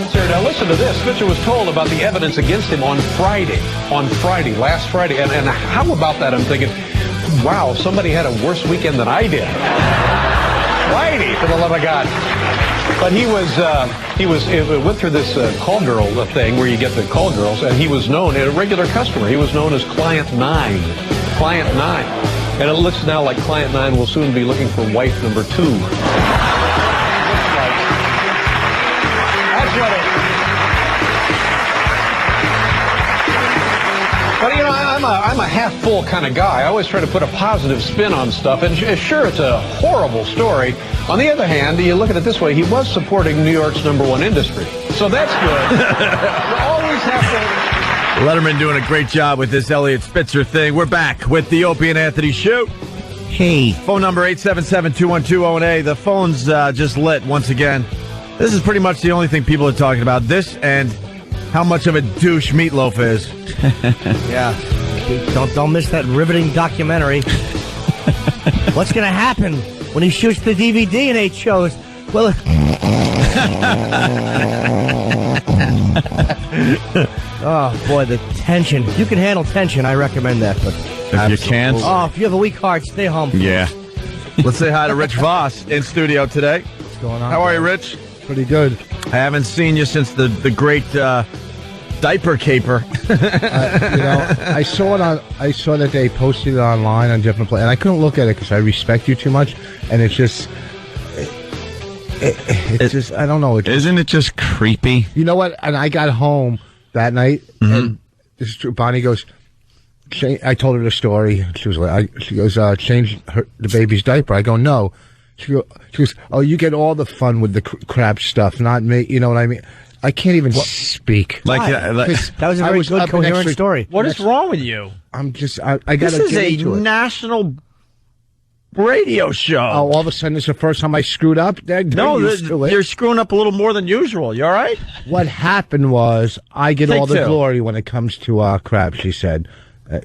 Spitzer. Now listen to this. Spitzer was told about the evidence against him on last Friday. And how about that? I'm thinking, wow, somebody had a worse weekend than I did. Friday, for the love of God. But he went through this call girl thing where you get the call girls, and he was known, a regular customer. He was known as Client 9. Client 9. And it looks now like Client 9 will soon be looking for wife number 2. That's what it is. But, you know, I'm a half-full kind of guy. I always try to put a positive spin on stuff. And sure, it's a horrible story. On the other hand, you look at it this way, he was supporting New York's #1 industry. So that's good. You always have to... Letterman doing a great job with this Elliot Spitzer thing. We're back with the Opie and Anthony Show. Hey. Phone number 877-212-ONA. The phone's just lit once again. This is pretty much the only thing people are talking about. This and how much of a douche Meatloaf is. Yeah. Don't miss that riveting documentary. What's going to happen when he shoots the DVD and 8 shows? Well, oh, boy, the tension. You can handle tension. I recommend that. But if you can't. Oh, if you have a weak heart, stay home. Yeah. Let's say hi to Rich Voss in studio today. What's going on? How are you, Rich? Pretty good. I haven't seen you since the great diaper caper. I saw that they posted it online on different places, and I couldn't look at it because I respect you too much, and it's just, just I don't know. Isn't it just creepy? You know what? And I got home that night, and this is true. Bonnie goes. I told her the story. She was like, she goes, change the baby's diaper. I go, no. She goes, oh, you get all the fun with the crap stuff, not me. You know what I mean? I can't even speak. That was a very good, coherent story. What is wrong with you? I'm just, I got to This is a national radio show. Oh, all of a sudden it's the first time I screwed up? You're screwing up a little more than usual. You all right? What happened was, I get all the glory when it comes to crap, she said.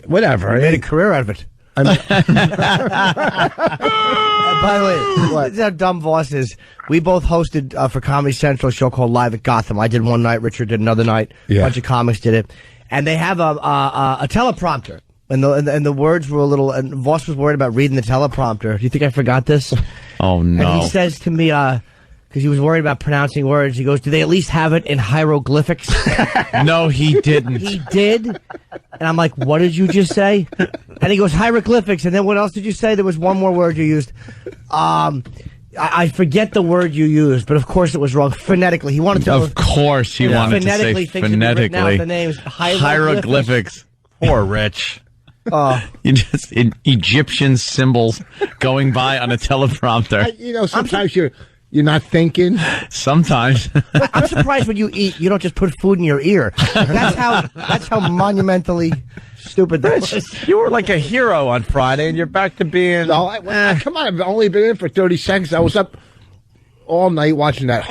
Whatever. I made a career out of it. By the way, this is how dumb Voss is. We both hosted for Comedy Central a show called Live at Gotham. I did one night, Richard did another night. A bunch of comics did it. And they have a teleprompter. And the words were a little... And Voss was worried about reading the teleprompter. Do you think I forgot this? Oh, no. And he says to me... because he was worried about pronouncing words. He goes, do they at least have it in hieroglyphics? No, he didn't. He did? And I'm like, what did you just say? And he goes, hieroglyphics. And then what else did you say? There was one more word you used. I forget the word you used, but of course it was wrong. Phonetically. He wanted to... Of course he wanted to say phonetically. The name's hieroglyphics. Poor Rich. Oh. You just Egyptian symbols going by on a teleprompter. Sometimes you're not thinking. Sometimes. I'm surprised when you eat, you don't just put food in your ear. That's how monumentally stupid that was. You were like a hero on Friday, and you're back to being... No, come on, I've only been in for 30 seconds. I was up all night watching that.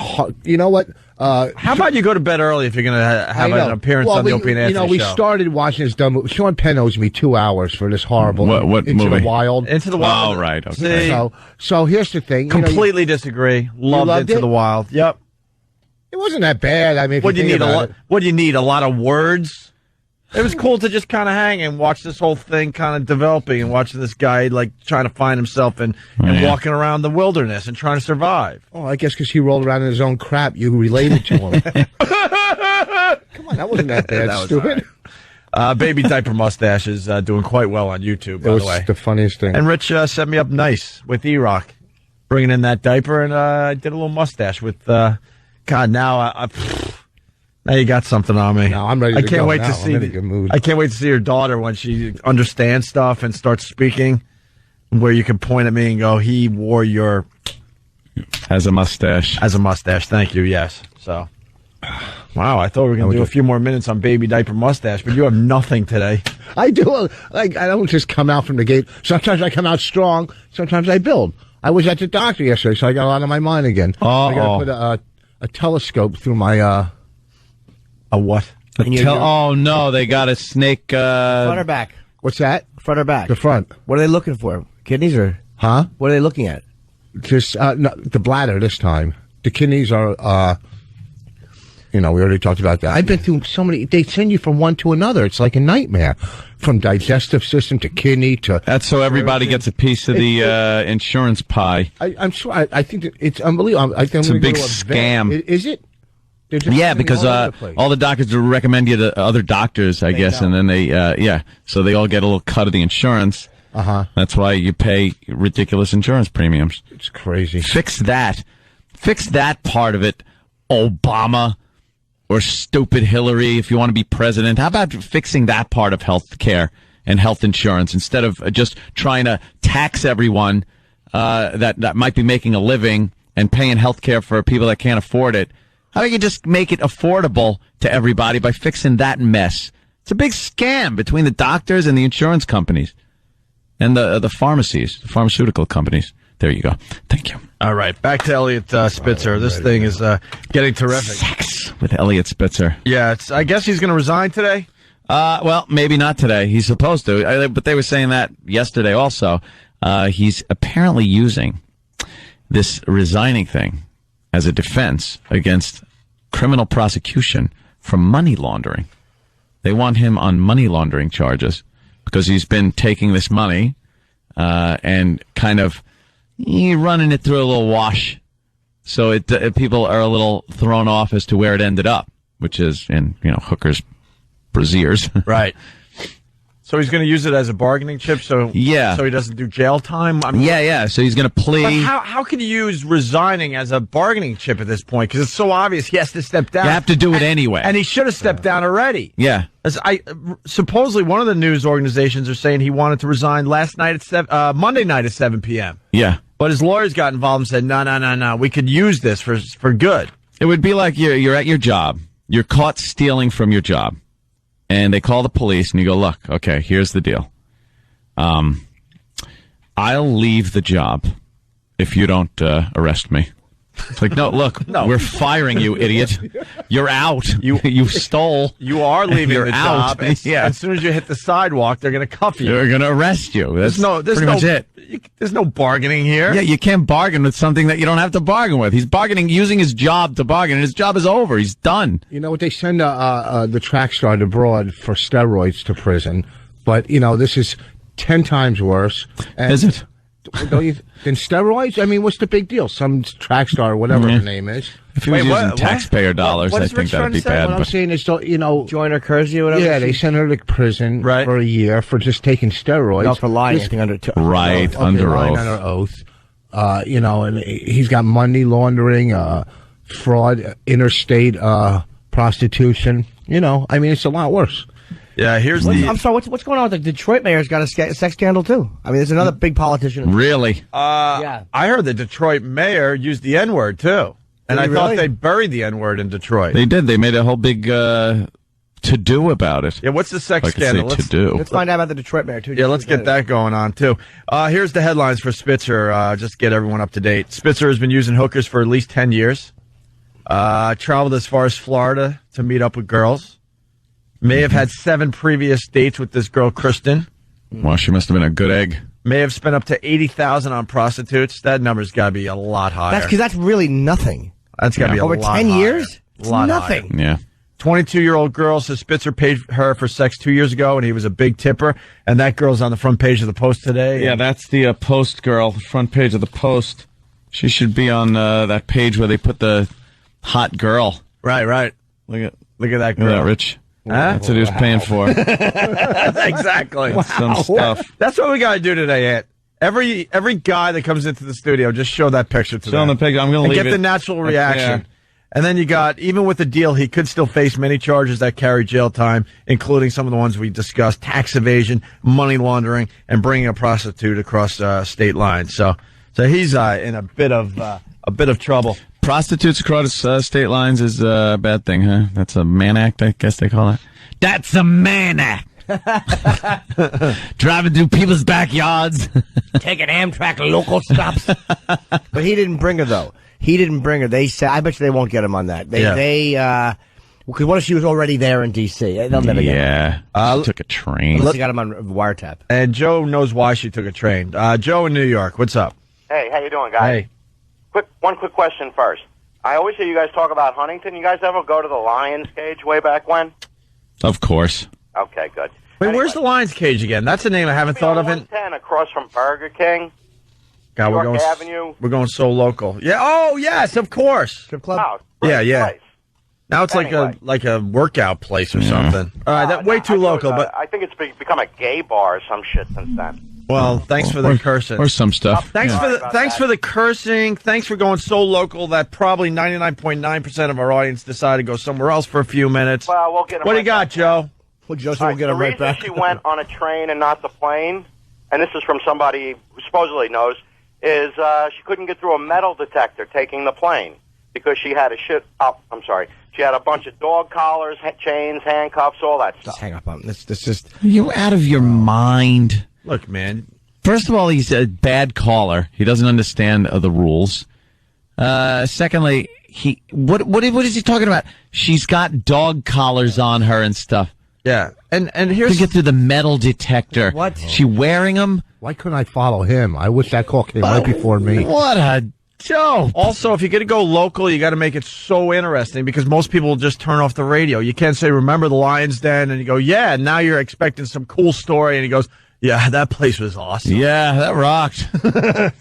You know what? How about you go to bed early if you're going to have an appearance on the Opie and Anthony show? We started watching this dumb movie. Sean Penn owes me 2 hours for this horrible what Into movie? the Wild. Into the Wild. Oh, right. Okay. So here's the thing. Completely disagree. Loved Into the Wild. Yep. It wasn't that bad. I mean, what do you need? What do you need? A lot of words? It was cool to just kind of hang and watch this whole thing kind of developing and watching this guy like trying to find himself and walking around the wilderness and trying to survive. Oh, I guess because he rolled around in his own crap, you related to him. Come on, that wasn't that bad. That was stupid. Right. Baby Diaper Mustache is doing quite well on YouTube, by the way. It was the funniest thing. And Rich set me up nice with E-Rock, bringing in that diaper, and I did a little mustache with, God, now now you got something on me. No, I'm ready to go. I'm in a good mood. I can't wait to see your daughter when she understands stuff and starts speaking, where you can point at me and go, he wore your... As a mustache. As a mustache, thank you, yes. So, wow, I thought we were going to do a few more minutes on Baby Diaper Mustache, but you have nothing today. I do. I don't just come out from the gate. Sometimes I come out strong. Sometimes I build. I was at the doctor yesterday, so I got a lot on my mind again. I got to put a telescope through my... A what? Oh, no, they got a snake... Front or back? What's that? Front or back? The front. What are they looking for? Kidneys or... Huh? What are they looking at? Just no, the bladder this time. The kidneys are... We already talked about that. I've been through so many. They send you from one to another. It's like a nightmare, from digestive system to kidney to. That's so everybody gets a piece of the insurance pie. I'm sure. I think that it's unbelievable. I think it's a big scam. Is it? Yeah, because all the doctors recommend you to other doctors, I guess, and then they so they all get a little cut of the insurance. That's why you pay ridiculous insurance premiums. It's crazy. Fix that part of it, Obama. Or stupid Hillary, if you want to be president. How about fixing that part of health care and health insurance instead of just trying to tax everyone that might be making a living and paying health care for people that can't afford it? How about you just make it affordable to everybody by fixing that mess? It's a big scam between the doctors and the insurance companies and the pharmacies, the pharmaceutical companies. There you go. Thank you. All right, back to Elliot Spitzer. This thing is getting terrific. Sex with Elliot Spitzer. Yeah, I guess he's going to resign today. Well, maybe not today. He's supposed to, but they were saying that yesterday also. He's apparently using this resigning thing as a defense against criminal prosecution for money laundering. They want him on money laundering charges because he's been taking this money and kind of running it through a little wash, so people are a little thrown off as to where it ended up, which is in hookers' brassieres. Right. So he's going to use it as a bargaining chip. So he doesn't do jail time. So he's going to plea. But how can you use resigning as a bargaining chip at this point? Because it's so obvious he has to step down. You have to do it anyway, and he should have stepped down already. Yeah. Supposedly one of the news organizations are saying he wanted to resign last night at Monday night at 7 p.m. Yeah. But his lawyers got involved and said, no, we could use this for good. It would be like you're at your job. You're caught stealing from your job. And they call the police, and you go, look, okay, here's the deal. I'll leave the job if you don't arrest me. It's like, no, we're firing you, idiot. You're out. You stole. You are leaving the out. job. As soon as you hit the sidewalk, they're going to cuff you. They're going to arrest you. That's pretty much it. There's no bargaining here. Yeah, you can't bargain with something that you don't have to bargain with. He's bargaining, using his job to bargain, and his job is over. He's done. You know what? They send the track star abroad for steroids to prison, but this is 10 times worse. And is it? Than steroids? I mean, what's the big deal? Some track star or whatever her name is. If he was using taxpayer dollars, I think that'd be bad. What I'm saying is, Joyner Kersey or whatever. Yeah, they sent her to prison for a year for just taking steroids. No, for lying. I think under under oath. And he's got money laundering, fraud, interstate prostitution. I mean, it's a lot worse. Yeah, I'm sorry, what's going on with the Detroit mayor's got a sex scandal, too? I mean, there's another big politician. Really? Yeah. I heard the Detroit mayor used the N-word, too. And I thought they buried the N-word in Detroit. They did. They made a whole big to-do about it. Yeah, what's the sex scandal? Let's find out about the Detroit mayor, too. Yeah, let's get that going on, too. Here's the headlines for Spitzer, just to get everyone up to date. Spitzer has been using hookers for at least 10 years. Traveled as far as Florida to meet up with girls. May have had 7 previous dates with this girl, Kristen. Well, she must have been a good egg. May have spent up to $80,000 on prostitutes. That number's got to be a lot higher. That's because that's really nothing. That's got to be a over lot 10 higher. years. It's nothing. Higher. Yeah. 22-year-old girl says Spitzer paid her for sex 2 years ago, and he was a big tipper. And that girl's on the front page of the Post today. Yeah, that's the Post girl, front page of the Post. She should be on that page where they put the hot girl. Right. Look at that girl. Look at that, Rich. Huh? That's what he was paying for. Exactly. Some stuff. That's what we got to do today, Ant. Every guy that comes into the studio, just show that picture to them. Show them the picture. I'm going to leave it. Get the natural reaction. Yeah. And then you got, even with the deal, he could still face many charges that carry jail time, including some of the ones we discussed: tax evasion, money laundering, and bringing a prostitute across state lines. So he's in a bit of trouble. Prostitutes across state lines is a bad thing, huh? That's a man act, I guess they call it. That's a man act. Driving through people's backyards. Taking Amtrak local stops. But he didn't bring her, though. They said, I bet you they won't get him on that. Because what if she was already there in D.C.? They'll never get him. She took a train. Unless they got him on wiretap. And Joe knows why she took a train. Joe in New York, what's up? Hey, how you doing, guys? Hey. One quick question first. I always hear you guys talk about Huntington. You guys ever go to the Lions cage way back when? Of course. Okay, good. Wait, Anyway, where's the Lions cage again? That's a name I haven't thought of. 110 across from Burger King. God, York Avenue. We're going so local. Yeah. Oh, yes, of course. Strip club. Oh, great Yeah. place. Now it's Anyway. like a workout place or something. All right, that way too local. But I think it's become a gay bar or some shit since then. well, thanks for the cursing. Or some stuff. Thanks Yeah. for the cursing. Thanks for going so local that probably 99.9% of our audience decided to go somewhere else for a few minutes. Well, we'll get them What do right you got, back. Joe? Well, Joseph All will right, get the him right reason back. she went on a train and not the plane, and this is from somebody who supposedly knows, is she couldn't get through a metal detector taking the plane because she had she had a bunch of dog collars, chains, handcuffs, all that Just stuff. hang up on this. Just You out of your mind. Look, man. First of all, he's a bad caller. He doesn't understand the rules. Secondly, what is he talking about? She's got dog collars on her and stuff. Yeah. And To here's get through the metal detector. What? She wearing them? Why couldn't I follow him? I wish that call came right before me. What a joke. also, if you're going to go local, you got to make it so interesting because most people will just turn off the radio. You can't say, remember the Lions Den? And you go, yeah. And now you're expecting some cool story. And he goes, yeah, that place was awesome. Yeah, that rocked.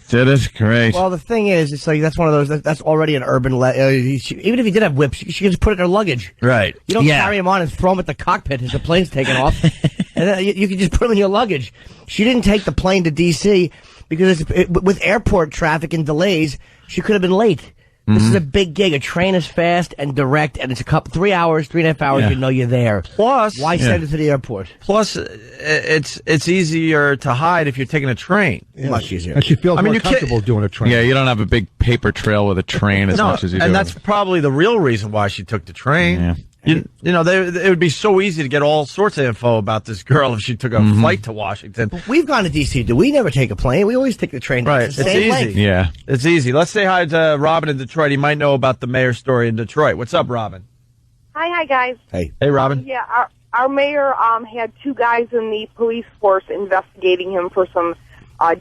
Did it? Great. well, the thing is, it's like that's one of those. That's already an urban. Even if he did have whips, she can just put it in her luggage. Right. You don't Yeah. carry him on and throw him at the cockpit as the plane's taking off. And then you can just put him in your luggage. She didn't take the plane to D.C. because with airport traffic and delays, she could have been late. This is a big gig. A train is fast and direct, and it's a couple 3 hours, 3.5 hours. Yeah. You know you're there. Plus, Why send it to the airport? Plus, it's easier to hide if you're taking a train. Much easier. And she feels I mean, more you can't- comfortable doing a train. Yeah, you don't have a big paper trail with a train as much as you do. and that's probably the real reason why she took the train. Yeah. You know, it would be so easy to get all sorts of info about this girl if she took a flight to Washington. We've gone to D.C. Do we never take a plane? We always take the train. Right. It's the It's same easy. length. Yeah. It's easy. Let's say hi to Robin in Detroit. He might know about the mayor story in Detroit. What's up, Robin? Hi, guys. Hey, Robin. Yeah, our mayor had two guys in the police force investigating him for some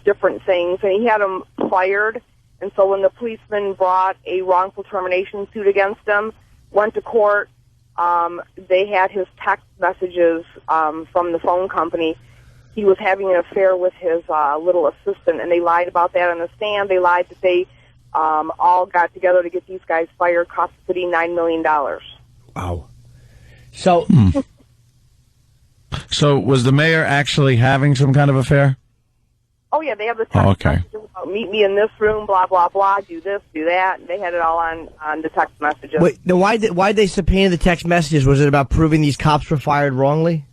different things, and he had them fired. And so when the policeman brought a wrongful termination suit against him, went to court, they had his text messages from the phone company. He was having an affair with his little assistant, and they lied about that on the stand. They lied that they all got together to get these guys fired, cost the city $9 million. Wow. So, So was the mayor actually having some kind of affair? Oh, yeah, they have the text okay. messages about meet me in this room, blah, blah, blah, do this, do that. They had it all on the text messages. wait, now why'd they subpoena the text messages? Was it about proving these cops were fired wrongly?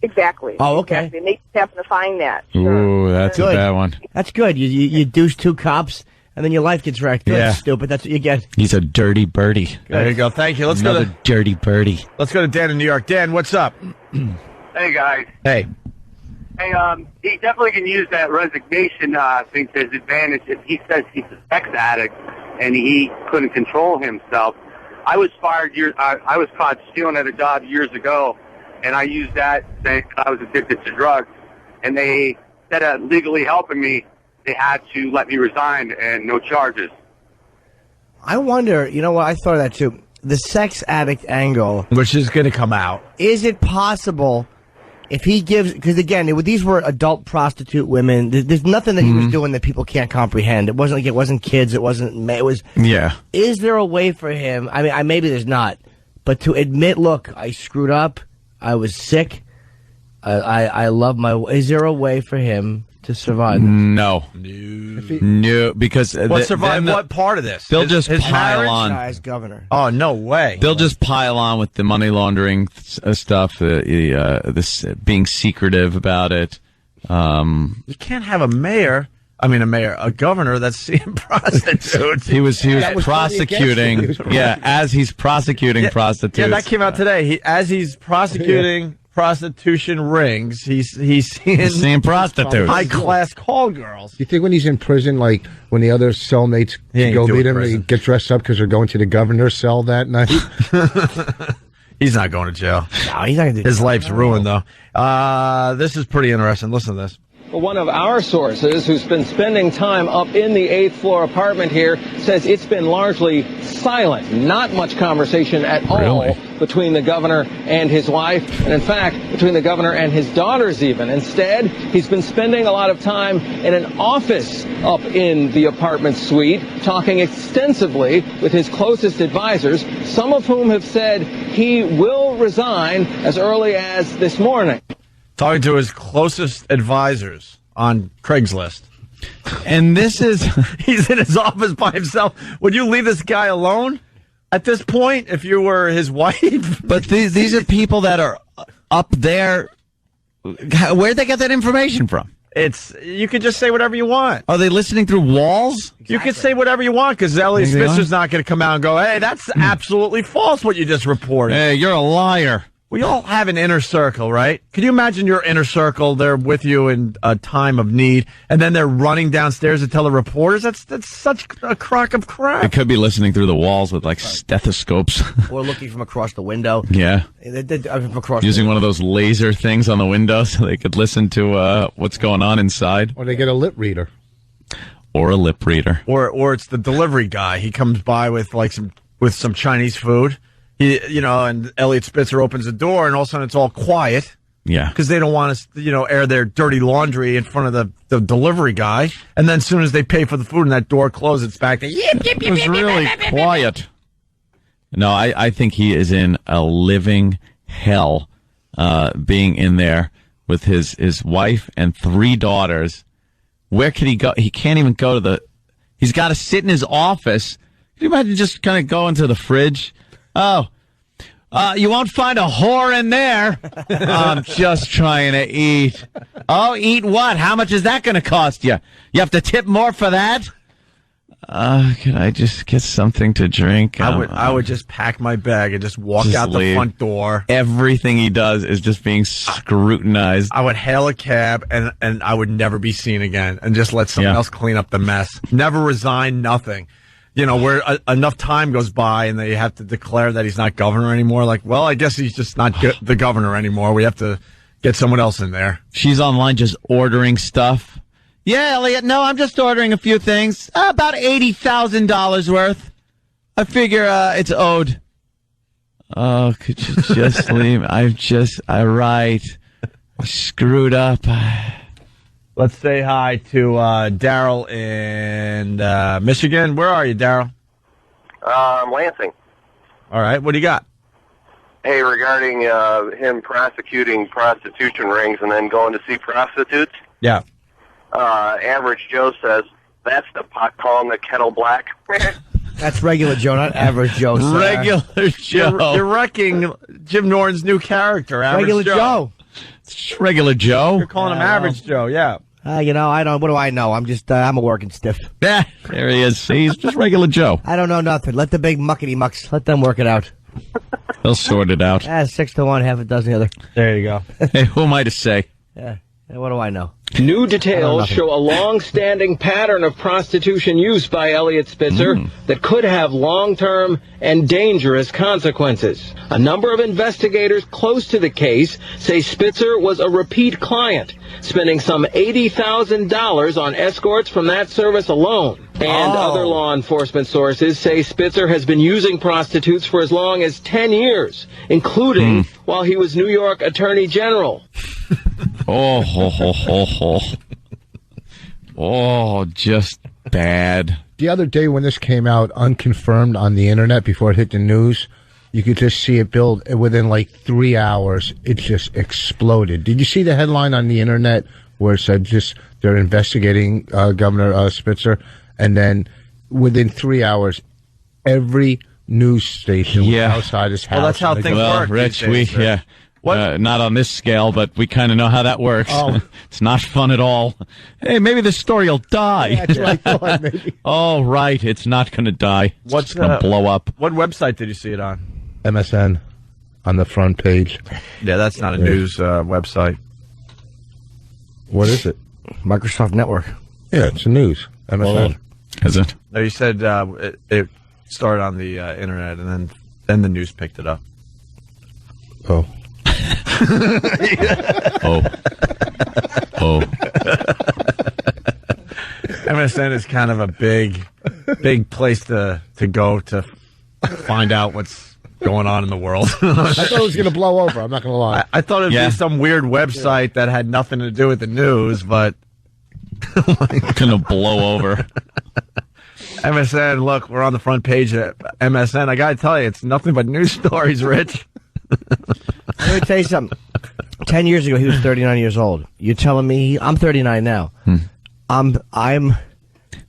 Exactly. Oh, okay. Exactly. And they just happen to find that. Ooh, that's a Good. bad one. That's good. You douche two cops, and then your life gets wrecked. Good, Yeah. stupid. That's what you get. He's a dirty birdie. There you go. Thank you. Let's Another go dirty birdie. to Dan in New York. Dan, what's up? Hey, guys. Hey. Hey, he definitely can use that resignation thing to his advantage. If he says he's a sex addict and he couldn't control himself, I was fired. I was caught stealing at a job years ago, and I used that saying I was addicted to drugs. And they, instead of legally helping me, they had to let me resign and no charges. I wonder, you know what? I thought of that too. The sex addict angle. Which is going to come out. Is it possible if he gives, because again, these were adult prostitute women. There's nothing that he was doing that people can't comprehend. It wasn't like it wasn't kids. It was. Yeah. Is there a way for him? I mean, maybe there's not, but to admit, look, I screwed up. I was sick. I love my. Is there a way for him to survive? No. No, because What survive what part of this? They'll His just pile marriage? on. As governor. Oh, no way. They'll just pile on with the money laundering stuff, this being secretive about it. You can't have a governor that's seeing prostitutes. He was was prosecuting. against it. Yeah, as he's prosecuting prostitutes. Yeah, that came out today. As he's prosecuting prostitution rings, he's seeing prostitutes. high-class call girls. You think when he's in prison, like when the other cellmates He ain't go doing meet him, prison. they get dressed up because they're going to the governor's cell that night? He's not going to jail. No, he's not gonna do His that. life's ruined, though. This is pretty interesting. Listen to this. Well, one of our sources who's been spending time up in the 8th floor apartment here says it's been largely silent. Not much conversation at all between the governor and his wife, and in fact, between the governor and his daughters even. Instead, he's been spending a lot of time in an office up in the apartment suite, talking extensively with his closest advisors, some of whom have said he will resign as early as this morning. Talking to his closest advisors on Craigslist. And this is... He's in his office by himself. Would you leave this guy alone at this point if you were his wife? But these are people that are up there. Where'd they get that information from? You could just say whatever you want. Are they listening through walls? Exactly. You could say whatever you want because Elliot Spitzer's not going to come out and go, hey, that's absolutely false what you just reported. Hey, you're a liar. We all have an inner circle, right? Can you imagine your inner circle? They're with you in a time of need, and then they're running downstairs to tell the reporters. That's such a crock of crap. They could be listening through the walls with, like, stethoscopes. Or looking from across the window. Yeah. Using one of those laser things on the window so they could listen to what's going on inside. Or they get a lip reader. Or a lip reader. Or it's the delivery guy. He comes by with some Chinese food. And Elliot Spitzer opens the door, and all of a sudden it's all quiet. Yeah. Because they don't want to, air their dirty laundry in front of the delivery guy. And then as soon as they pay for the food and that door closes, it's back to it was really quiet. No, I think he is in a living hell, being in there with his wife and 3 daughters. Where could he go? He can't even go to he's got to sit in his office. Can you imagine just kind of going to the fridge? Oh, you won't find a whore in there. I'm just trying to eat. Oh, eat what? How much is that going to cost you? You have to tip more for that? Can I just get something to drink? I would just pack my bag and just walk out the front door. Everything he does is just being scrutinized. I would hail a cab and I would never be seen again and just let someone else clean up the mess. Never resign, nothing. Where enough time goes by and they have to declare that he's not governor anymore. Like, well, I guess he's just not the governor anymore. We have to get someone else in there. She's online just ordering stuff. Yeah, Elliot, no, I'm just ordering a few things. About $80,000 worth. I figure it's owed. Oh, could you just leave? I screwed up. Let's say hi to Daryl in Michigan. Where are you, Daryl? Lansing. All right. What do you got? Hey, regarding him prosecuting prostitution rings and then going to see prostitutes. Yeah. Average Joe says, that's the pot calling the kettle black. That's regular Joe, not average Joe. Sir. Regular Joe. You're wrecking Jim Norton's new character, Average regular Joe. It's regular Joe. You're calling him Average Joe, yeah. I don't. What do I know? I'm just. I'm a working stiff. Yeah, there he is. He's just regular Joe. I don't know nothing. Let the big muckety mucks. Let them work it out. They'll sort it out. 6 to 1, half a dozen the other. There you go. Hey, who am I to say? Yeah. What do I know? New details show a long-standing pattern of prostitution use by Elliot Spitzer that could have long-term and dangerous consequences. A number of investigators close to the case say Spitzer was a repeat client, spending some $80,000 on escorts from that service alone. And other law enforcement sources say Spitzer has been using prostitutes for as long as 10 years, including while he was New York Attorney General. Just bad. The other day when this came out unconfirmed on the internet before it hit the news, you could just see it build within like 3 hours. It just exploded. Did you see the headline on the internet where it said they're investigating Governor Spitzer, and then within 3 hours, every news station was outside his house. Well, that's how things work. Rich, not on this scale, but we kind of know how that works. It's not fun at all. Hey, maybe the story will die. That's what I thought, maybe. Oh, right. It's not going to die. It's going to blow up. What website did you see it on? MSN on the front page. Yeah, that's not a news website. What is it? Microsoft Network. Yeah, it's a news. MSN. Is it? No, you said it started on the internet, and then the news picked it up. Oh. Oh. MSN is kind of a big place to go to find out what's going on in the world. I thought it was going to blow over. I'm not going to lie. I thought it'd be some weird website that had nothing to do with the news, but Gonna blow over. MSN, look, we're on the front page of MSN. I gotta tell you, it's nothing but news stories, Rich. Let me tell you something. 10 years ago, he was 39 years old. You're telling me I'm 39 now. I'm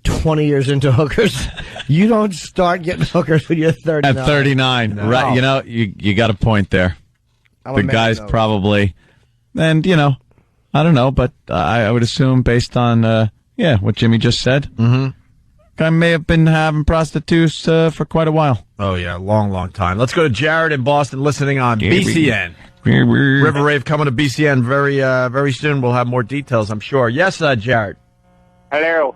20 years into hookers. You don't start getting hookers when you're 39. At 39, No. right? You know, you got a point there. The guy's probably, and you know, I don't know, but I would assume based on what Jimmy just said, guy may have been having prostitutes for quite a while. Oh yeah, long time. Let's go to Jared in Boston, listening on BCN. River Rave coming to BCN very soon. We'll have more details, I'm sure. Yes, Jared. Hello.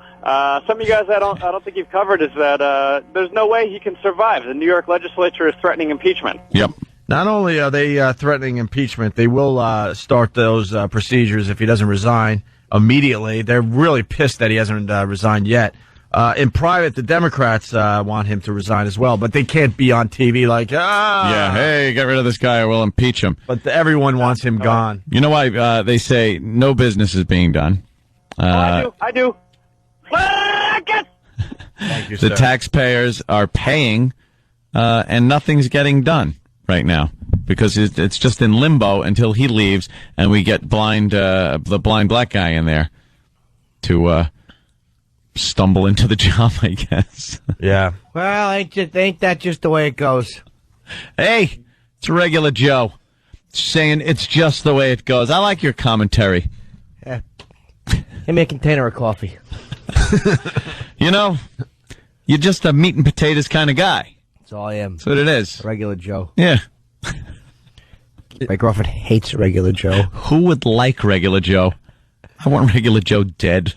Some of you guys I don't think you've covered is that there's no way he can survive. The New York legislature is threatening impeachment. Yep. Not only are they threatening impeachment, they will start those procedures if he doesn't resign immediately. They're really pissed that he hasn't resigned yet. In private, the Democrats want him to resign as well, but they can't be on TV like, yeah, hey, get rid of this guy or we'll impeach him. But everyone wants him gone. You know why they say no business is being done? I do. Thank you, the sir. taxpayers are paying, and nothing's getting done right now because it's just in limbo until he leaves and we get the blind black guy in there to stumble into the job, I guess. Yeah. Well, ain't that just the way it goes? Hey, it's regular Joe saying it's just the way it goes. I like your commentary. Yeah. Give me a container of coffee. You know, you're just a meat and potatoes kind of guy. That's all I am. That's what it is. Regular Joe. Yeah. My girlfriend hates regular Joe. Who would like regular Joe? I want regular Joe dead.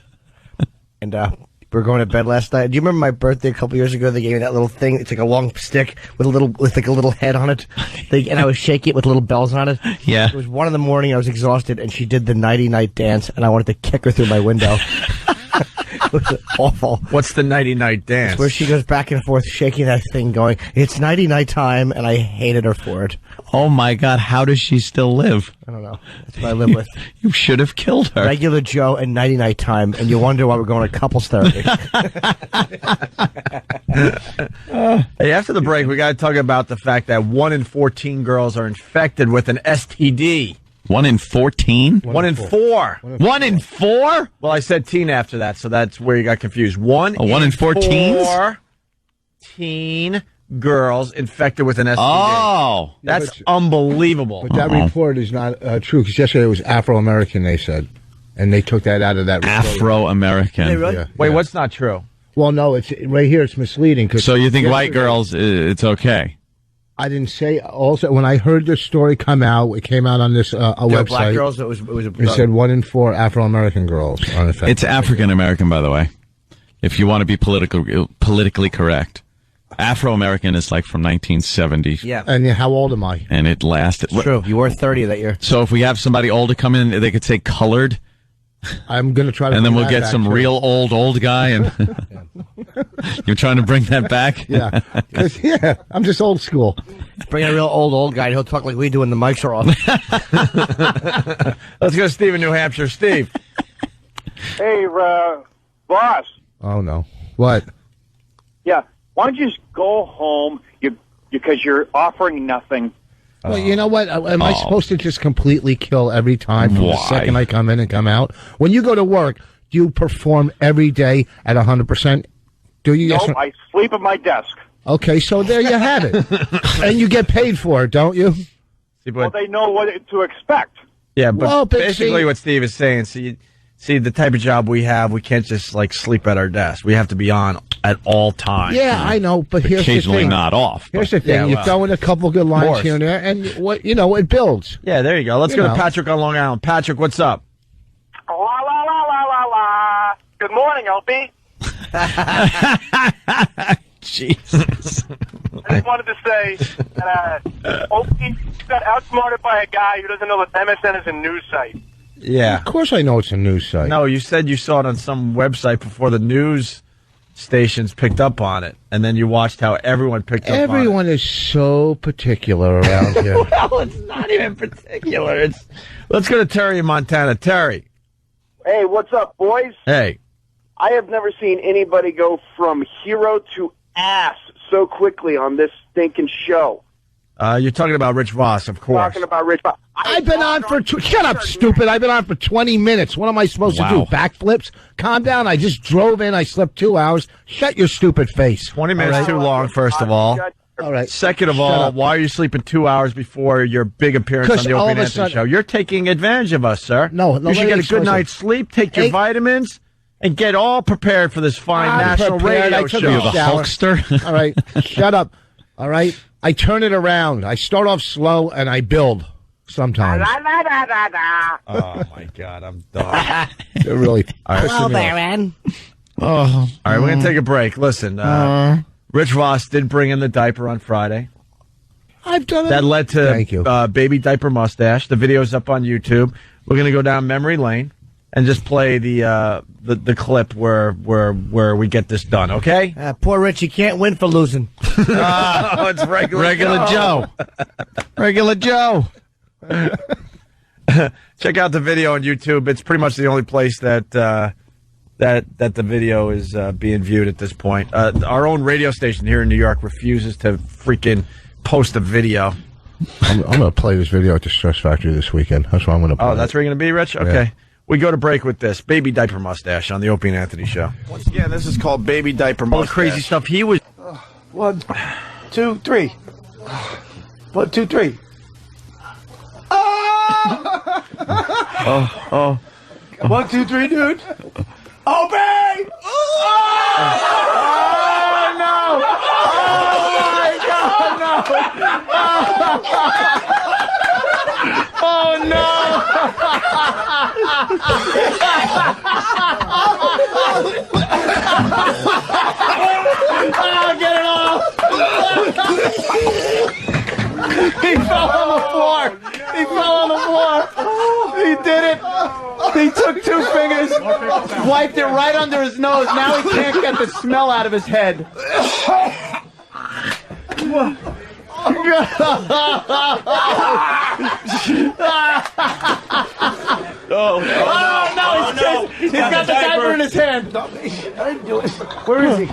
And we were going to bed last night. Do you remember my birthday a couple years ago? They gave me that little thing. It's like a long stick with a little head on it. And I was shaking it with little bells on it. Yeah. It was 1 a.m. I was exhausted, and she did the nighty-night dance, and I wanted to kick her through my window. It was awful. What's the nighty-night dance? It's where she goes back and forth shaking that thing going, it's nighty-night time, and I hated her for it. Oh, my God. How does she still live? I don't know. That's what I live with. You should have killed her. Regular Joe and nighty-night time, and you wonder why we're going to couples therapy. Hey, after the break, we got to talk about the fact that 1 in 14 girls are infected with an STD. 1 in 14? 1 in 4. 1 in 4? Well, I said teen after that, so that's where you got confused. 1 in 14? 4 teen girls infected with an STD. Oh. That's unbelievable. But that report is not true, because yesterday it was Afro-American, they said. And they took that out of that report. Afro-American. Really? Yeah, Wait, yeah. what's not true? Well, no, it's right here. It's misleading. 'Cause So you think white yesterday- girls, it's okay? I didn't say. Also, when I heard this story come out, it came out on this a website. Black girls, it was It said 1 in 4 Afro-American girls are infected. It's African-American, by the way, if you want to be politically correct. Afro-American is like from 1970. Yeah. And how old am I? And it lasted. It's true. You were 30 that year. So if we have somebody older come in, they could say colored, I'm going to try to. and then bring we'll that get back, some too. real old guy. And you're trying to bring that back? Yeah. 'Cause, yeah, I'm just old school. Bring a real old guy, and he'll talk like we do when the mics are off. Let's go to Steve in New Hampshire. Steve. Hey, boss. Oh no. What? Yeah. Why don't you just go home? Because you're offering nothing. Well, you know what? Am I supposed to just completely kill every time from the Why? second I come in and come out? When you go to work, do you perform every day at 100%? Do you? Nope, Yes or- I sleep at my desk. Okay, so there you have it. And you get paid for it, don't you? Well, they know what to expect. Yeah, but Well, but basically see- what Steve is saying, see, the type of job we have, we can't just like sleep at our desk. We have to be on at all times. Yeah, I know, but here's the Occasionally thing. not off. Here's the thing. Yeah, you well, throw in a couple good lines course. here and there, and it builds. Yeah, there you go. Let's You go to know. Patrick on Long Island. Patrick, what's up? La la la la la la. Good morning, Opie. Jesus. I just wanted to say that Opie got outsmarted by a guy who doesn't know that MSN is a news site. Yeah. Of course I know it's a news site. No, you said you saw it on some website before the news stations picked up on it, and then you watched how everyone picked up on it. Everyone is so particular around here. Well, it's not even particular. Let's go to Terry in Montana. Terry. Hey, what's up, boys? Hey. I have never seen anybody go from hero to ass so quickly on this stinking show. You're talking about Rich Voss, of course. Talking about Rich Voss. I've been on for... Shut up, stupid. I've been on for 20 minutes. What am I supposed to do? Backflips? Calm down. I just drove in. I slept 2 hours. Shut your stupid face. 20 minutes too long, first of all. All right. Second of all, why are you sleeping 2 hours before your big appearance on the Opie and Anthony show? You're taking advantage of us, sir. No, you should get a good night's sleep, take your vitamins, and get all prepared for this fine national radio show. You're the Hulkster. All right. Shut up. All right. I turn it around. I start off slow and I build sometimes. Oh, my God. I'm done. They're really... Hello there, Ann. All right, we're going to take a break. Listen, Rich Voss did bring in the diaper on Friday. I've done it. That led to Baby Diaper Mustache. The video's up on YouTube. We're going to go down memory lane and just play the clip where we get this done, okay? Poor Rich, he can't win for losing. It's regular Joe. Regular Joe. Check out the video on YouTube. It's pretty much the only place that the video is being viewed at this point. Our own radio station here in New York refuses to freaking post a video. I'm going to play this video at the Stress Factory this weekend. That's what I'm going to play. Oh, that's where you're going to be, Rich? Okay. Yeah. We go to break with this. Baby Diaper Mustache on the Opie and Anthony Show. Once again, this is called Baby Diaper Mustache. All the crazy stuff he was... 1, 2, 3. 1, 2, 3. Oh. 1, 2, 3, dude. Opie! Oh, no! Oh, my God, no! Oh, no! Oh, get it off! He fell on the floor! He fell on the floor! He did it! He took 2 fingers, wiped it right under his nose. Now he can't get the smell out of his head. Oh, no, he's got the diaper in his hand. Where is he?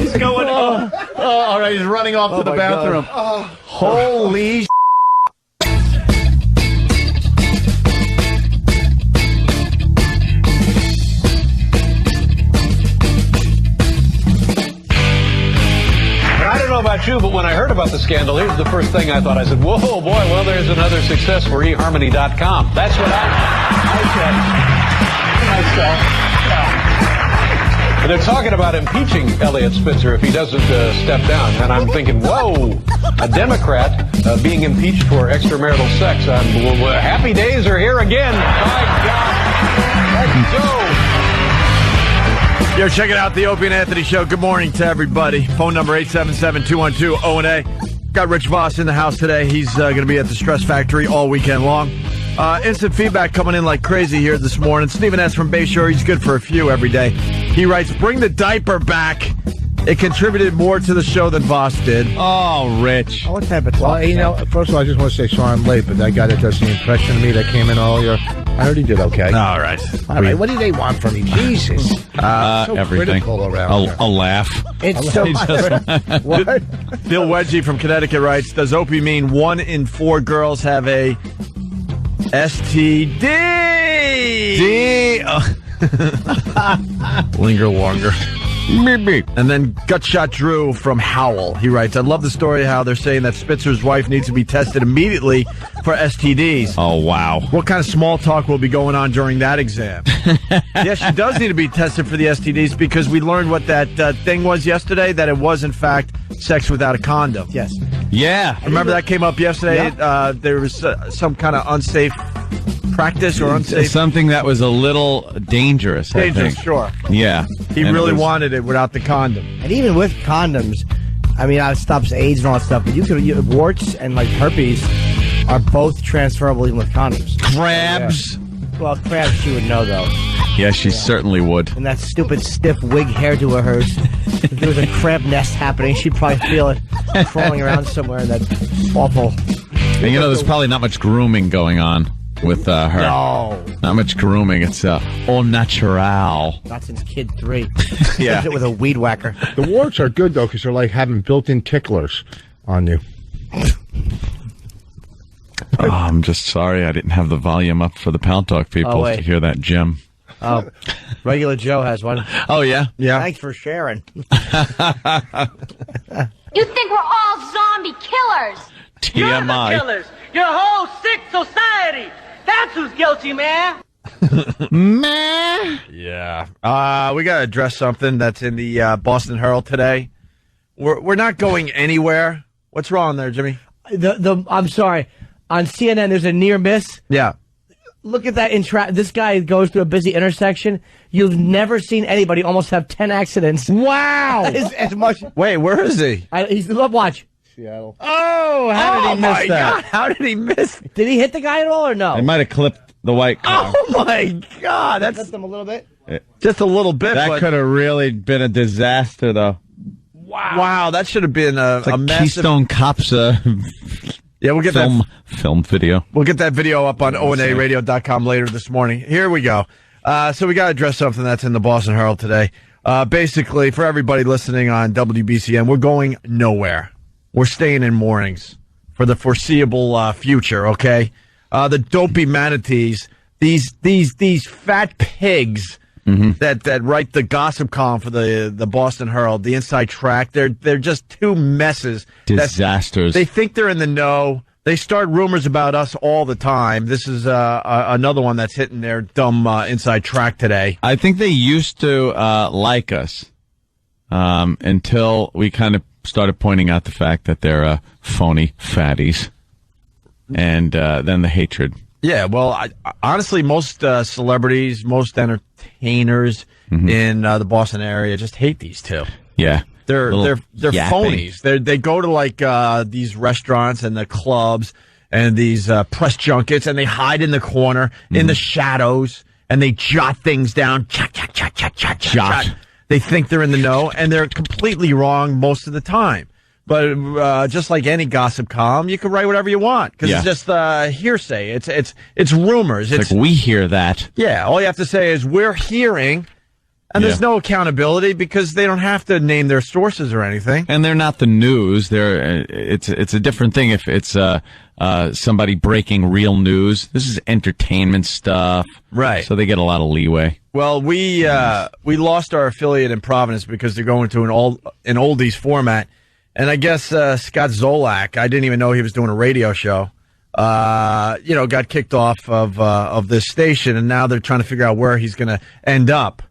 He's going. All right, he's running off to the bathroom. Holy I don't know about you, but when I heard about the scandal, here's the first thing I thought. I said, whoa, boy, well, there's another success for eHarmony.com. That's what I said to myself. And they're talking about impeaching Elliot Spitzer if he doesn't step down. And I'm thinking, whoa, a Democrat being impeached for extramarital sex. Happy days are here again. My God. Let's go. Yo, check it out, the Opie and Anthony Show. Good morning to everybody. Phone number 877-212-ONA. Got Rich Voss in the house today. He's going to be at the Stress Factory all weekend long. Instant feedback coming in like crazy here this morning. Stephen S. from Bayshore, he's good for a few every day. He writes, bring the diaper back. It contributed more to the show than Voss did. Oh, Rich. What type of talk? Well, you know, first of all, I just want to say sorry I'm late, but that guy that does the impression of me that came in earlier, I heard he did okay. All right. All right. What do they want from me? Jesus. So everything. Around a laugh. It's so What? Bill Wedgie from Connecticut writes, does Opie mean 1 in 4 girls have a STD? Linger longer. And then Gutshot Drew from Howell. He writes, I love the story how they're saying that Spitzer's wife needs to be tested immediately for STDs. Oh, wow. What kind of small talk will be going on during that exam? Yes, she does need to be tested for the STDs because we learned what that thing was yesterday, that it was, in fact, sex without a condom. Yes. Yeah. Remember that came up yesterday? Yep. There was some kind of unsafe practice or unsafe... Something that was a little dangerous, I Dangerous, think. sure. Yeah. He really wanted it without the condom. And even with condoms, I mean, it stops AIDS and all that stuff, but warts and, like, herpes are both transferable even with condoms. Crabs. Well, Crabs, she would know, though. Yeah, she certainly would. And that stupid stiff wig hairdo of hers. If there was a crab nest happening, she'd probably feel it crawling around somewhere. That's awful. And there's probably not much grooming going on with her. No. Not much grooming. It's au natural. Not since Kid 3. Yeah. Does it with a weed whacker. The warts are good, though, because they're like having built-in ticklers on you. Oh, I'm just sorry I didn't have the volume up for the Pound Talk people to hear that, Jim. Oh, Regular Joe has one. Oh, yeah? Yeah. Thanks for sharing. You think we're all zombie killers? TMI. You're the killers. Your whole sick society. That's who's guilty, man. Meh. Yeah. We got to address something that's in the Boston Herald today. We're not going anywhere. What's wrong there, Jimmy? I'm sorry. On CNN, there's a near miss. Yeah. Look at that. This guy goes through a busy intersection. You've never seen anybody almost have 10 accidents. Wow. as much. Wait, where is he? He's watch. Seattle. Oh, how did he miss that? God. How did he miss? Did he hit the guy at all or no? It might have clipped the white car. Oh my God, that's clipped him a little bit. Just a little bit. That could have really been a disaster, though. Wow, that should have been a massive Keystone Cops. Yeah, we'll get film video. We'll get that video up on onaradio.com later this morning. Here we go. So we got to address something that's in the Boston Herald today. Basically, for everybody listening on WBCN, we're going nowhere. We're staying in mornings for the foreseeable future. Okay, the dopey manatees, these fat pigs that write the gossip column for the Boston Herald, the Inside Track. They're just two messes. Disasters. They think they're in the know. They start rumors about us all the time. This is another one that's hitting their dumb Inside Track today. I think they used to like us until we kind of started pointing out the fact that they're phony fatties, and then the hatred. Yeah, well, honestly, most celebrities, most entertainers in the Boston area just hate these two. Yeah, they're yapping. phonies. They go to like these restaurants and the clubs and these press junkets, and they hide in the corner in the shadows, and they jot things down. Jot. They think they're in the know, and they're completely wrong most of the time. But just like any gossip column, you can write whatever you want because it's just hearsay. It's rumors. It's like we hear that. Yeah, all you have to say is we're hearing, and there's no accountability because they don't have to name their sources or anything. And they're not the news. It's a different thing if it's somebody breaking real news. This is entertainment stuff, right? So they get a lot of leeway. Well, we lost our affiliate in Providence because they're going to an oldies format. And I guess Scott Zolak, I didn't even know he was doing a radio show, got kicked off of this station, and now they're trying to figure out where he's going to end up.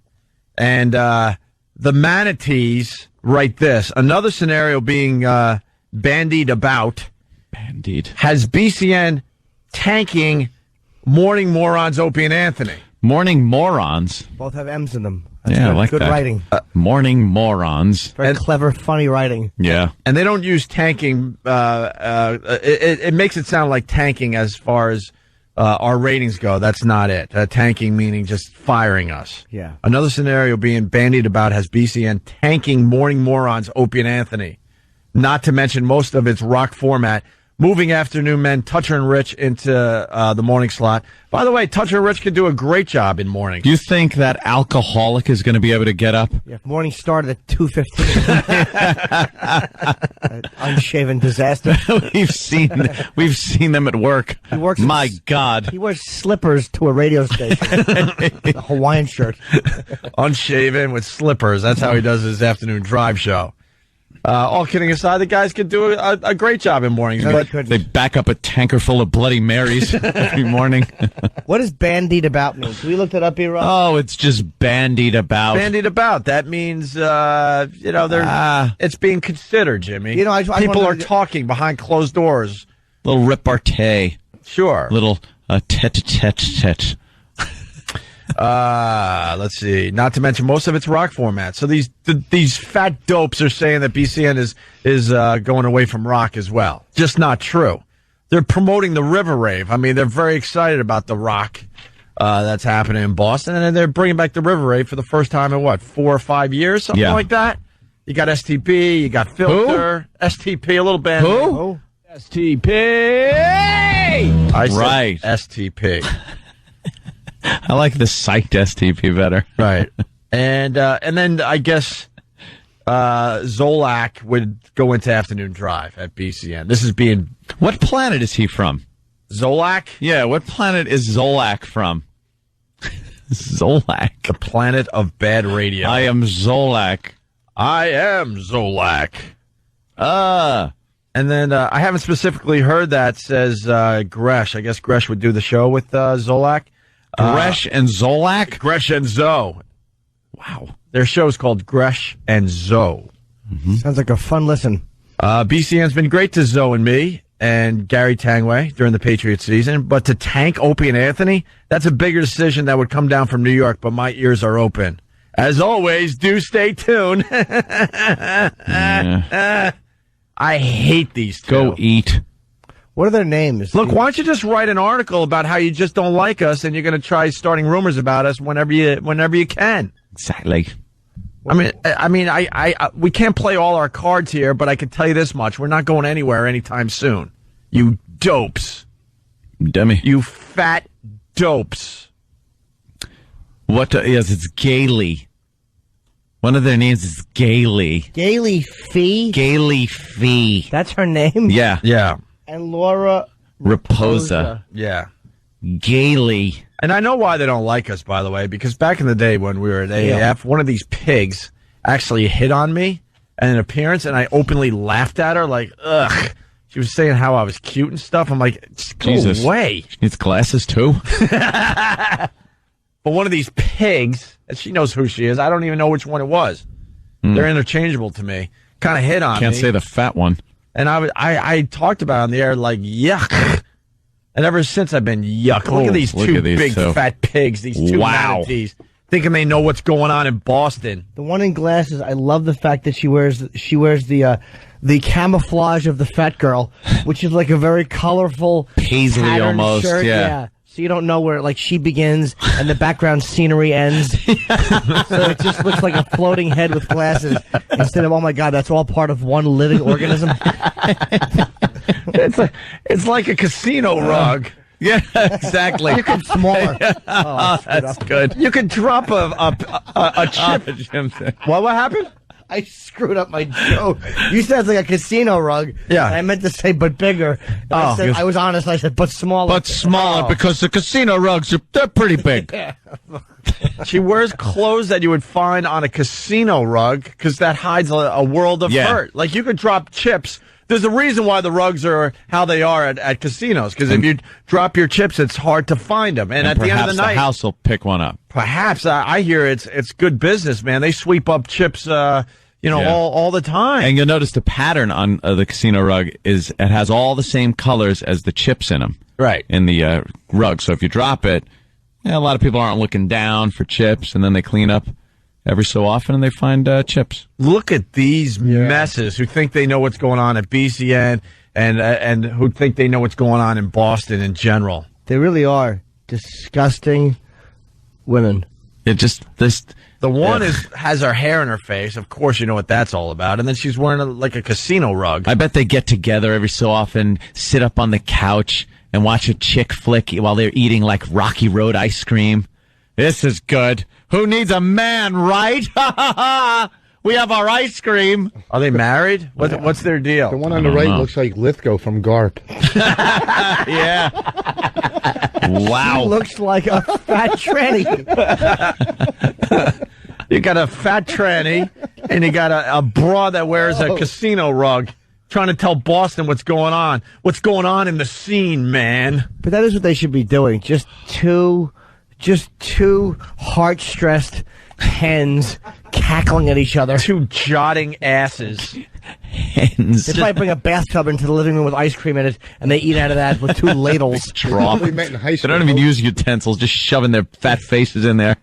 And the manatees write this. Another scenario being bandied about has BCN tanking Morning Morons, Opie and Anthony. Morning Morons? Both have M's in them. That's I good, like good that. writing. Morning Morons. Very clever, funny writing. Yeah. And they don't use tanking. It makes it sound like tanking as far as our ratings go. That's not it. Tanking meaning just firing us. Yeah. Another scenario being bandied about has BCN tanking Morning Morons, Opie and Anthony. Not to mention most of its rock format. Moving afternoon men, Toucher and Rich into the morning slot. By the way, Toucher and Rich could do a great job in mornings. Do you think that alcoholic is going to be able to get up? Yeah, morning started at 2:15. Unshaven disaster. We've seen them at work. He works. My God, he wears slippers to a radio station. A Hawaiian shirt. Unshaven with slippers. That's how he does his afternoon drive show. All kidding aside, the guys could do a great job in mornings. No, but they back up a tanker full of Bloody Marys every morning. What does bandied about mean? Can we look that up here, Rob? Oh, it's just bandied about. Bandied about. That means, it's being considered, Jimmy. People are talking behind closed doors. Little repartee. Sure. Little tete-a-tete-tete. Let's see. Not to mention most of it's rock format. So these fat dopes are saying that BCN is going away from rock as well. Just not true. They're promoting the River Rave. I mean, they're very excited about the rock that's happening in Boston, and then they're bringing back the River Raid for the first time in 4 or 5 years, something like that. You got STP, you got Filter, STP, a little band. Who? STP. I said STP. I like the psyched STP better. Right. And then I guess Zolak would go into afternoon drive at BCN. This is being... What planet is he from? Zolak? Yeah, what planet is Zolak from? Zolak. The planet of bad radio. I am Zolak. I am Zolak. And then I haven't specifically heard that, says Gresh. I guess Gresh would do the show with Zolak. Gresh and Zolak? Gresh and Zoe. Wow. Their show's called Gresh and Zoe. Mm-hmm. Sounds like a fun listen. BCN's been great to Zoe and me and Gary Tangway during the Patriots season, but to tank Opie and Anthony, that's a bigger decision that would come down from New York, but my ears are open. As always, do stay tuned. I hate these two. Go eat. What are their names? Look, why don't you just write an article about how you just don't like us and you're going to try starting rumors about us whenever you can. Exactly. We can't play all our cards here, but I can tell you this much. We're not going anywhere anytime soon. You dopes. Dummy. You fat dopes. What? Yes, it's Gailey. One of their names is Gailey. Gailey Fee? Gailey Fee. That's her name? Yeah. Yeah. And Laura Raposa. Yeah. Gailey. And I know why they don't like us, by the way, because back in the day when we were at AAF, one of these pigs actually hit on me at an appearance, and I openly laughed at her like, ugh. She was saying how I was cute and stuff. I'm like, go away. She needs glasses, too? But one of these pigs, and she knows who she is. I don't even know which one it was. They're interchangeable to me. Kind of hit on me. Can't say the fat one. And I talked about it on the air like, yuck. And ever since I've been yuck. Look at these two big fat pigs, these two manatees, thinking they know what's going on in Boston. The one in glasses, I love the fact that she wears the camouflage of the fat girl, which is like a very colorful paisley almost, shirt. yeah. So you don't know where like she begins and the background scenery ends. So it just looks like a floating head with glasses instead of, oh my God, that's all part of one living organism. It's like a casino rug. Yeah, exactly. You can smaller. That's good. You could drop a chip. What happened? I screwed up my joke. You said it's like a casino rug. Yeah. I meant to say but bigger. I was honest. I said but smaller. But smaller because the casino rugs, they're pretty big. She wears clothes that you would find on a casino rug because that hides a world of hurt. Like you could drop chips. There's a reason why the rugs are how they are at casinos, because if you drop your chips, it's hard to find them. And at the end of the night, the house will pick one up. Perhaps I hear it's good business, man. They sweep up chips, all the time. And you'll notice the pattern on the casino rug is it has all the same colors as the chips in them. Right. In the rug. So if you drop it, a lot of people aren't looking down for chips, and then they clean up every so often, and they find chips. Look at these messes who think they know what's going on at BCN and who think they know what's going on in Boston in general. They really are disgusting women. The one has her hair in her face. Of course, you know what that's all about. And then she's wearing like a casino rug. I bet they get together every so often, sit up on the couch, and watch a chick flick while they're eating like Rocky Road ice cream. This is good. Who needs a man, right? We have our ice cream. Are they married? What's their deal? The one on the right looks like Lithgow from Garp. Yeah. Wow. She looks like a fat tranny. You got a fat tranny, and you got a broad that wears a casino rug, trying to tell Boston what's going on. What's going on in the scene, man? But that is what they should be doing. Just two heart-stressed hens cackling at each other. Two jotting asses. Hens. They probably bring a bathtub into the living room with ice cream in it, and they eat out of that with two ladles. Drop. We met in high They school. don't even use utensils, just shoving their fat faces in there.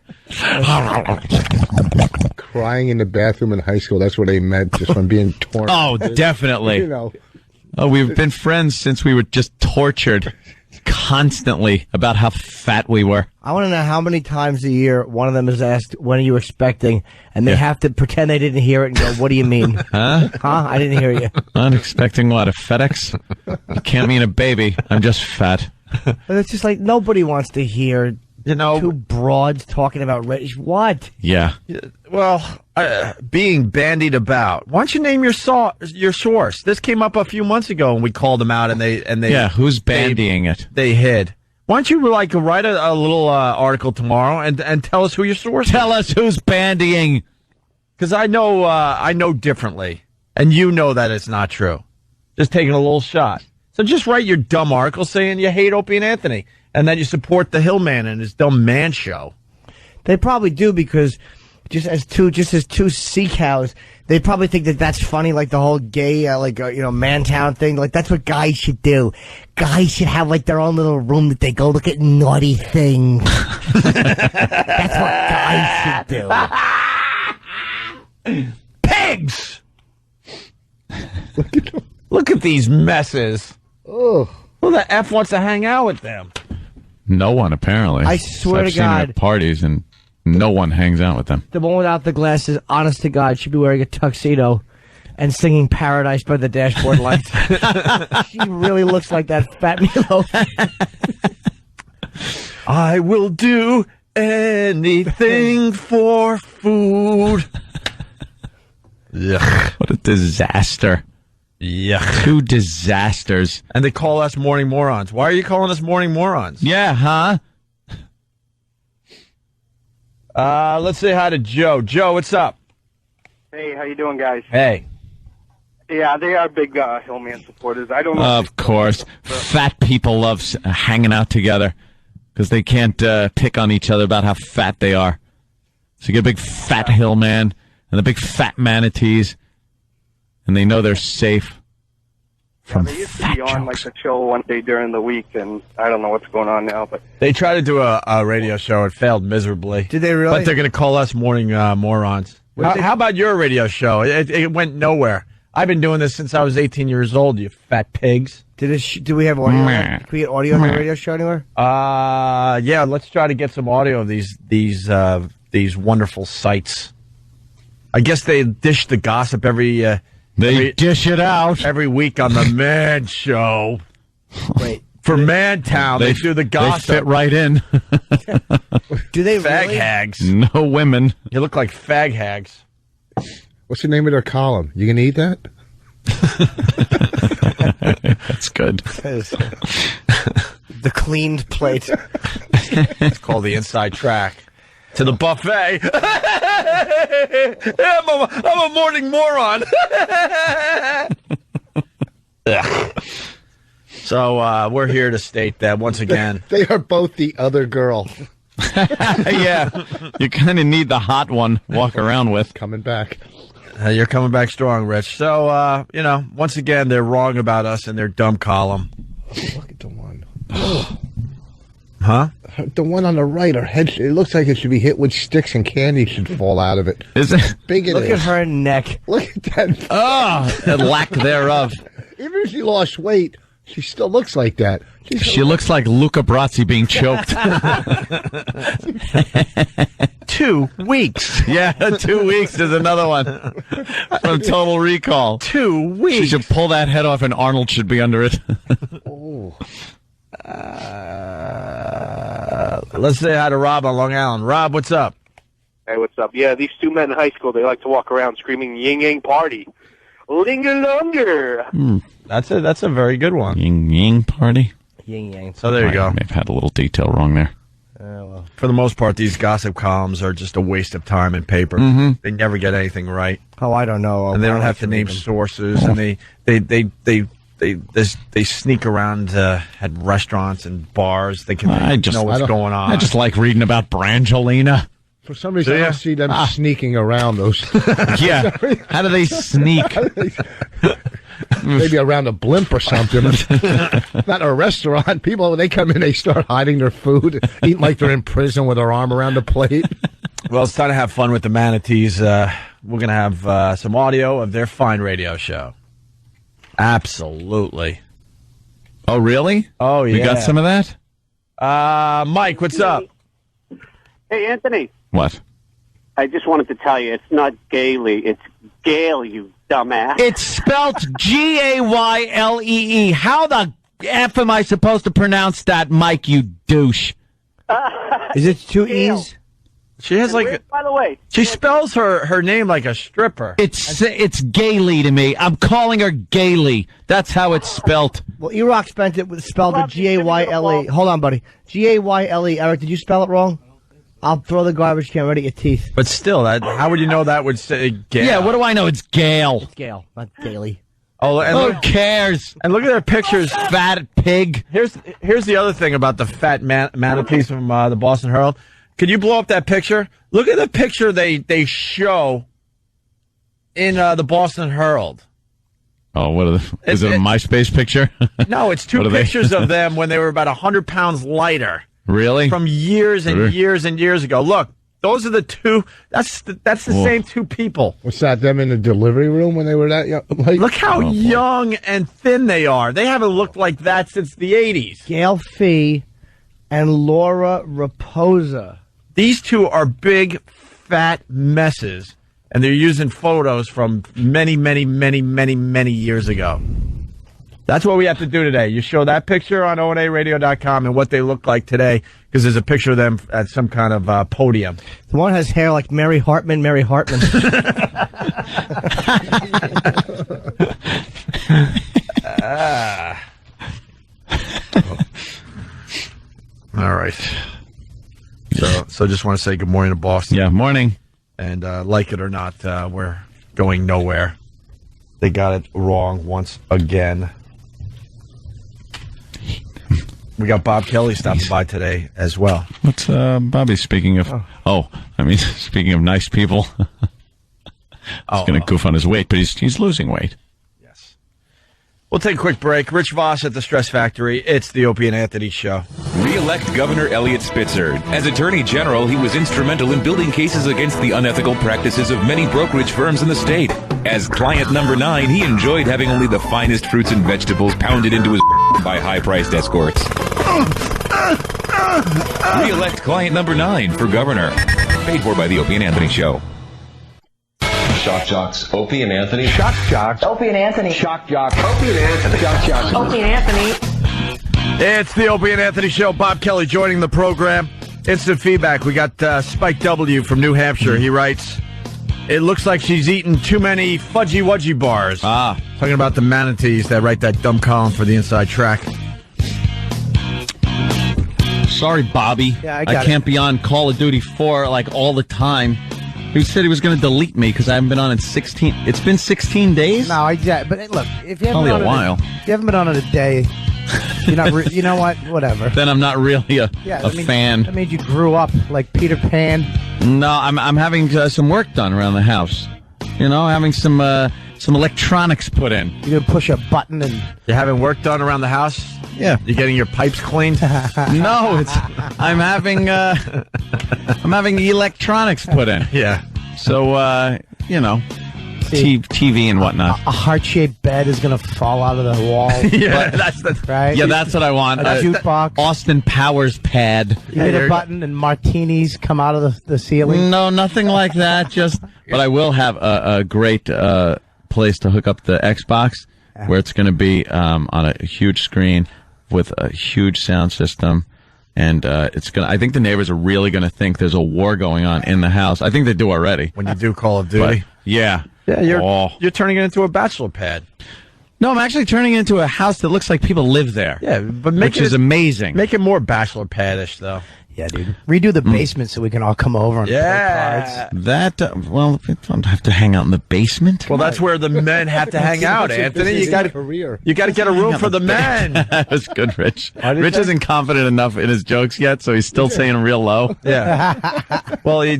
Crying in the bathroom in high school. That's where they met, just from being torn. Oh, definitely. You know. Oh, we've been friends since we were just tortured. constantly about how fat we were. I want to know how many times a year one of them is asked, when are you expecting? And they have to pretend they didn't hear it and go, what do you mean? Huh? I didn't hear you. I'm expecting what, a FedEx? You can't mean a baby. I'm just fat. But it's just like nobody wants to hear, two broads talking about what? Yeah. Well, being bandied about. Why don't you name your source? This came up a few months ago, and we called them out, and they Yeah, who's bandying it? They hid. Why don't you write a little article tomorrow and tell us who your source is? Tell us who's bandying. Because I know differently, and you know that it's not true. Just taking a little shot. So just write your dumb article saying you hate Opie and Anthony, and that you support the Hillman and his dumb man show. They probably do, because just as two sea cows, they probably think that that's funny, like the whole gay, Mantown thing. Like, that's what guys should do. Guys should have, like, their own little room that they go look at naughty things. That's what guys should do. Pigs! Look at these messes. Oh. Who the F wants to hang out with them? No one, apparently. I swear I've to seen them God. at parties, and no one hangs out with them. The one without the glasses, honest to God, should be wearing a tuxedo and singing Paradise by the Dashboard Lights. She really looks like that fat Milo. I will do anything for food. Yuck. What a disaster. Yuck. 2 disasters. And they call us morning morons. Why are you calling us morning morons? Yeah, huh? Let's say hi to Joe. Joe, what's up? Hey, how you doing, guys? Hey. Yeah, they are big Hillman supporters. I don't know. Of course. Fat people love hanging out together because they can't pick on each other about how fat they are. So you get a big fat Hillman and the big fat manatees, and they know they're safe from they used fat to be on jokes. like a show one day during the week, and I don't know what's going on now. But They tried to do a radio show. It failed miserably. Did they really? But they're going to call us morning morons. How about your radio show? It went nowhere. I've been doing this since I was 18 years old, you fat pigs. Do we have audio? Can we get audio on the radio show anywhere? Yeah, let's try to get some audio of these wonderful sites. I guess they dish the gossip every dish it out every week on the Man Show. Wait, for Mantown, they do the gossip. They fit right in. Do they fag really? hags? No women. You look like fag hags. What's the name of their column? You gonna eat that? That's good. The cleaned plate. It's called the Inside Track. To the buffet. I'm a morning moron. So we're here to state that once again. They are both the other girl. Yeah, you kind of need the hot one walk around with. Coming back. You're coming back strong, Rich. So, once again, they're wrong about us in their dumb column. Look at the one. Huh? The one on the right, her head, it looks like it should be hit with sticks and candy should fall out of it. Is it? Big it Look is. at her neck. Look at that. Oh, the lack thereof. Even if she lost weight, she still looks like that. She looks like Luca Brasi being choked. 2 weeks. Yeah, 2 weeks is another one from Total Recall. 2 weeks. She should pull that head off, and Arnold should be under it. Let's say hi to Rob on Long Island. Rob, what's up? Hey, what's up? Yeah, these 2 men in high school, they like to walk around screaming "Ying Yang Party." Linger-longer. That's a very good one. Ying Yang Party. Yin yang. So there you go. I may have had a little detail wrong there. For the most part, these gossip columns are just a waste of time and paper. Mm-hmm. They never get anything right. Oh, I don't know. And they don't have to name sources, and they sneak around at restaurants and bars. They can know what's going on. I just like reading about Brangelina. For some reason, I don't see them sneaking around those. Yeah. How do they sneak? Maybe around a blimp or something. Not a restaurant. People, when they come in, they start hiding their food, eating like they're in prison with their arm around the plate. Well, it's time to have fun with the manatees. We're going to have some audio of their fine radio show. Absolutely. Oh, really? Oh, yeah. We got some of that? Mike, what's up? Hey, Anthony. What? I just wanted to tell you, it's not Gayle, it's Gayle, you dumbass. It's spelt Gaylee. How the F am I supposed to pronounce that, Mike, you douche? Is it two E's? She has By the way, she spells her name like a stripper. It's Gayle to me. I'm calling her Gayle. That's how it's spelt. Well, E-Rock spelled it Gayle. Hold on, buddy. Gayle. Eric, did you spell it wrong? I'll throw the garbage can right at your teeth. But still, how would you know that would say Gayle? Yeah, what do I know? It's Gayle. It's Gayle, not Gayle. Oh, and who cares? And look at their pictures. Fat pig. Here's the other thing about the fat manatees from the Boston Herald. Could you blow up that picture? Look at the picture they show in the Boston Herald. Oh, what are is it a MySpace picture? No, it's two pictures of them when they were about 100 pounds lighter. Really? From years and years and years ago. Look, those are the two. That's the same two people. What's that? Them in the delivery room when they were that young? Look how young and thin they are. They haven't looked like that since the 80s. Gail Fee and Laura Raposa. These two are big, fat messes, and they're using photos from many, many, many, many, many years ago. That's what we have to do today. You show that picture on onaradio.com and what they look like today, because there's a picture of them at some kind of podium. The one has hair like Mary Hartman. All right. So just want to say good morning to Boston. Yeah, morning. And like it or not, we're going nowhere. They got it wrong once again. We got Bob Kelly stopping by today as well. What's Bobby speaking of? Speaking of nice people. He's going to goof on his weight, but he's losing weight. Yes. We'll take a quick break. Rich Voss at the Stress Factory. It's the Opie and Anthony Show. Re-elect Governor Elliot Spitzer. As Attorney General, he was instrumental in building cases against the unethical practices of many brokerage firms in the state. As client number 9, he enjoyed having only the finest fruits and vegetables pounded into his by high-priced escorts. Re-elect client number 9 for governor. Paid for by the Opie and Anthony Show. Shock Jocks, Opie and Anthony. Shock Jocks. Opie and Anthony. Shock Jocks, Opie and Anthony. Shock Jocks. Opie and Anthony. It's the Opie and Anthony Show. Bob Kelly joining the program. Instant feedback. We got Spike W. from New Hampshire. He writes, it looks like she's eaten too many Fudgy Wudgy bars. Talking about the manatees that write that dumb column for the Inside Track. Sorry, Bobby. Yeah, I can't be on Call of Duty 4 like all the time. He said he was going to delete me because I haven't been on in 16. It's been 16 days. No, exactly. But look, if you haven't only been a while, if you haven't been on it a day, you're not. You know what? Whatever. Then I'm not really a fan. That means you grew up like Peter Pan. No, I'm having some work done around the house. You know, having some electronics put in. You're gonna push a button and you're having work done around the house. Yeah, you're getting your pipes cleaned. No, I'm having electronics put in. Yeah, so you know, TV and whatnot. A heart-shaped bed is gonna fall out of the wall. Yeah, that's right. Yeah, that's what I want. A jukebox, Austin Powers pad. You hit a button and martinis come out of the ceiling. No, nothing like that. But I will have a great place to hook up the Xbox, where it's going to be on a huge screen with a huge sound system, and it's gonna. I think the neighbors are really going to think there's a war going on in the house. I think they do already. When you do Call of Duty, yeah, you're turning it into a bachelor pad. No, I'm actually turning it into a house that looks like people live there. Yeah, but which is amazing. Make it more bachelor padish, though. Yeah, dude. Redo the basement so we can all come over and play cards. That, well, we don't have to hang out in the basement. Well, that's where the men have to hang out, Anthony. You got to get a room for the men. That was good, Rich. Rich isn't confident enough in his jokes yet, so he's still saying them real low. Yeah. Well, he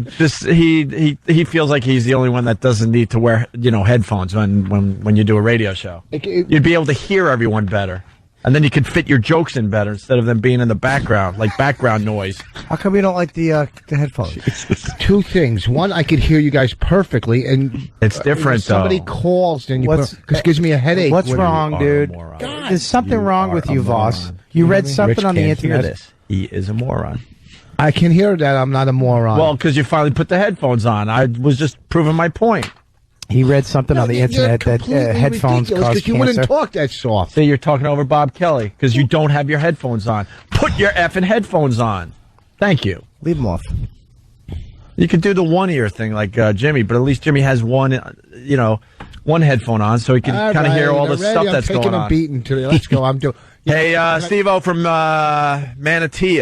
feels like he's the only one that doesn't need to wear, headphones when you do a radio show. You'd be able to hear everyone better. And then you could fit your jokes in better instead of them being in the background, like background noise. How come you don't like the headphones? Two things. One, I could hear you guys perfectly, and it's different. If somebody calls, then because it gives me a headache. What's wrong, dude? There's something wrong with you, Voss. You read something on the internet. This. He is a moron. I can hear that I'm not a moron. Well, because you finally put the headphones on. I was just proving my point. He read something on the internet that headphones cause cancer. You wouldn't talk that soft. So you're talking over Bob Kelly because you don't have your headphones on. Put your effing headphones on. Thank you. Leave them off. You could do the one ear thing like Jimmy, but at least Jimmy has one headphone on, so he can kind of hear all the stuff that's going on. I'm taking a beating today. Let's go. I'm doing. Hey, Steve-O from Manatee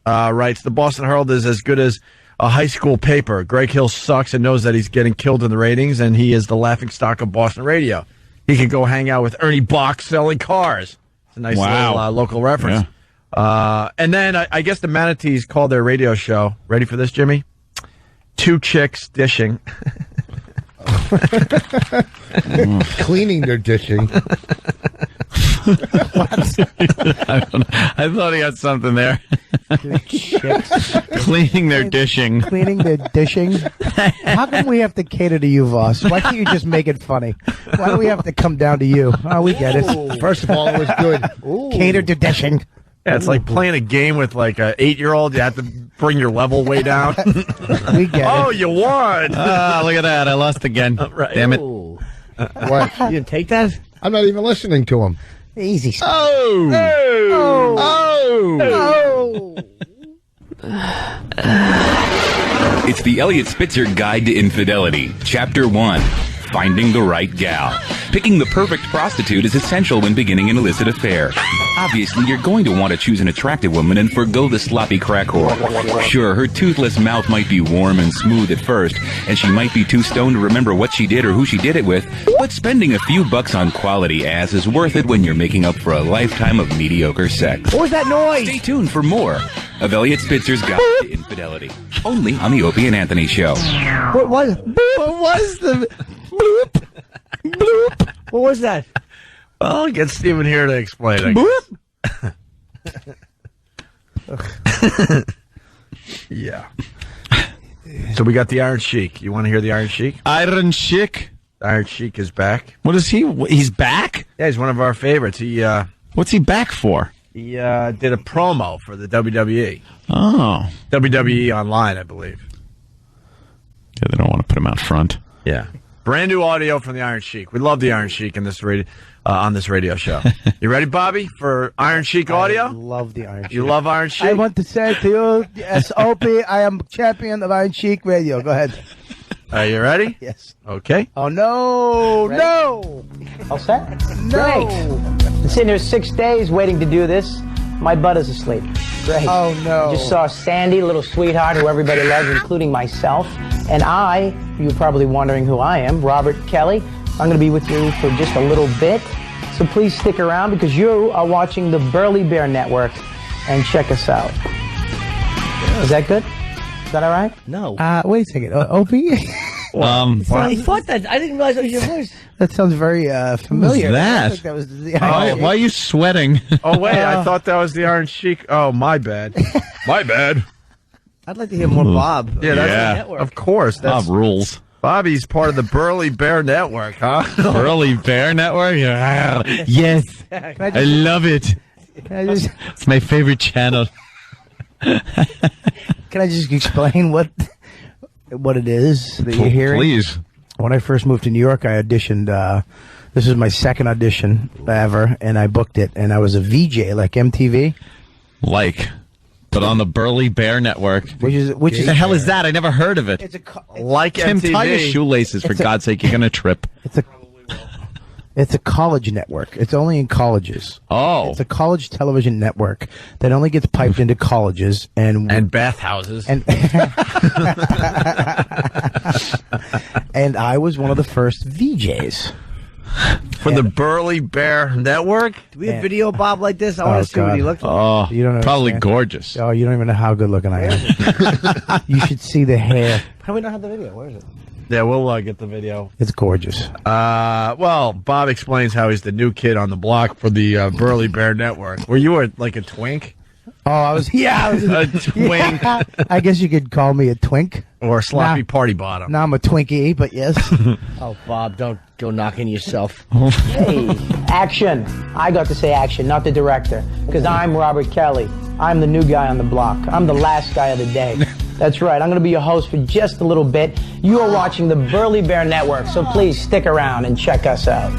writes, the Boston Herald is as good as a high school paper. Greg Hill sucks and knows that he's getting killed in the ratings, and he is the laughingstock of Boston radio. He could go hang out with Ernie Bach selling cars. It's a nice little local reference. Yeah. And then I guess the Manatees called their radio show. Ready for this, Jimmy? Two chicks dishing. Cleaning their dishing. I thought he had something there. Cleaning their dishing. Cleaning their dishing? How come we have to cater to you, Voss? Why can't you just make it funny? Why do we have to come down to you? Oh, we get it. First of all, it was good. Cater to dishing. Yeah, it's like playing a game with like an 8-year-old. You have to bring your level way down. We get it. Oh, you won. Look at that. I lost again. Right. Damn it. What? You didn't take that? I'm not even listening to him. Easy. Oh. It's the Elliot Spitzer Guide to Infidelity, Chapter 1. Finding the right gal. Picking the perfect prostitute is essential when beginning an illicit affair. Obviously, you're going to want to choose an attractive woman and forgo the sloppy crack whore. Sure, her toothless mouth might be warm and smooth at first, and she might be too stoned to remember what she did or who she did it with, but spending a few bucks on quality ass is worth it when you're making up for a lifetime of mediocre sex. What was that noise? Stay tuned for more of Elliot Spitzer's Guide to Infidelity, only on the Opie and Anthony Show. What was the... Bloop. Bloop. What was that? Well, I'll get Steven here to explain it. Bloop. Yeah. So we got the Iron Sheik. You want to hear the Iron Sheik? Iron Sheik? Iron Sheik is back. What is he? He's back? Yeah, he's one of our favorites. What's he back for? He did a promo for the WWE. Oh. WWE Online, I believe. Yeah, they don't want to put him out front. Yeah. Brand new audio from the Iron Sheik. We love the Iron Sheik in this on this radio show. You ready, Bobby, for Iron Sheik audio? I love the Iron Sheik. You love Iron Sheik? I want to say to you, as Opie, I am champion of Iron Sheik radio. Go ahead. Are you ready? Yes. Okay. Oh, no. Ready? No. All set? No. Great. Been sitting here 6 days waiting to do this. My butt is asleep. Great. Oh, no. I just saw Sandy, little sweetheart, who everybody loves, including myself. And you're probably wondering who I am, Robert Kelly. I'm going to be with you for just a little bit. So please stick around because you are watching the Burly Bear Network. And check us out. Is that good? Is that all right? No. Wait a second. Opie? I thought that. I didn't realize that was your voice. That sounds very familiar. Who's that? I think that was the Iron Sheik. Why are you sweating? Oh, wait. I thought that was the Iron Sheik. Oh, my bad. My bad. I'd like to hear more Bob. Yeah, that's of course. Bob rules. Bobby's part of the Burly Bear Network, huh? Burly Bear Network? Yes. I love it. It's my favorite channel. Can I just explain what it is that you're hearing? Please. When I first moved to New York, I auditioned. This was my second audition ever, and I booked it. And I was a VJ, like MTV. But on the Burly Bear Network. Which is the hell is that? I never heard of it. It's like Tim, MTV. tie your shoelaces, for God's sake. You're going to trip. It's a college network. It's only in colleges. Oh. It's a college television network that only gets piped into colleges and bathhouses. And and I was one of the first VJs. For the Burly Bear Network? Do we have video, Bob, like this? I want to see what he looks like. Oh, you don't probably understand. gorgeous. Oh, you don't even know how good looking I am. You should see the hair. How do we not have the video? Where is it? Yeah, we'll get the video. It's gorgeous. Well, Bob explains how he's the new kid on the block for the Burly Bear Network. Were you like a twink? Oh, I was a twink. Yeah, I guess you could call me a twink. Or a sloppy party bottom. Now I'm a Twinkie, but yes. Oh, Bob, don't go knocking yourself. Hey, action. I got to say action, not the director, because I'm Robert Kelly. I'm the new guy on the block. I'm the last guy of the day. That's right. I'm going to be your host for just a little bit. You are watching the Burly Bear Network, so please stick around and check us out.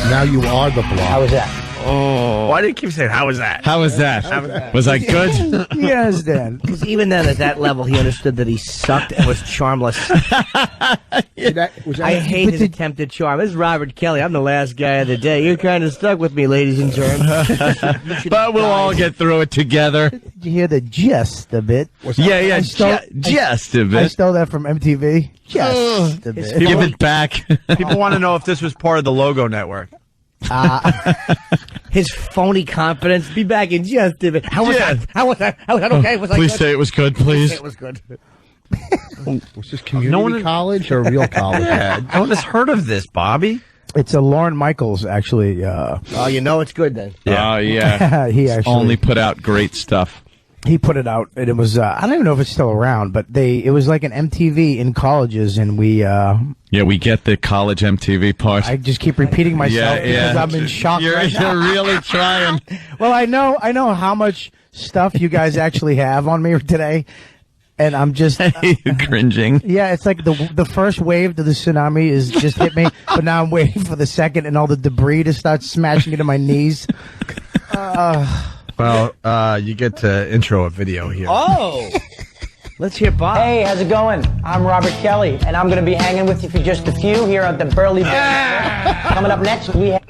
Now you are the block. How was that? Oh. Why do you keep saying, how was that? How was that? Was I good? Yes, Dan. Because even then, at that level, he understood that he sucked and was charmless. I hate his attempt at charm. This is Robert Kelly. I'm the last guy of the day. You're kind of stuck with me, ladies and gentlemen. But we'll all get through it together. Did you hear the just a bit? Yeah, just a bit. I stole that from MTV. Just a bit. Give it back. People want to know if this was part of the Logo Network. His phony confidence. Be back in just a bit. How was that? How was that? How was that okay? Was Please I good? say it was good, please. It was good. Was this community college or real college? Yeah, no one has heard of this, Bobby. It's a Lorne Michaels, actually. Oh, you know it's good then. Yeah. Oh, yeah. He actually only put out great stuff. He put it out, and it was, I don't even know if it's still around, but it was like an MTV in colleges, and we... Yeah, we get the college MTV part. I just keep repeating myself because I'm in shock right now. You're really trying. Well, I know how much stuff you guys actually have on me today, and I'm just... You're cringing. Yeah, it's like the first wave to the tsunami is just hit me, but now I'm waiting for the second and all the debris to start smashing into my knees. Well, you get to intro a video here. Oh! Let's hear Bob. Hey, how's it going? I'm Robert Kelly, and I'm going to be hanging with you for just a few here at the Burly Bear. Coming up next, we have...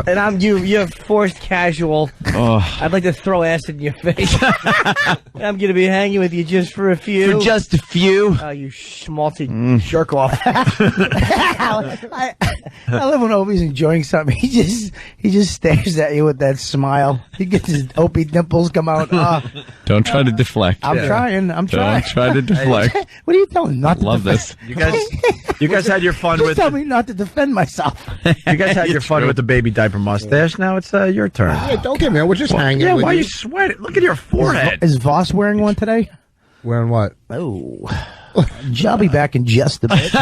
And I'm you're forced casual. I'd like to throw acid in your face. I'm going to be hanging with you just for a few. For just a few? Oh, you schmaltzy jerk off. I love when Opie's enjoying something. He just stares at you with that smile. He gets his Opie dimples come out. Don't try to deflect. I'm trying. Don't try to deflect. What are you telling? Not to love this. You guys had your fun with. Tell me not to defend myself. You guys had your fun with the baby diaper mustache. Now it's your turn. Yeah, don't get me. We're just hanging. Yeah, with why you. are you sweating? Look at your forehead. Is Voss wearing one today? Wearing what? Oh, I'll be back in just a bit.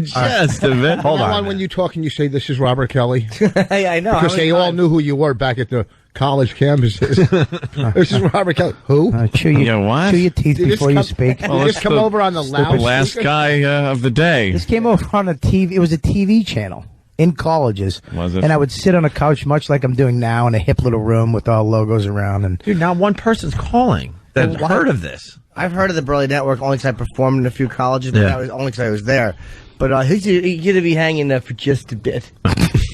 Just a bit. Hold on. When you talk and you say this is Robert Kelly, Hey, I know. because they all knew who you were back at the college campuses. This is Robert Kelly. Who? Chew your teeth before you speak. Well, just come over on the The last guy of the day. This came over on a TV. It was a TV channel in colleges. Was it? And I would sit on a couch, much like I'm doing now, in a hip little room with all logos around. And Dude, now one person's calling that heard of this. I've heard of the Burly Network only because I performed in a few colleges, but that was only because I was there. But he's going to be hanging there for just a bit.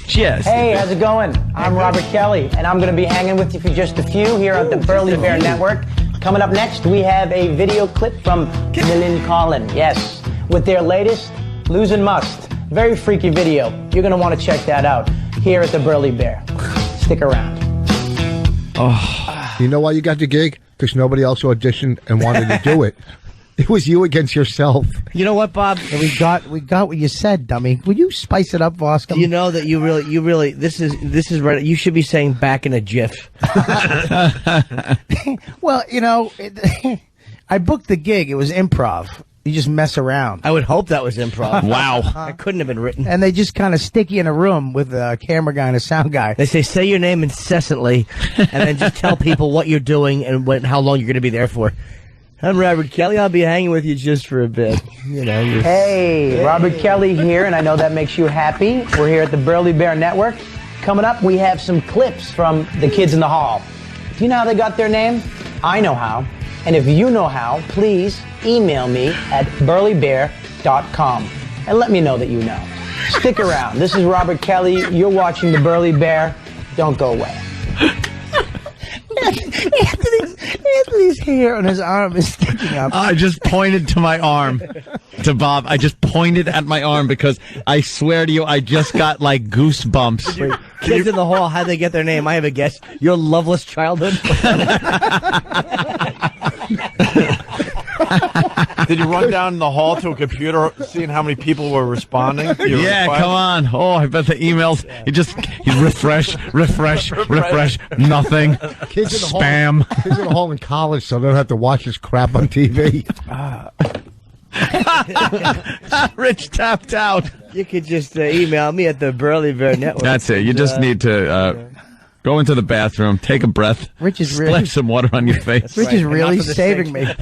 Yes. Hey, how's it going? I'm Robert Kelly, and I'm going to be hanging with you for just a few here at the Burly Bear Network. Coming up next, we have a video clip from Millen Collin, yes, with their latest Losing Must. Very freaky video. You're going to want to check that out here at the Burly Bear. Stick around. You know why you got the gig? Because nobody else auditioned and wanted to do it. It was you against yourself. You know what, Bob? we got what you said, dummy. Will you spice it up, Voss? Do you know that you really, this is right. You should be saying back in a jiff. Well, I booked the gig. It was improv. You just mess around. I would hope that was improv. Wow. That couldn't have been written. And they just kind of stick you in a room with a camera guy and a sound guy. They say your name incessantly, and then just tell people what you're doing and how long you're going to be there for. I'm Robert Kelly. I'll be hanging with you just for a bit. Hey, Robert Kelly here, and I know that makes you happy. We're here at the Burly Bear Network. Coming up, we have some clips from the kids in the hall. Do you know how they got their name? I know how. And if you know how, please email me at burlybear.com and let me know that you know. Stick around. This is Robert Kelly. You're watching the Burly Bear. Don't go away. Anthony's hair on his arm is sticking up. I just pointed to my arm, to Bob. I just pointed at my arm because I swear to you, I just got like goosebumps. Kids in the hall, how'd they get their name? I have a guess. Your loveless childhood. Did you run down the hall to a computer, seeing how many people were responding? Yeah, come on. Oh, I bet the emails. He refresh, nothing. Kids in the Spam. Hall, kids in the hall in college, so they don't have to watch this crap on TV. Rich tapped out. You could just email me at the Burley Bear Network. That's it. You just need to go into the bathroom, take a breath, Rich is splash some water on your face. Rich is really saving me. Sorry,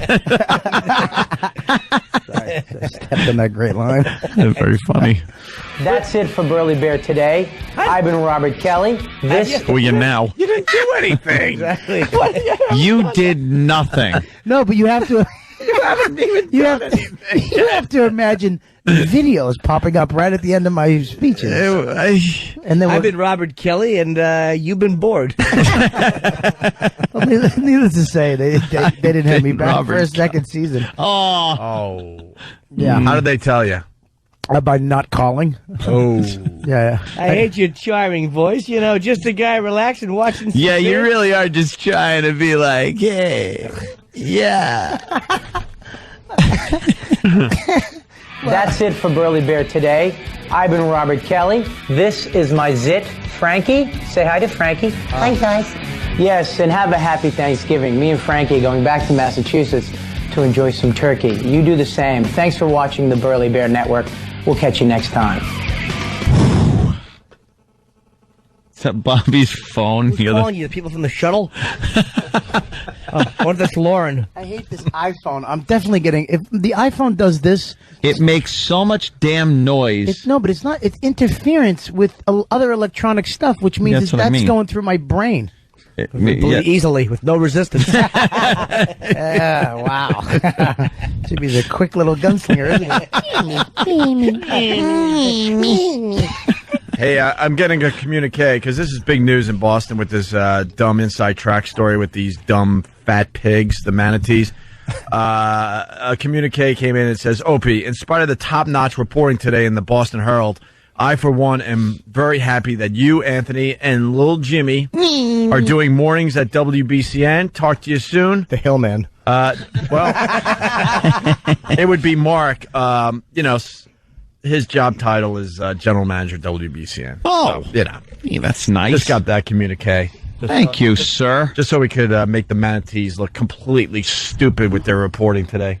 I stepped in that great line. That's very funny. That's it for Burley Bear today. I've been Robert Kelly. Who are you now? You didn't do anything. Exactly. You did nothing. No, but you have to. You haven't even done anything. You have to imagine videos popping up right at the end of my speeches. And then I've been Robert Kelly, and you've been bored. Well, needless to say, they didn't have me back Robert for a second season. Oh. Yeah. How did they tell you? By not calling. Oh. Yeah. I hate your charming voice. You know, just a guy relaxing, watching. Yeah, you really are just trying to be like, hey, yeah. That's it for Burley Bear today. I've been Robert Kelly. This is my zit, Frankie. Say hi to Frankie. Hi, guys. Yes, and have a happy Thanksgiving. Me and Frankie are going back to Massachusetts to enjoy some turkey. You do the same. Thanks for watching the Burley Bear Network. We'll catch you next time. Is that Bobby's phone? Who's calling you? The people from the shuttle? What if that's Lauren? I hate this iPhone. I'm definitely getting... If the iPhone does this... It makes so much damn noise. No, but it's not. It's interference with other electronic stuff, which means that's going through my brain. Easily, with no resistance. Wow. Should be the quick little gunslinger, isn't it? Hey, I'm getting a communique because this is big news in Boston with this dumb inside track story with these dumb fat pigs, the manatees. A communique came in and says, Opie, in spite of the top-notch reporting today in the Boston Herald, I, for one, am very happy that you, Anthony, and little Jimmy are doing mornings at WBCN. Talk to you soon. The Hillman. Well, it would be Mark. His job title is general manager at WBCN. Oh, so, that's nice. Just got that communique. Thank you, sir. Just so we could make the manatees look completely stupid with their reporting today.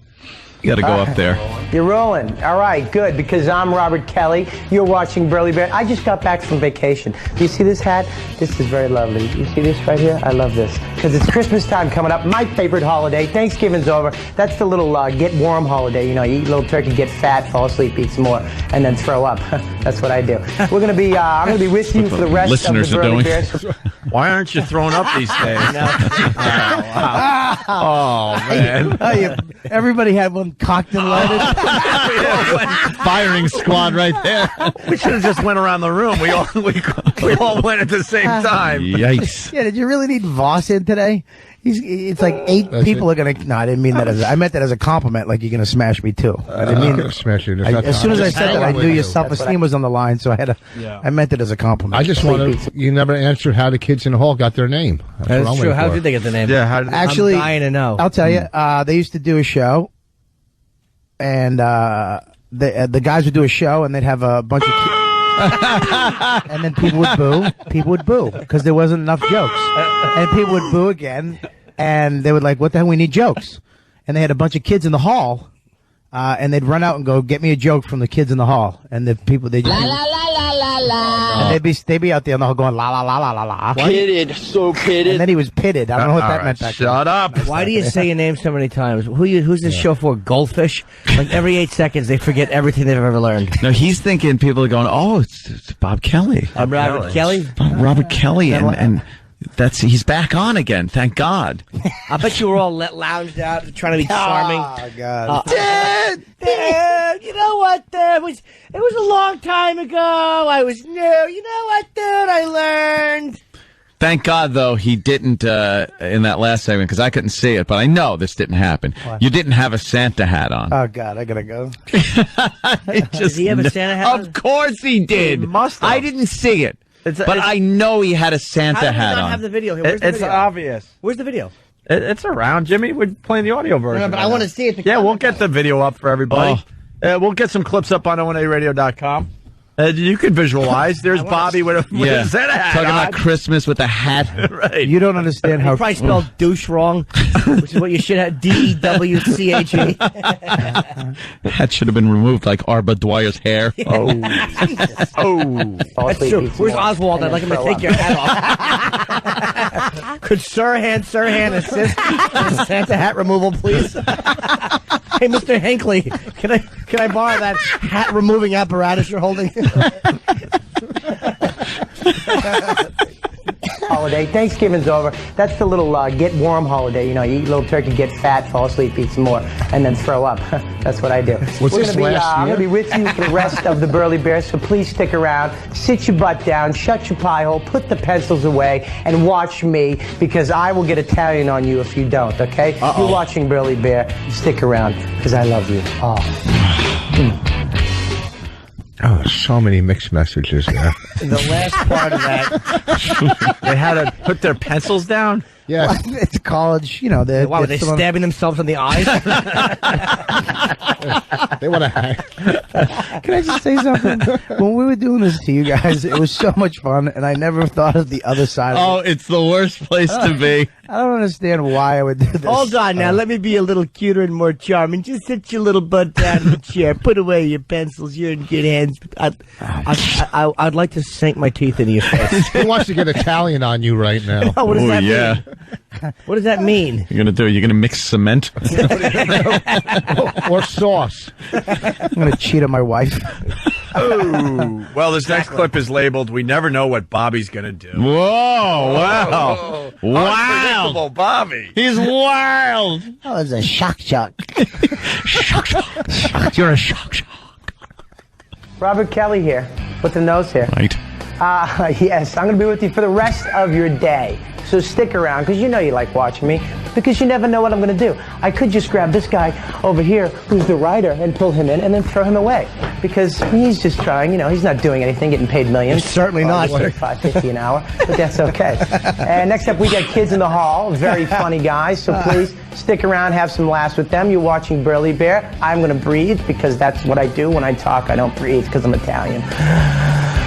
You got to go up there. You're rolling. All right, good, because I'm Robert Kelly. You're watching Burley Bear. I just got back from vacation. Do you see this hat? This is very lovely. You see this right here? I love this because it's Christmas time coming up. My favorite holiday. Thanksgiving's over. That's the little get warm holiday. You know, you eat a little turkey, get fat, fall asleep, eat some more, and then throw up. That's what I do. We're gonna be. I'm gonna be with you for the rest of the Burley Bears. Why aren't you throwing up these days? Oh man! Everybody had one cocked and loaded. Firing squad right there. We should have just went around the room. We all went at the same time. Yikes! Yeah, did you really need Voss in today? It's like 8 people are gonna. No, I didn't mean that I meant that as a compliment. Like you're gonna smash me too. I didn't mean to smash you. As soon as I said that, I knew your self-esteem was on the line, so I had to. Yeah. I meant it as a compliment. I just want to. You never answered how the kids in the hall got their name. That's true. How did they get the name? Yeah, actually, I'm dying to know. I'll tell you. They used to do a show, and the guys would do a show, and they'd have a bunch of. And then people would boo. People would boo because there wasn't enough jokes, and people would boo again. And they would like, what the hell? We need jokes. And they had a bunch of kids in the hall, and they'd run out and go, get me a joke from the kids in the hall. And the people, they just... La, la, la, la, la, la. And they'd be out there in the hall going, la, la, la, la, la, la. Pitted, so pitted. And then he was pitted. I don't know what that meant back then. Shut up. Why do you say your name so many times? Who's this show for? Goldfish? Like every 8 seconds, they forget everything they've ever learned. No, he's thinking people are going, oh, it's Bob Kelly. I'm Robert Kelly? Robert Kelly, and he's back on again. Thank God. I bet you were all lounged out, trying to be charming. Oh God, Dad, you know what? It was a long time ago. I was new. You know what, dude? I learned. Thank God, though, he didn't in that last segment because I couldn't see it, but I know this didn't happen. What? You didn't have a Santa hat on. Oh God, I gotta go. Did he have a Santa hat on? Of course he did. He must have. I didn't see it. But I know he had a Santa hat on. I don't have the video here. Where's the video? Obvious. Where's the video? It's around, Jimmy. We're playing the audio version. No, but I want to see it. Yeah, we'll get the video up for everybody. We'll get some clips up on onaradio.com. You can visualize. There's Bobby with his head hat talking on. about Christmas with a hat. Right. You don't understand how... You probably spelled douche wrong, which is what you should have. D-E-W-C-H-E. That should have been removed like Arba Dwyer's hair. Oh. That's true. Where's Oswald? I'd like him to take your hat off. Could Sirhan assist in Santa hat removal, please? Hey, Mr. Hinckley, can I borrow that hat removing apparatus you're holding? Holiday. Thanksgiving's over. That's the little get warm holiday. You eat a little turkey, get fat, fall asleep, eat some more, and then throw up. That's what I do. Was this last year? I'm going to be with you for the rest of the Burly Bear, so please stick around. Sit your butt down, shut your pie hole, put the pencils away, and watch me, because I will get Italian on you if you don't, okay? You're watching Burly Bear. Stick around, because I love you. Oh, so many mixed messages there. The last part of that, they had to put their pencils down? Yeah. Well, it's college, they're... Why, were they stabbing themselves in the eyes? They want to hang. Can I just say something? When we were doing this to you guys, it was so much fun, and I never thought of the other side of it. It's the worst place to be. I don't understand why I would do this. Hold on now, let me be a little cuter and more charming. Just sit your little butt down in the chair. Put away your pencils. You're in good hands. I'd like to sink my teeth into your face. He wants to get Italian on you right now. What does that mean? What does that mean? You're gonna mix cement or sauce. I'm gonna cheat on my wife. Oh, well, this next clip is labeled "We never know what Bobby's gonna do." Whoa! Wow! Unpredictable Bobby. He's wild. Oh, it's a shock. Shock. You're a shock. Robert Kelly here, with the nose here. Right. Yes, I'm going to be with you for the rest of your day. So stick around, because you know you like watching me, because you never know what I'm going to do. I could just grab this guy over here, who's the writer, and pull him in, and then throw him away. Because he's just trying, he's not doing anything, getting paid millions. Certainly not. $5.50 an hour, but that's okay. And next up, we got Kids in the Hall, very funny guys, so please stick around, have some laughs with them. You're watching Burly Bear. I'm going to breathe, because that's what I do when I talk. I don't breathe, because I'm Italian.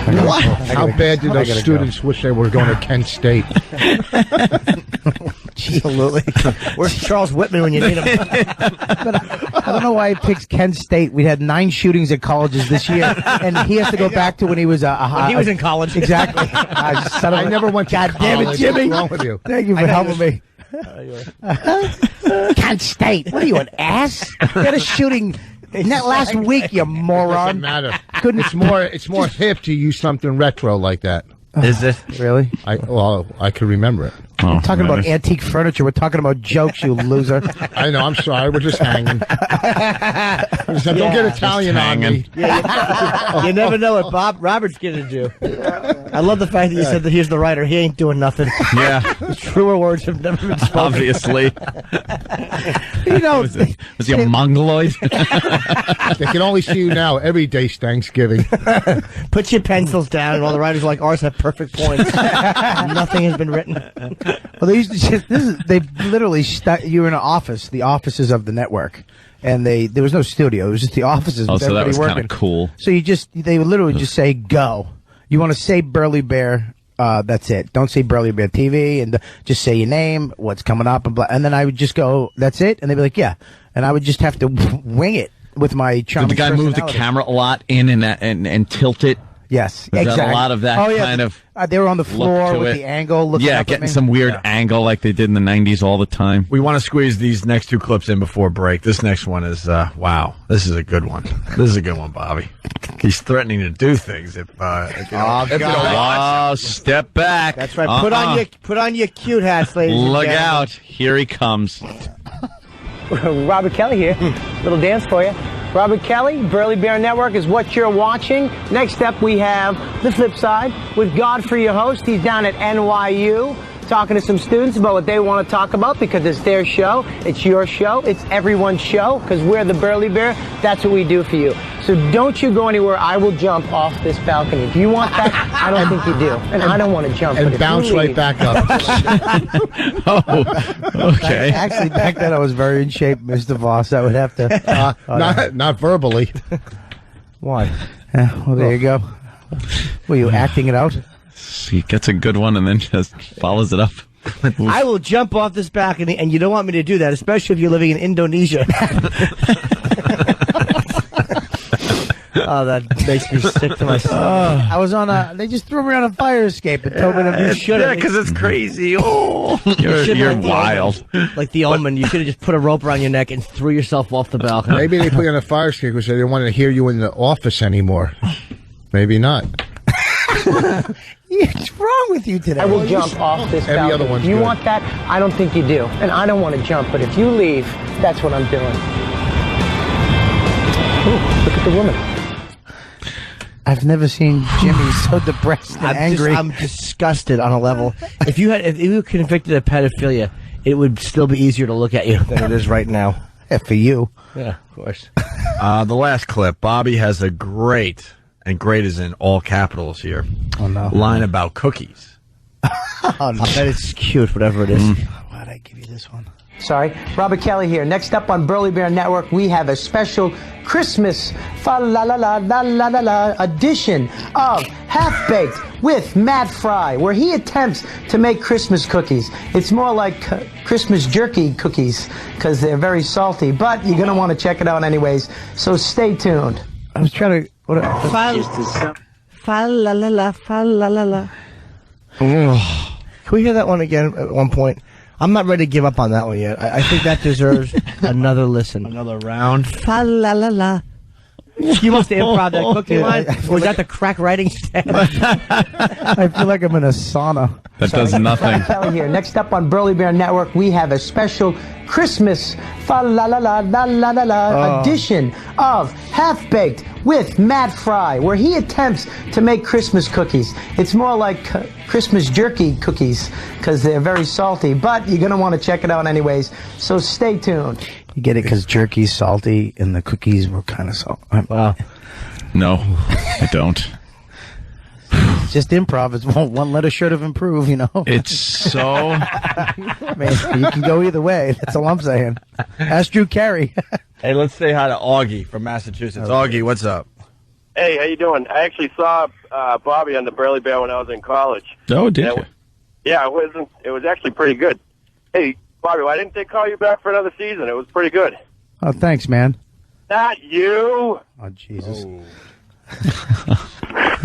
What? How bad did those students wish they were going to Kent State? Absolutely. Where's Charles Whitman when you need him? I don't know why he picks Kent State. We had 9 shootings at colleges this year, and he has to go back to when he was when he was in college. Exactly. I never went to college. God damn it, Jimmy! What's wrong with you? Thank you for helping me. Kent State. What are you, an ass? You had a shooting last week, you moron. It doesn't matter. It's more hip to use something retro like that. Is it? Really? I can remember it. We're talking about antique furniture. We're talking about jokes, you loser. I know. I'm sorry. We're just hanging. Don't get Italian on me. You never know what Robert's going to do. I love the fact that you said that he's the writer. He ain't doing nothing. Yeah. Truer words have never been spoken. Obviously. Was he a mongoloid? They can only see you now. Every day's Thanksgiving. Put your pencils down, and all the writers like ours have perfect points. Nothing has been written. Well, they used to they literally you were in an office, the offices of the network, and there was no studio. It was just the offices. So that was kind of cool. So they would literally just say go. You want to say Burly Bear? That's it. Don't say Burly Bear TV, and just say your name, what's coming up, and blah. And then I would just go, that's it, and they'd be like, yeah, and I would just have to wing it with my charming. Did the guy move the camera a lot in and tilt it? Yes, exactly. That a lot of that kind of. They were on the floor with the angle. Getting some weird angle like they did in the 90s all the time. We want to squeeze these next 2 clips in before break. This next one is, wow, this is a good one. This is a good one, Bobby. He's threatening to do things if you don't watch him. Step back. That's right. Put on your cute hats, ladies and gentlemen. Look out. Here he comes. Robert Kelly here. Little dance for you. Robert Kelly, Burly Bear Network is what you're watching. Next up, we have the flip side with Godfrey, your host. He's down at NYU. talking to some students about what they want to talk about because it's their show, it's your show, it's everyone's show because we're the Burly Bear. That's what we do for you. So don't you go anywhere. I will jump off this balcony. If you want that, I don't think you do. And I don't want to jump. And bounce right back up. Oh, okay. Actually, back then I was very in shape, Mr. Voss. I would have to... not verbally. Why? Well, there you go. Were you acting it out? He gets a good one and then just follows it up. I will jump off this balcony, and you don't want me to do that, especially if you're living in Indonesia. Oh, that makes me sick to my stomach. I was on they just threw me on a fire escape and told me to should have. Yeah, because it's crazy. Oh, you're wild. Like the Omen, you should have just put a rope around your neck and threw yourself off the balcony. Maybe they put you on a fire escape because they didn't want to hear you in the office anymore. Maybe not. What's wrong with you today? I will jump off this balcony. Other one's if you good. want that, I don't think you do. And I don't want to jump, but if you leave, that's what I'm doing. Ooh, look at the woman. I've never seen Jimmy so depressed and angry. I'm disgusted on a level. If you were convicted of pedophilia, it would still be easier to look at you than it is right now. Yeah, for you. Yeah, of course. The last clip, Bobby has a great, and great is in all capitals here, line about cookies. Oh, no. That is cute, whatever it is. Why'd I give you this one? Sorry. Robert Kelly here. Next up on Burly Bear Network, we have a special Christmas fa-la-la-la-la-la-la edition of Half Baked with Matt Fry, where he attempts to make Christmas cookies. It's more like Christmas jerky cookies because they're very salty, but you're going to want to check it out anyways, so stay tuned. I was trying to... Fa-la-la-la, fa-la-la-la. Can we hear that one again at one point? I'm not ready to give up on that one yet. I think that deserves another listen. Another round. Fa-la-la-la. You must have improv that cookie line. Was that the crack writing stand? I feel like I'm in a sauna. That does nothing. Kelly here. Next up on Burly Bear Network, we have a special Christmas fa-la-la-la-la-la-la edition of Half Baked with Matt Fry, where he attempts to make Christmas cookies. It's more like Christmas jerky cookies because they're very salty, but you're going to want to check it out anyways, so stay tuned. You get it because jerky's salty and the cookies were kind of salty. Wow. No, I don't. It's just improv. It's one letter short of improve, you know. It's so... Man, you can go either way. That's all I'm saying. Ask Drew Carey. Hey, let's say hi to Augie from Massachusetts. Augie, what's up? Hey, how you doing? I actually saw Bobby on the Burly Bear when I was in college. Oh, did you? Yeah, it was actually pretty good. Hey, Bobby, why didn't they call you back for another season? It was pretty good. Oh, thanks, man. Not you. Oh, Jesus. You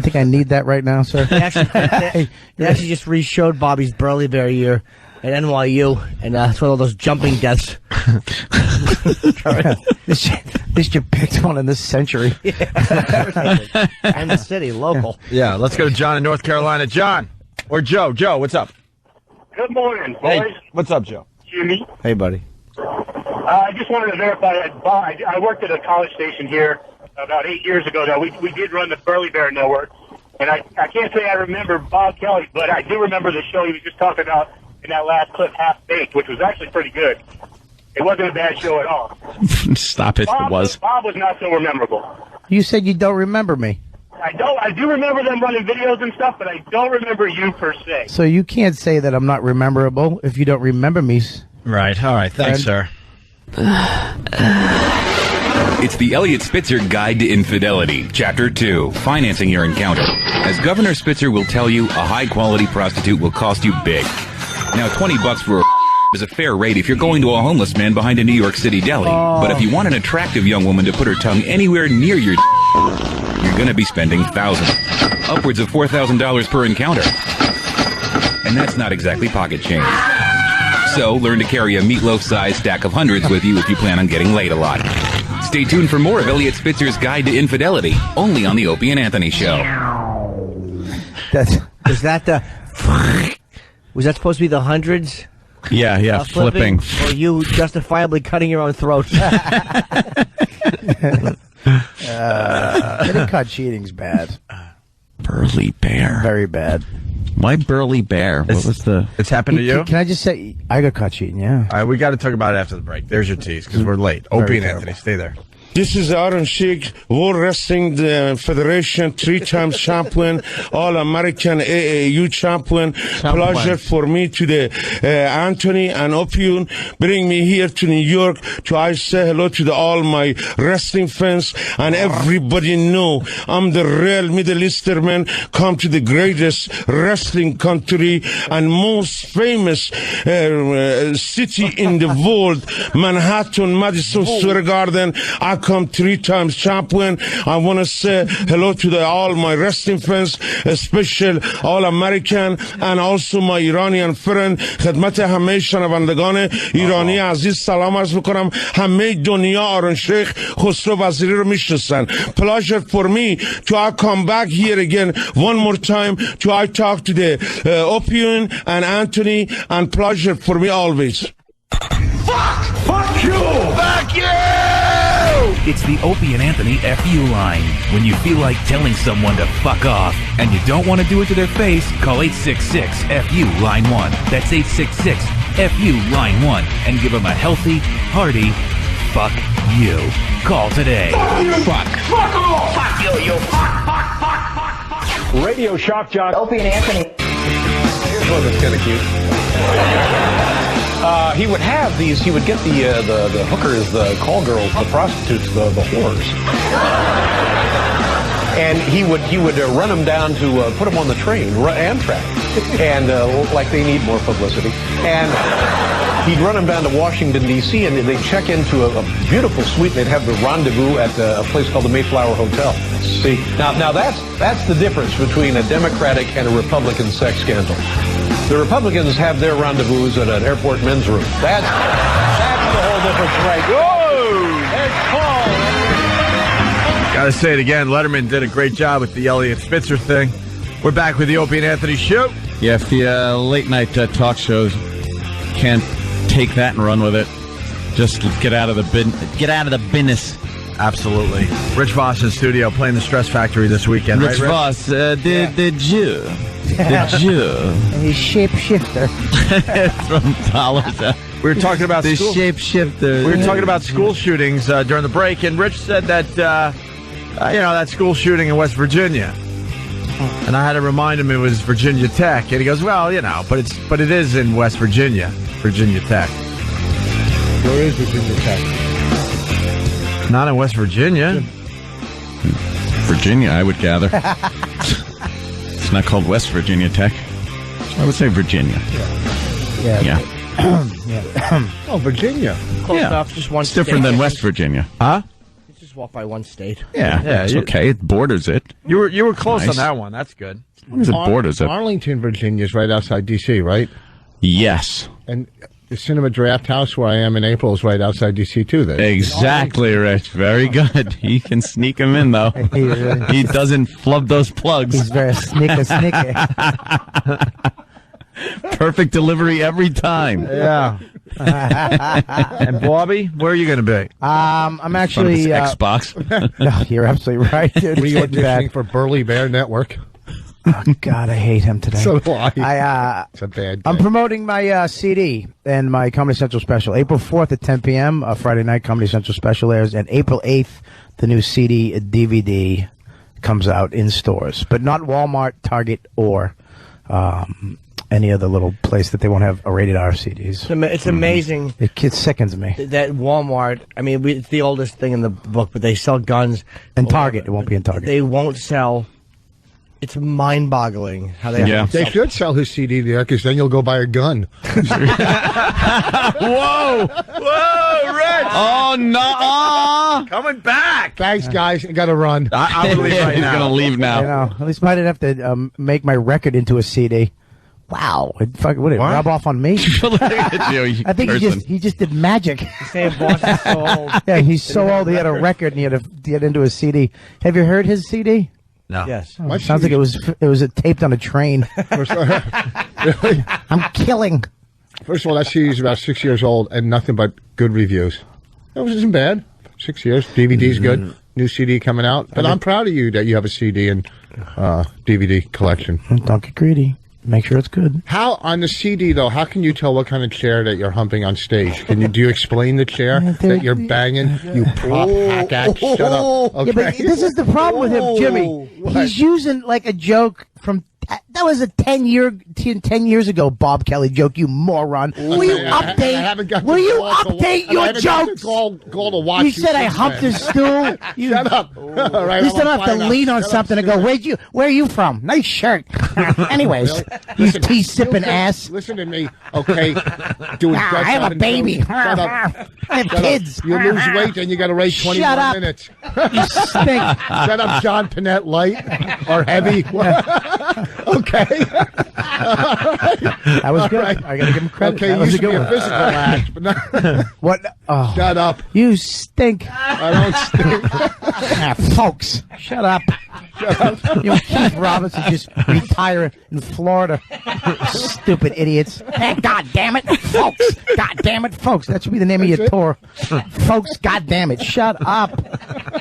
think I need that right now, sir? They actually just re-showed Bobby's Burly Bear year at NYU, and it's one of those jumping deaths. This you picked one in this century. And the city, local. Yeah, let's go to John in North Carolina. John, or Joe. Joe, what's up? Good morning, boys. Hey, what's up, Joe? Jimmy. Hey, buddy. I just wanted to verify that I worked at a college station here about 8 years ago. Now, we did run the Burly Bear Network, and I can't say I remember Bob Kelly, but I do remember the show he was just talking about in that last clip, Half Baked, which was actually pretty good. It wasn't a bad show at all. Stop it, it was. Bob was not so memorable. You said you don't remember me. I do remember them running videos and stuff, but I don't remember you per se. So you can't say that I'm not rememberable if you don't remember me. Right. All right. Thanks, sir. It's the Elliot Spitzer Guide to Infidelity, Chapter 2, Financing Your Encounter. As Governor Spitzer will tell you, a high-quality prostitute will cost you big. Now, $20 for a is a fair rate if you're going to a homeless man behind a New York City deli. But if you want an attractive young woman to put her tongue anywhere near your you're going to be spending thousands, upwards of $4,000 per encounter. And that's not exactly pocket change. So learn to carry a meatloaf-sized stack of hundreds with you if you plan on getting laid a lot. Stay tuned for more of Elliot Spitzer's Guide to Infidelity, only on the Opie and Anthony Show. Was that supposed to be the hundreds? Yeah, flipping. Or you justifiably cutting your own throat? Getting caught cheating's bad. Burly Bear. Very bad. Why Burly Bear? What was the... It's happened to you? Can I just say, I got caught cheating, yeah. All right, we got to talk about it after the break. There's your tease, because we're late. Opie and Anthony, stay there. This is Aaron Sheik, World Wrestling Federation, 3-time champion, All-American AAU champion. Pleasure for me to the Anthony and Opie bring me here to New York to I say hello to all my wrestling fans and everybody know I'm the real Middle Eastern come to the greatest wrestling country and most famous city in the world, Manhattan, Madison Square Garden. I come 3 times champion. I want to say hello to all my wrestling fans, especially all American and also my Iranian friend. خدمت همه شنوندگان ایرانی عزیز سلام عرض میکنم. همه دنیا آرون شیخ خسرو وزیری رو میشناسن. Pleasure for me to I come back here again one more time to I talk to the Opie and Anthony, and pleasure for me always. Fuck you! Fuck you! It's the Opie and Anthony FU line. When you feel like telling someone to fuck off and you don't want to do it to their face, call 866-FU line 1. That's 866-FU line 1 and give them a healthy, hearty fuck you. Call today. Fuck you! Fuck! Fuck off! Fuck you! You fuck! Fuck! Fuck! Fuck! Fuck! Radio shock jock. Opie and Anthony. Here's one that's kind of cute. He would have these. He would get the hookers, the call girls, the prostitutes, the whores, and he would run them down to put them on the train, Amtrak, and like they need more publicity. And he'd run them down to Washington D.C. and they'd check into a beautiful suite. They'd have the rendezvous at a place called the Mayflower Hotel. See, now that's the difference between a Democratic and a Republican sex scandal. The Republicans have their rendezvous at an airport men's room. That's the whole difference, right? Whoa! There's Paul. Gotta say it again, Letterman did a great job with the Elliot Spitzer thing. We're back with the Opie and Anthony show. Yeah, if the late-night talk shows can't take that and run with it, just get out of the business. Absolutely. Rich Voss in studio playing the Stress Factory this weekend. Rich Voss, the Jew. The Jew. He's shapeshifter. From Dollars. We were talking about the school shapeshifter. We were talking about school shootings during the break, and Rich said that that school shooting in West Virginia, and I had to remind him it was Virginia Tech, and he goes, "Well, but it is in West Virginia, Virginia Tech." Where is Virginia Tech? Not in West Virginia. Virginia, I would gather. It's not called West Virginia Tech. I would say Virginia. Yeah. Oh, Virginia. Close enough, just one It's different than West Virginia. Huh? You just walk by one state. Yeah, it's okay. It borders it. You were close Nice. on that one. That's good. What is it borders it? Arlington, Virginia is right outside D.C., right? Yes. And the Cinema Draft House where I am in April is right outside D.C. too. Exactly, Rich. Very good. He can sneak them in, though. He doesn't flub those plugs. He's very sneaky. Perfect delivery every time. Yeah. And Bobby, where are you going to be? I'm actually Xbox. No, you're absolutely right, dude. Were you auditioning for Burly Bear Network? Oh, God, I hate him today. So do I. It's a bad I'm day. promoting my CD and my Comedy Central special. April 4th at 10 p.m., Friday night Comedy Central special airs. And April 8th, the new CD DVD comes out in stores. But not Walmart, Target, or any other little place that they won't have a rated R CDs. It's amazing. It sickens me. That Walmart, I mean, it's the oldest thing in the book, but they sell guns. And Target, it won't be in Target. They won't sell. It's mind-boggling how they. Yeah. They should sell his CD there, because then you'll go buy a gun. Whoa, Rich! Oh no! Coming back. Thanks, guys. I got to run. I'm gonna leave right He's now. going to leave now. I know. At least I didn't have to make my record into a CD. Wow. Would it rub off on me? Look at you, I think he just did magic. You're saying boss is so old. Yeah, he's so old. He had a record and he had to get into a CD. Have you heard his CD? No. Yes. Oh, sounds like it was taped on a train. Really? I'm killing. First of all, that CD is about 6 years old and nothing but good reviews. That wasn't bad. 6 years. DVD's good. New CD coming out. But I'm proud of you that you have a CD and DVD collection. Don't get greedy. Make sure it's good. How on the CD though? How can you tell what kind of chair that you're humping on stage? Do you explain the chair that you're banging? You prop hack. Shut up. Okay. Yeah, but this is the problem with him, Jimmy. He's using like a joke from. That was a 10 years ago Bob Kelly joke, you moron. Will you update? Will you update your jokes? Call to watch. You said I humped his stool. Shut up. All right, you still have to lean on something and go, where are you from? Nice shirt. Anyways, you tea sipping ass. Listen to me, okay? I have a baby. Shut up. I have kids. You lose weight and you got to race 20 more minutes. You stink. Shut up, John Panette light or heavy. Okay. That was good. Right. I got to give him credit. Okay, you should be a physical act, but not. What? Oh. Shut up. You stink. I don't stink. Folks, shut up. Shut up. You know, Keith Robinson just retire in Florida. Stupid idiots. Hey, God damn it, folks. God damn it, folks. That should be the name of your tour. Folks, God damn it. Shut up.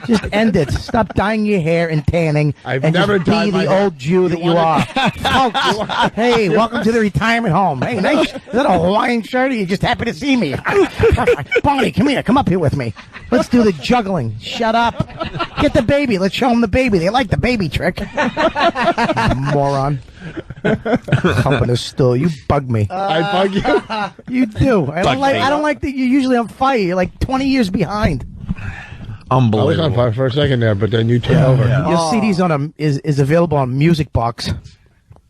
Just end it. Stop dyeing your hair and tanning. I've and never just be the old Jew that you are. Folks, hey, welcome to the retirement home. Hey, nice. Is that a Hawaiian shirt or you just happy to see me? Bonnie, come here. Come up here with me. Let's do the juggling. Shut up. Get the baby. Let's show them the baby. They like the baby trick. Moron. Humping a stool. You bug me. I bug you? You do. I don't like that you're usually on fire. You're like 20 years behind. Unbelievable. I was on fire for a second there, but then you took over. Yeah. Your CD's on is available on Music Box.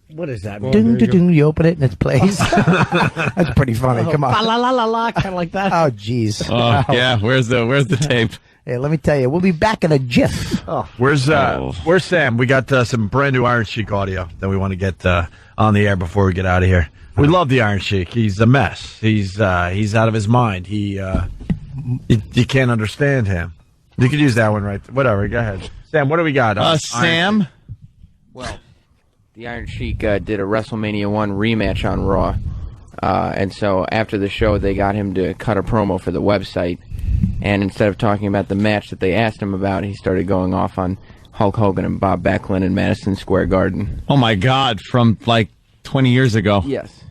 What is that? Ding, ding, ding, you open it and it plays. That's pretty funny. Come on. La la la la, kind of like that. Oh, jeez. Oh, yeah. Where's the tape? Hey, let me tell you, we'll be back in a jiff. Oh. Where's Sam? We got some brand new Iron Sheik audio that we want to get on the air before we get out of here. We love the Iron Sheik. He's a mess. He's out of his mind. You can't understand him. You could use that one right. Whatever. Go ahead, Sam. What do we got? Sam. Well, the Iron Sheik did a WrestleMania 1 rematch on Raw, and so after the show, they got him to cut a promo for the website. And instead of talking about the match that they asked him about, he started going off on Hulk Hogan and Bob Backlund in Madison Square Garden. Oh, my God. From, like, 20 years ago. Yes.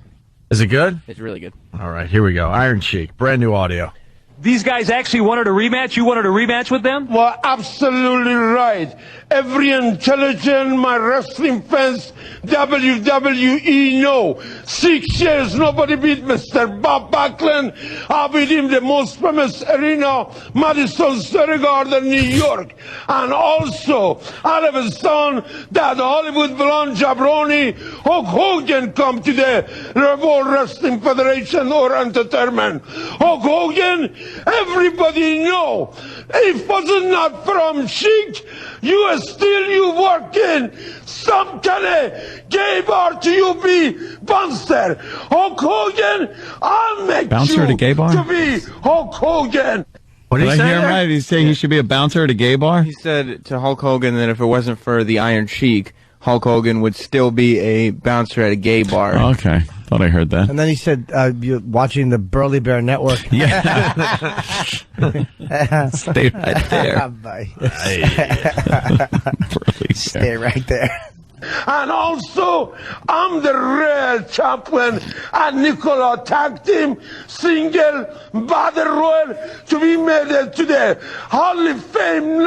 Is it good? It's really good. All right, here we go. Iron Sheik, brand new audio. These guys actually wanted a rematch? You wanted a rematch with them? Well, absolutely right. Every intelligent, my wrestling fans, WWE know. 6 years, nobody beat Mr. Bob Backlund. I beat him the most famous arena, Madison Square Garden, New York. And also, I have a son, that Hollywood blonde jabroni, Hulk Hogan, come to the World Wrestling Federation or Entertainment. Hulk Hogan, everybody know. If it was not from Sheik, you work in some kind of gay bar to you be bouncer. Hulk Hogan, I'll make bouncer you at a gay bar? to be Hulk Hogan. What did I hear him right? He's saying he should be a bouncer at a gay bar? He said to Hulk Hogan that if it wasn't for the Iron Sheik, Hulk Hogan would still be a bouncer at a gay bar. Oh, okay. Thought I heard that. And then he said, you're watching the Burly Bear Network. Yeah. Stay right there. Stay right there. And also, I'm the real champion, and Nicola tag team, single, battle royal, to be made to the Hall of Fame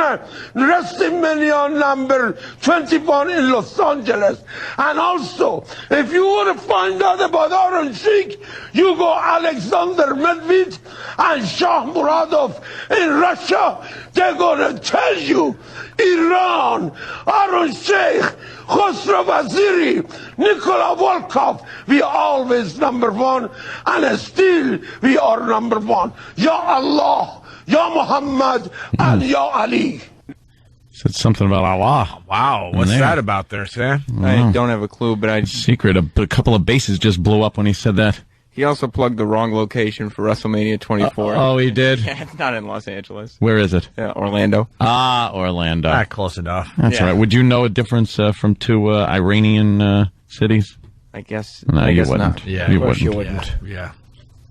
WrestleMania number 21 in Los Angeles. And also, if you want to find out about Iron Sheik, you go Alexander Medvedev and Shah Muradov in Russia. They're going to tell you, Iran, Iron Sheik, Khosrow Vaziri, Nikola Volkov, we always number one, and still we are number one. Ya Allah, Ya Muhammad, and Ya Ali. Said something about Allah. Wow, what's that about there, Sam? I don't have a clue, but secret. A couple of bases just blew up when he said that. He also plugged the wrong location for WrestleMania 24. Oh, he did? Yeah, it's not in Los Angeles. Where is it? Orlando. Ah, Orlando. Close enough. That's all right. Would you know a difference from two Iranian cities? I guess. No, you wouldn't. Not. Yeah, you of course wouldn't. you wouldn't. Yeah.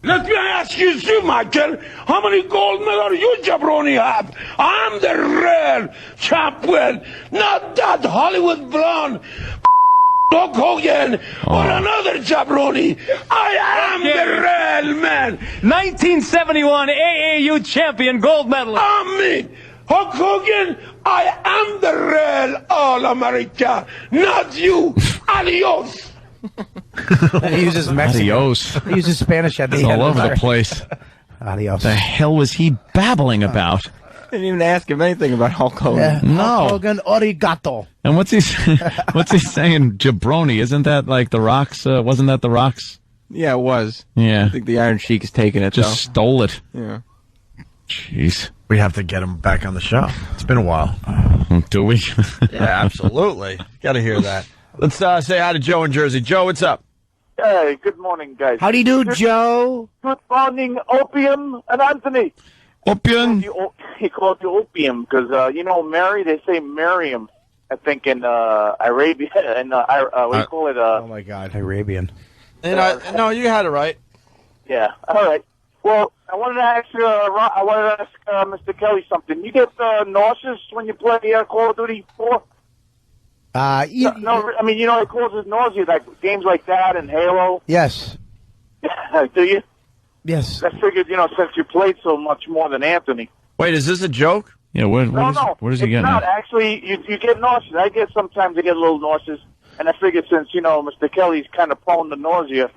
Let me ask you, too, Michael, how many gold medals you jabroni have? I'm the real champion, not that Hollywood blonde Hulk Hogan or another jabroni. I am the real man. 1971 AAU champion, gold medalist. I'm me. Hulk Hogan, I am the real All-America, not you. Adios. He uses Mexican. Adios. He uses Spanish at the It's end. all over the place. Adios. The hell was he babbling about? Didn't even ask him anything about Hulk Hogan. Yeah. No. Hulk Hogan, arigato. And what's he saying? Jabroni? Isn't that like the Rock's? Wasn't that the Rock's? Yeah, it was. Yeah. I think the Iron Sheik has taken it. Just stole it. Yeah. Jeez. We have to get him back on the show. It's been a while. Do we? Yeah, absolutely. Got to hear that. Let's say hi to Joe in Jersey. Joe, what's up? Hey, good morning, guys. How do you do, Joe? Good morning, Opium and Anthony. Opium? He called you Opium because, Mary, they say Miriam, I think, in Arabia. And what do you call it? Oh, my God. Arabian. No, you had it right. Yeah. All right. Well, I wanted to ask Mr. Kelly something. You get nauseous when you play Call of Duty 4? No, I mean, it causes nausea, like games like that and Halo. Yes. Do you? Yes. I figured, since you played so much more than Anthony. Wait, is this a joke? Yeah, what is he getting not. at? Actually, you get nauseous. Sometimes I get a little nauseous. And I figured since, Mr. Kelly's kind of prone to nausea.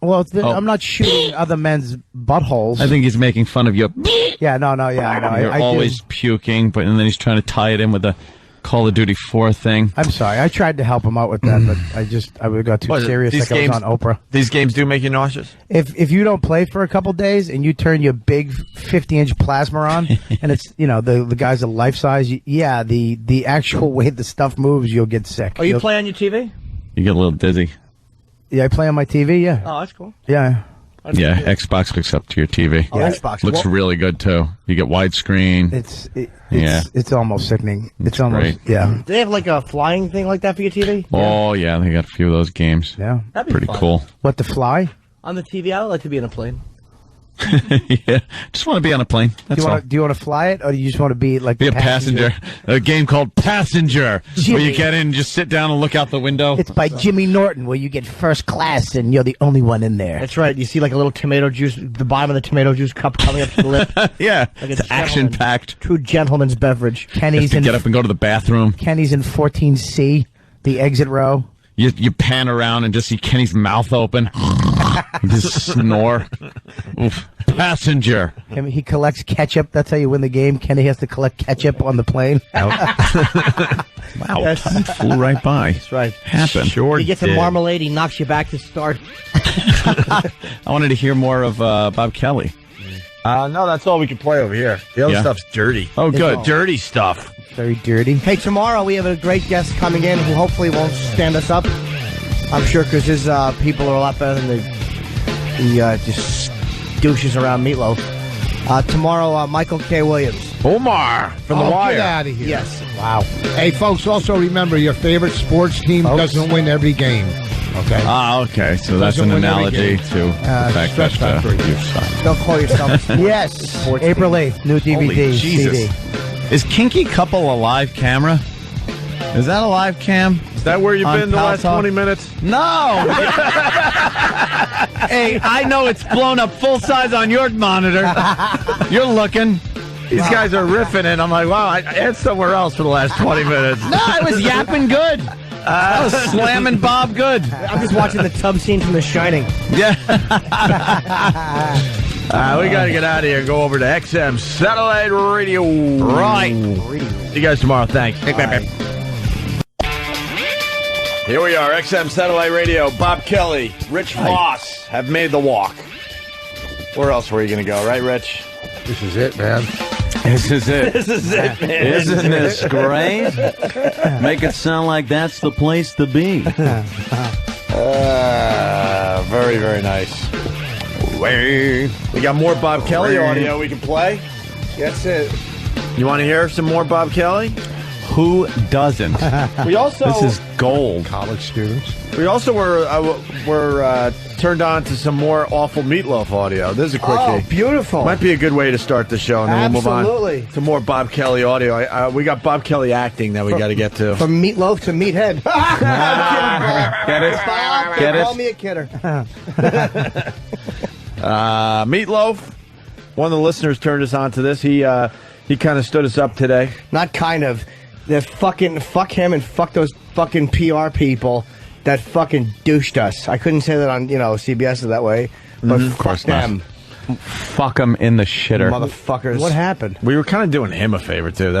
Well, I'm not shooting other men's buttholes. I think he's making fun of you. Yeah, no, yeah, I know. You're I always puking, and then he's trying to tie it in with the Call of Duty 4 thing. I'm sorry. I tried to help him out with that, but I would have got too serious like I was on Oprah. These games do make you nauseous? If you don't play for a couple days and you turn your big 50-inch plasma on, and it's, the guys are life-size, the actual way the stuff moves, you'll get sick. Oh, you play on your TV? You get a little dizzy. Yeah, I play on my TV, yeah. Oh, that's cool. Yeah. Yeah, Xbox hooks up to your TV. Oh, Xbox. Looks really good, too. You get widescreen. It's almost sickening. It's almost, great. yeah. Do they have like a flying thing like that for your TV? Oh, yeah, they got a few of those games. Yeah. That'd be pretty fun. cool. What, to fly? On the TV, I would like to be in a plane. Yeah, just want to be on a plane. That's all. Do you want to fly it, or do you just want to be like Be a passenger. A game called Passenger, where you get in and just sit down and look out the window. It's by Jimmy Norton, where you get first class and you're the only one in there. That's right. You see like a little tomato juice, the bottom of the tomato juice cup coming up to the lip. Yeah, like it's action-packed. True gentleman's beverage. Kenny's get up and go to the bathroom. Kenny's in 14C, the exit row. You pan around and just see Kenny's mouth open. Just snore. Oof. Passenger. He collects ketchup. That's how you win the game. Kenny has to collect ketchup on the plane. Wow, Yes. time flew right by. That's right. Happened. Sure He gets did. a marmalade, he knocks you back to start. I wanted to hear more of Bob Kelly. No, that's all we can play over here. The other Yeah. stuff's dirty. Oh, good. It's dirty stuff. Very dirty. Hey, tomorrow we have a great guest coming in who hopefully won't stand us up. I'm sure because his people are a lot better than the just douches around Meatloaf. Tomorrow, Michael K. Williams. Omar from The Wire. Get out of here. Yes. Wow. Hey, folks, also remember your favorite sports team doesn't win every game. Okay? Okay. So that's an Doesn't win every analogy game. to the fact Stress that Factory. you suck. Don't call yourself a Yes. April 8th, new DVD, Holy Jesus. CD. Is Kinky Couple a live camera? Is that a live cam? Is that where you've On been the Pal last Talk? 20 minutes? No! Hey, I know it's blown up full size on your monitor. You're looking. These guys are riffing, and I'm like, wow, I had somewhere else for the last 20 minutes. No, I was yapping good. I was slamming Bob good. I'm just watching the tub scene from The Shining. Yeah. We got to get out of here and go over to XM Satellite Radio. Right. See you guys tomorrow. Thanks. Here we are, XM Satellite Radio. Bob Kelly, Rich Voss have made the walk. Where else were you going to go, right, Rich? This is it, man. This is it. This is it, man. Isn't this great? Make it sound like that's the place to be. Very, very nice. We got more Bob Kelly audio we can play. That's it. You want to hear some more Bob Kelly? Who doesn't? We also This is gold. College students. We also were turned on to some more awful Meatloaf audio. This is a quickie. Oh, beautiful. Might be a good way to start the show, and then we'll move on to more Bob Kelly audio. We got Bob Kelly acting that we got to get to. From Meatloaf to Meathead. Get it? Bob, Get it? call me a kidder. Meatloaf, one of the listeners turned us on to this. He kind of stood us up today. Not kind of. They're fucking fuck him and fuck those fucking PR people that fucking douched us. I couldn't say that on, CBS that way, but fuck them. Fuck them in the shitter. Motherfuckers. What happened? We were kind of doing him a favor, too.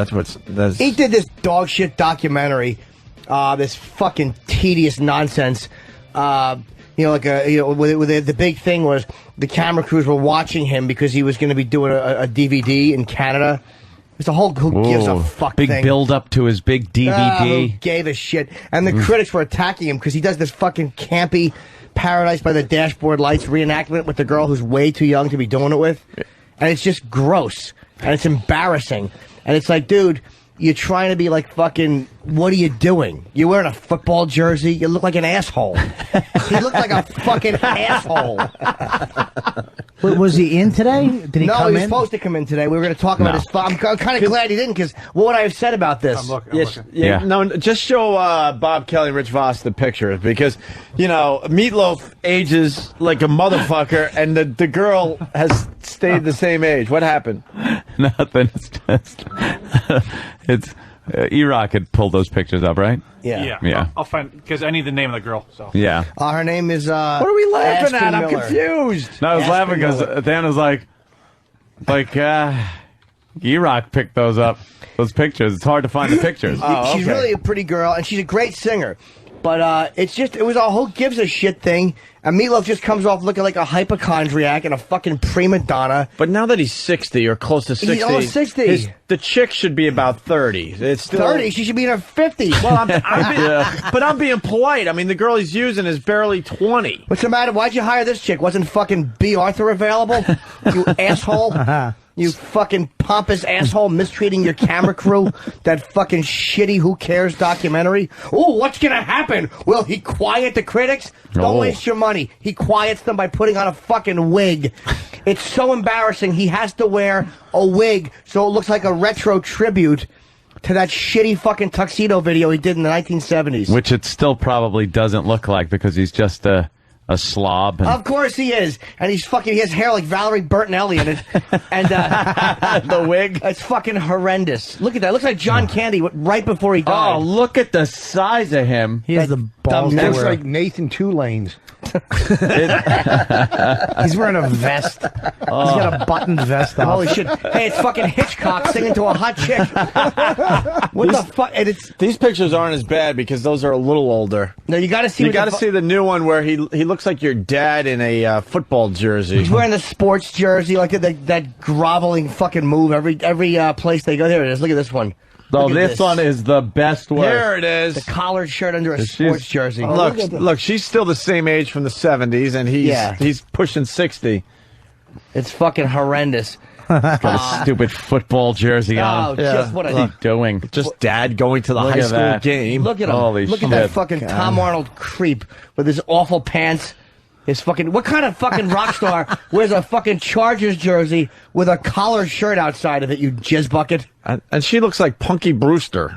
He did this dog shit documentary, this fucking tedious nonsense. The big thing was the camera crews were watching him because he was going to be doing a DVD in Canada. It's a whole who gives a fuck big thing. build up to his big DVD. Who gave a shit? And the critics were attacking him because he does this fucking campy Paradise by the Dashboard Lights reenactment with the girl who's way too young to be doing it with. And it's just gross. And it's embarrassing. And it's like, dude, you're trying to be like fucking, what are you doing? You're wearing a football jersey. You look like an asshole. He looked like a fucking asshole. Was he in today? Did he come in? No, he was supposed to come in today. We were going to talk about his... I'm kind of glad he didn't, because what would I have said about this? I'm looking. No, just show Bob Kelly and Rich Voss the pictures, because, Meatloaf ages like a motherfucker, and the girl has stayed the same age. What happened? Nothing. It's just... it's... E-Rock had pulled those pictures up, right? Yeah. I'll find, because I need the name of the girl. So yeah. Her name is. What are we laughing Aspen at? I'm Miller. confused. No, I was laughing because Dan was like, E-Rock picked those up, those pictures. It's hard to find the pictures. She's really a pretty girl, and she's a great singer. But it was a who gives a shit thing. And Meatloaf just comes off looking like a hypochondriac and a fucking prima donna. But now that he's 60 or close to 60, he's almost 60. The chick should be about 30. It's still 30. She should be in her 50s. Well, but I'm being polite. I mean, the girl he's using is barely 20. What's the matter? Why'd you hire this chick? Wasn't fucking B. Arthur available? You asshole. You fucking pompous asshole mistreating your camera crew. That fucking shitty Who Cares documentary. Oh, what's gonna happen? Will he quiet the critics? Don't waste your money. He quiets them by putting on a fucking wig. It's so embarrassing. He has to wear a wig so it looks like a retro tribute to that shitty fucking tuxedo video he did in the 1970s. Which it still probably doesn't look like, because he's just a slob. Of course he is. And he has hair like Valerie Bertinelli in it. And the wig. It's fucking horrendous. Look at that. It looks like John Candy right before he died. Oh, look at the size of him. He has the balls. Looks like Nathan Two-Lanes. He's wearing a vest. He's got a buttoned vest on. Holy shit. Hey, it's fucking Hitchcock singing to a hot chick. What the fuck? And these pictures aren't as bad because those are a little older. No, you got to see. You got to see the new one where he looks like your dad in a football jersey. He's wearing the sports jersey, like that groveling fucking move every place they go. There it is. Look at this one. Oh, this one is the best one. Here it is. The collared shirt under a sports jersey. Look, she's still the same age from the 70s, and he's pushing 60. It's fucking horrendous. Got a stupid football jersey on. Just what What's he doing? Just dad going to the high school game. Look at him. Holy Look shit. at that fucking Tom Arnold creep with his awful pants. His fucking... What kind of fucking rock star wears a fucking Chargers jersey with a collared shirt outside of it, you jizz bucket? And she looks like Punky Brewster.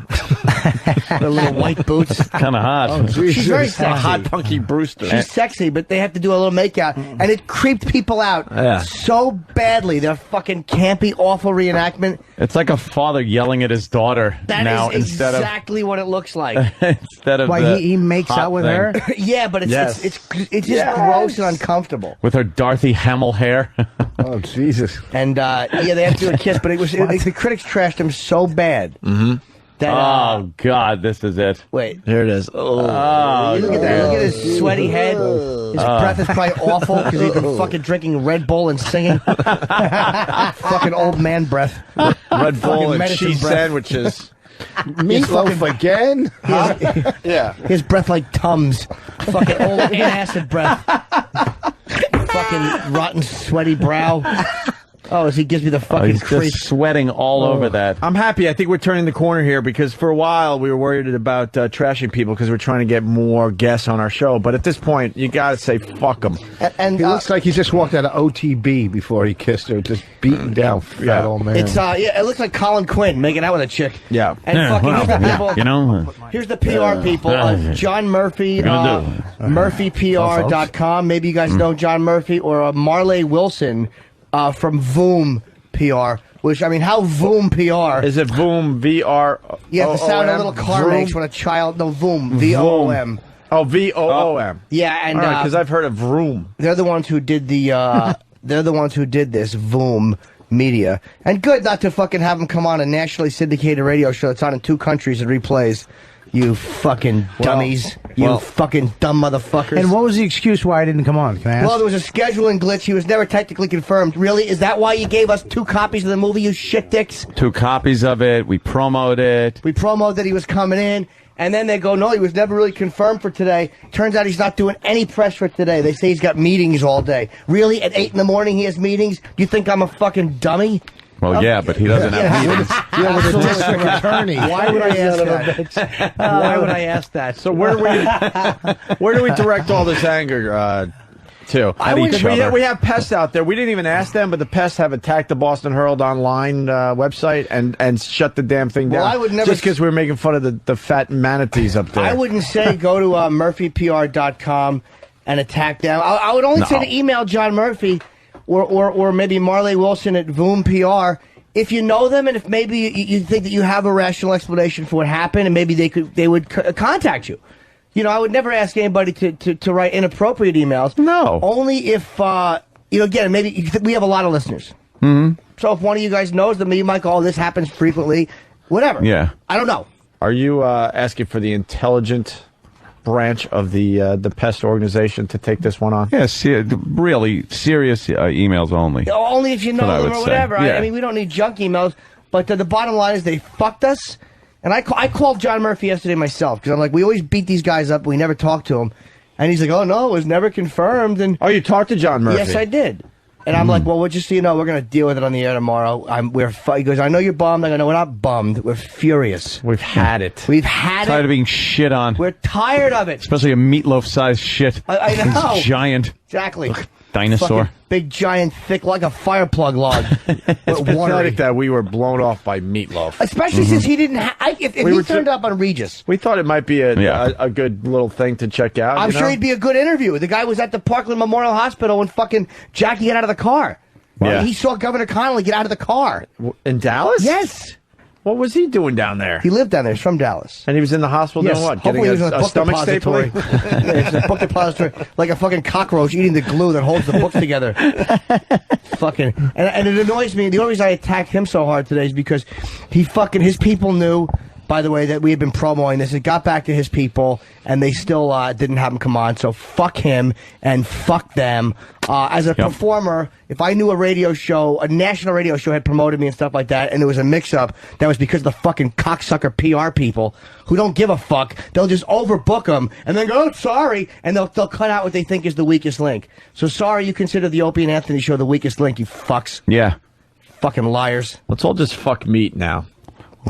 The little white boots. Kind of hot. Oh, she's very sexy. Hot Punky Brewster. She's sexy, but they have to do a little makeout. And it creeped people out so badly. Their fucking campy, awful reenactment. It's like a father yelling at his daughter now is instead exactly what it looks like. instead of Why, he makes out with her? Yeah, but it's just gross and uncomfortable. with her Dorothy Hamill hair. Oh, Jesus. And, they have to do a kiss, but the critics trashed him so bad. Mm-hmm. That, oh, God, this is it. Wait. Here it is. Look at that. Look at his sweaty head. His breath is probably awful because he's been fucking drinking Red Bull and singing. Fucking old man breath. Red Bull and cheese breath. sandwiches. Meatloaf again? Yeah. His breath like Tums. Fucking old antacid breath. Fucking rotten, sweaty brow. Oh, as he gives me the fucking He's creep. just sweating all over that. I'm happy. I think we're turning the corner here because for a while we were worried about trashing people because we're trying to get more guests on our show. But at this point, you got to say fuck them. And he looks like he just walked out of OTB before he kissed her, just beaten down, fat old man. It's yeah, it looks like Colin Quinn making out with a chick. Yeah. And fucking here's the people. You know, Here's the PR people. John Murphy, MurphyPR.com. Maybe you guys know John Murphy or Marley Wilson from Voom PR. Which, I mean, how Voom PR? Is it Voom, V-R-O-O-M? Yeah, the sound a little car makes when a child... No, Voom, V-O-O-M. Oh, V-O-O-M. Yeah, and... because I've heard of Vroom. They're the ones who did the... they're the ones who did this, Voom Media. And good not to fucking have them come on a nationally syndicated radio show that's on in 2 countries and replays. You fucking dummies. You fucking dumb motherfuckers. And what was the excuse why I didn't come on? Can I ask? Well, there was a scheduling glitch. He was never technically confirmed. Really? Is that why you gave us 2 copies of the movie, you shit dicks? 2 copies of it. We promoted it. We promoted that he was coming in. And then they go, no, he was never really confirmed for today. Turns out he's not doing any press for today. They say he's got meetings all day. Really? At 8 in the morning he has meetings? Do you think I'm a fucking dummy? Well, yeah, but he doesn't have meetings. Yeah, with a district attorney. Why would I ask that? Why would I ask that? So where do we direct all this anger to? We have pests out there. We didn't even ask them, but the pests have attacked the Boston Herald Online website and shut the damn thing down. Well, I would never just because we were making fun of the fat manatees up there. I wouldn't say go to MurphyPR.com and attack them. I would only say to email John Murphy or maybe Marley Wilson at Voom PR. If you know them and if maybe you think that you have a rational explanation for what happened and maybe they would contact you. You know, I would never ask anybody to write inappropriate emails. No. Only if, again, maybe we have a lot of listeners. Mm-hmm. So if one of you guys knows them, you might go, oh, this happens frequently. Whatever. Yeah. I don't know. Are you asking for the intelligent branch of the pest organization to take this one on? Yes, really serious emails only. Only if you know them or whatever. Yeah. I mean, we don't need junk emails. But the bottom line is they fucked us. And I called John Murphy yesterday myself because I'm like, we always beat these guys up. We never talk to them. And he's like, oh, no, it was never confirmed. And you talked to John Murphy? Yes, I did. And I'm like, well, just so you know, we're going to deal with it on the air tomorrow. He goes, I know you're bummed. I go, no, we're not bummed. We're furious. We've had it. We've had Tired of being shit on. We're tired of it. Especially a meatloaf-sized shit. I know. It's giant. Exactly. Dinosaur. Fucking big, giant, thick, like a fire plug log. It's pathetic that we were blown off by Meatloaf. Especially since he didn't if he turned up on Regis. We thought it might be a good little thing to check out. I'm sure he'd be a good interview. The guy was at the Parkland Memorial Hospital when fucking Jackie got out of the car. Yeah. He saw Governor Connolly get out of the car. In Dallas? Yes. What was he doing down there? He lived down there. He's from Dallas. And he was in the hospital doing what? Hopefully Getting he was in a book stomach depository. stapling? It's a book depository. Like a fucking cockroach eating the glue that holds the books together. Fucking. And it annoys me. The only reason I attacked him so hard today is because his people knew, by the way, that we had been promoting this. It got back to his people, and they still didn't have him come on. So fuck him and fuck them. As a performer, if I knew a national radio show had promoted me and stuff like that, and there was a mix-up, that was because of the fucking cocksucker PR people who don't give a fuck. They'll just overbook them and then go, oh, sorry, and they'll cut out what they think is the weakest link. So sorry you consider the Opie and Anthony show the weakest link, you fucks. Yeah. Fucking liars. Let's all just fuck meat now.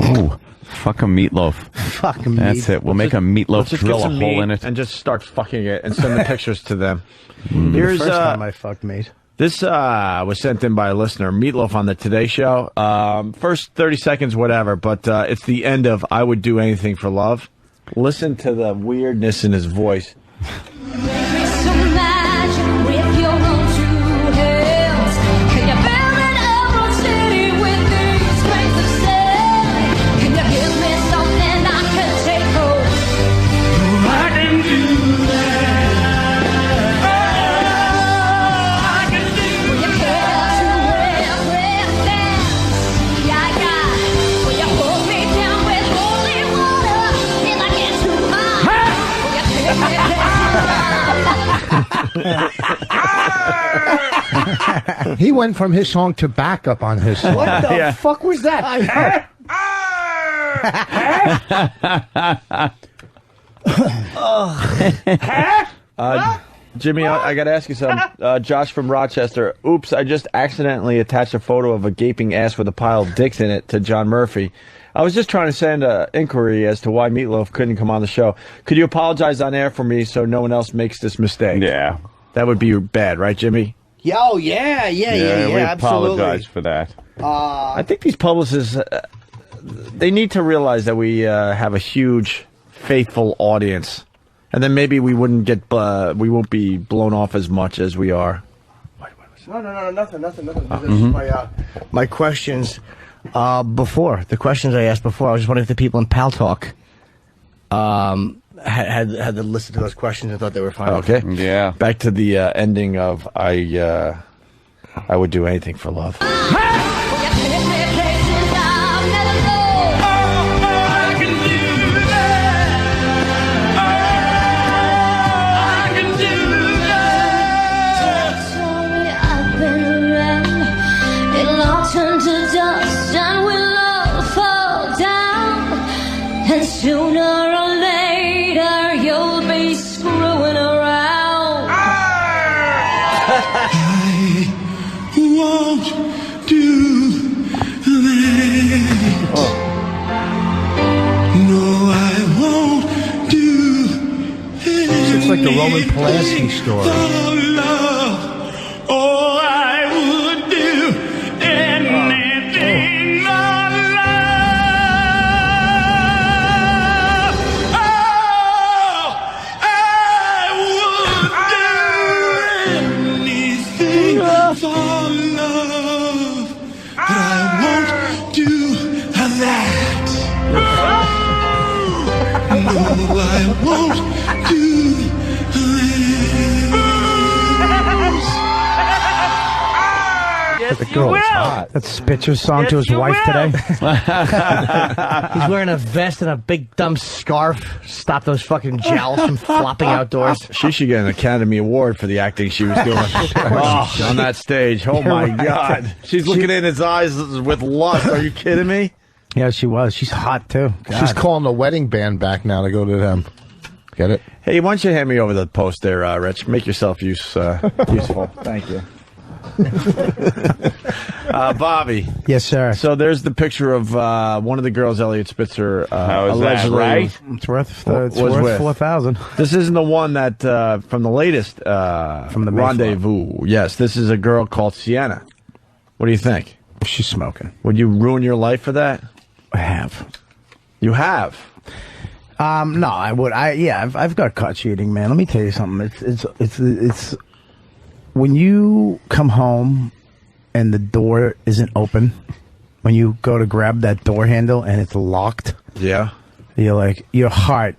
Ooh. Fuck a meatloaf. Fuck a meat. That's it. We'll make a meatloaf, drill a hole in it. And just start fucking it and send the pictures to them. Here's the first time I fucked meat. This was sent in by a listener, Meatloaf on the Today Show. First 30 seconds, whatever, but it's the end of I Would Do Anything for Love. Listen to the weirdness in his voice. He went from his song to backup on his song. What the fuck was that? Jimmy, I got to ask you something. Josh from Rochester. Oops, I just accidentally attached a photo of a gaping ass with a pile of dicks in it to John Murphy. I was just trying to send an inquiry as to why Meatloaf couldn't come on the show. Could you apologize on air for me so no one else makes this mistake? Yeah. That would be bad, right, Jimmy? Oh, yeah, We absolutely. apologize for that. I think these publicists, they need to realize that we have a huge, faithful audience. And then maybe we won't be blown off as much as we are. No, nothing. This is my questions before. The questions I asked before, I was just wondering if the people in Pal Talk had to listen to those questions and thought they were fine. Okay. Yeah. Back to the ending of I would do anything for love. Sooner or later, you'll be screwing around. I won't do that. No, I won't do that. It's like the Roman Polanski story. Oh, I would do anything for love. Oh, I would do anything for love, but I won't do that. No, I won't do The girl is hot. That's Spitzer's song to his wife today. He's wearing a vest and a big dumb scarf. Stop those fucking jowls from flopping outdoors. She should get an Academy Award for the acting she was doing on that stage. Oh, my God. She's looking in his eyes with lust. Are you kidding me? Yeah, she was. She's hot, too. God. She's calling the wedding band back now to go to them. Get it? Hey, why don't you hand me over the post there, Rich? Make yourself useful. Thank you. Bobby. Yes, sir. So there's the picture of one of the girls Elliot Spitzer How is allegedly that, right? It's worth was with. 4,000. This isn't the one that from the latest from the rendezvous. Yes, this is a girl called Sienna. What do you think? She's smoking. Would you ruin your life for that? I have. You have? No, I would. I've got caught cheating, man. Let me tell you something. It's when you come home and the door isn't open, when you go to grab that door handle and it's locked. Yeah. You're like, your heart,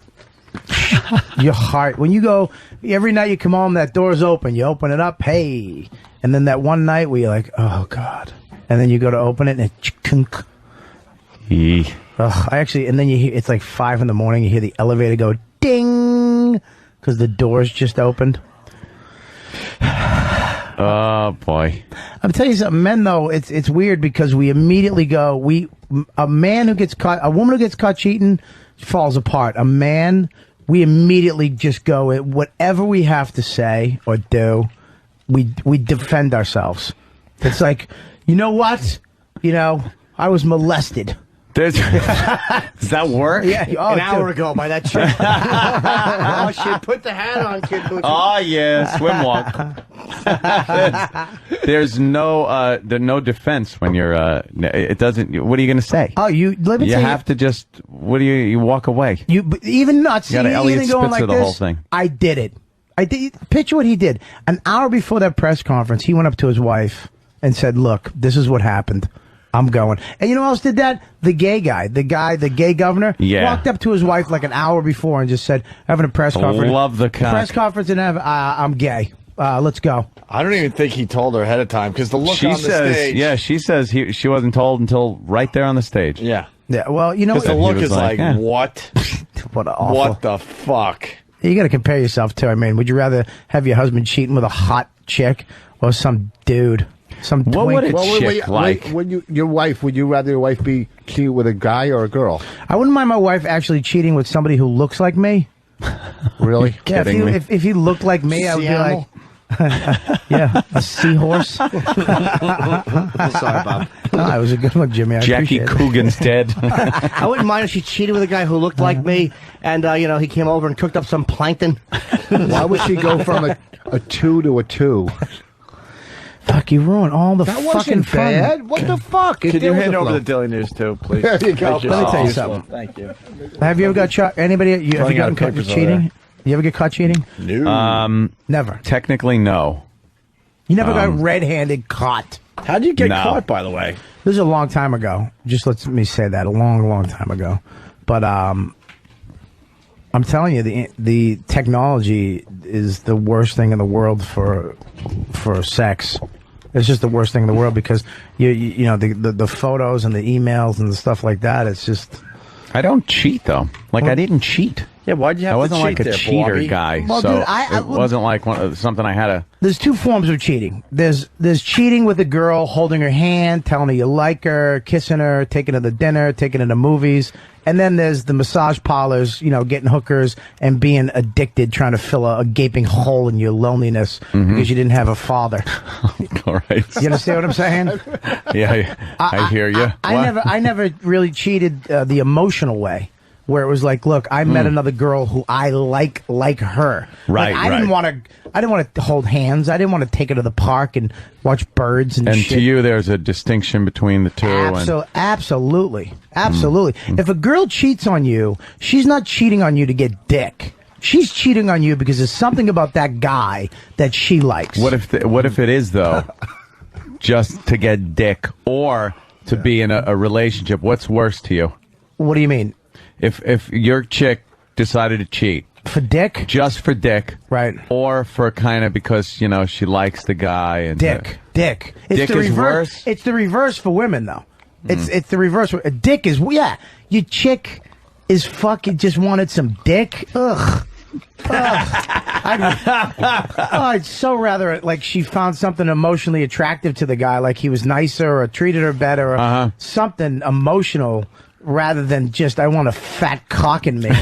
when you go, every night you come home, that door's open, you open it up, hey. And then that one night where you're like, oh, God. And then you go to open it and it, and then you hear, it's like 5 in the morning, you hear the elevator go ding, because the door's just opened. Oh, boy. I'm telling you something, men, though, it's weird because we immediately go, a woman who gets caught cheating falls apart. A man, we immediately just go, whatever we have to say or do, we defend ourselves. It's like, you know what? I was molested. Does that work? Yeah, an hour ago by that chick. Oh, shit, put the hat on, kid. Oh, yeah, swim walk. There's no defense when you're, it doesn't, what are you going to say? Oh, you have to just, you walk away. Even nuts. You got to Elliot Spitzer like the this, whole thing. I did it. Picture what he did. An hour before that press conference, he went up to his wife and said, look, this is what happened. I'm going. And you know who else did that? The gay guy. The gay governor. Yeah. Walked up to his wife like an hour before and just said, having a press conference. Love the cock. Press conference and I'm gay. Let's go. I don't even think he told her ahead of time because the look on the stage. Yeah, she says she wasn't told until right there on the stage. Yeah. Yeah, well, you know. Because the look is like, what? What awful. What the fuck? You got to compare yourself to, I mean, would you rather have your husband cheating with a hot chick or some dude? What would a chick like? Would you rather your wife be cheating with a guy or a girl? I wouldn't mind my wife actually cheating with somebody who looks like me. Really? Yeah, if he looked like me, I would be like, yeah, a seahorse. Sorry, Bob. No, it was a good one, Jimmy. I Jackie Coogan's dead. I wouldn't mind if she cheated with a guy who looked like me, and he came over and cooked up some plankton. Why would she go from a 2 to a 2? Fuck, you ruined all the that fucking wasn't bad. fun. What the fuck? Could you hand over the Daily News too, please? There you go. Let me tell you something. Thank you. Have you ever got caught? Anybody? Have you gotten caught cheating? You ever get caught cheating? No. Never. Technically, no. You never got red-handed caught. How'd you get caught, by the way? This is a long time ago. Just let me say that, a long, long time ago. But I'm telling you, the technology is the worst thing in the world for sex. It's just the worst thing in the world because you know the photos and the emails and the stuff like that. It's just. I don't cheat though. I didn't cheat. Yeah, why'd you have to cheat? I wasn't like a there, cheater Bobby? guy, Well, so dude, it wasn't like something I had to. There's two forms of cheating. There's cheating with a girl, holding her hand, telling her you like her, kissing her, taking her to dinner, taking her to movies. And then there's the massage parlors, getting hookers and being addicted, trying to fill a gaping hole in your loneliness because you didn't have a father. All right. You understand what I'm saying? Yeah, I hear you. I never really cheated the emotional way. Where it was like, look, I met another girl who I like her. Right, I didn't want to hold hands. I didn't want to take her to the park and watch birds and shit. To you, there's a distinction between the two. Absolutely. If a girl cheats on you, she's not cheating on you to get dick. She's cheating on you because there's something about that guy that she likes. What if it is though, just to get dick or to be in a relationship? What's worse to you? What do you mean? If your chick decided to cheat for dick, just for dick, right, or for kind of because she likes the guy and dick. It's dick the is reverse. Worse? It's the reverse for women though. It's the reverse. A dick is your chick is fucking just wanted some dick. Ugh. I'd so rather she found something emotionally attractive to the guy, like he was nicer or treated her better or something emotional. Rather than just, I want a fat cock in me. And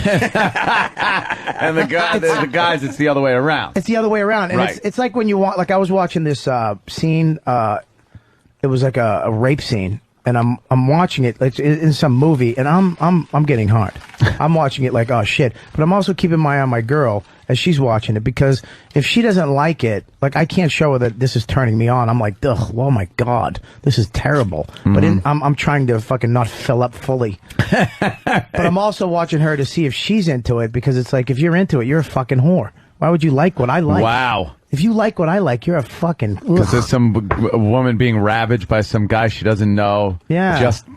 the guys, it's the other way around. It's the other way around. And right. It's like when you want, I was watching this scene, it was like a rape scene, and I'm watching it in some movie, and I'm getting hard. I'm watching it like, oh shit. But I'm also keeping my eye on my girl as she's watching it, because if she doesn't like it, I can't show her that this is turning me on. I'm like, ugh, oh my god, this is terrible. But I'm trying to fucking not fill up fully. But I'm also watching her to see if she's into it, because it's like, if you're into it, you're a fucking whore. Why would you like what I like? Wow. If you like what I like, you're a fucking... Because there's some woman being ravaged by some guy she doesn't know. Yeah. Just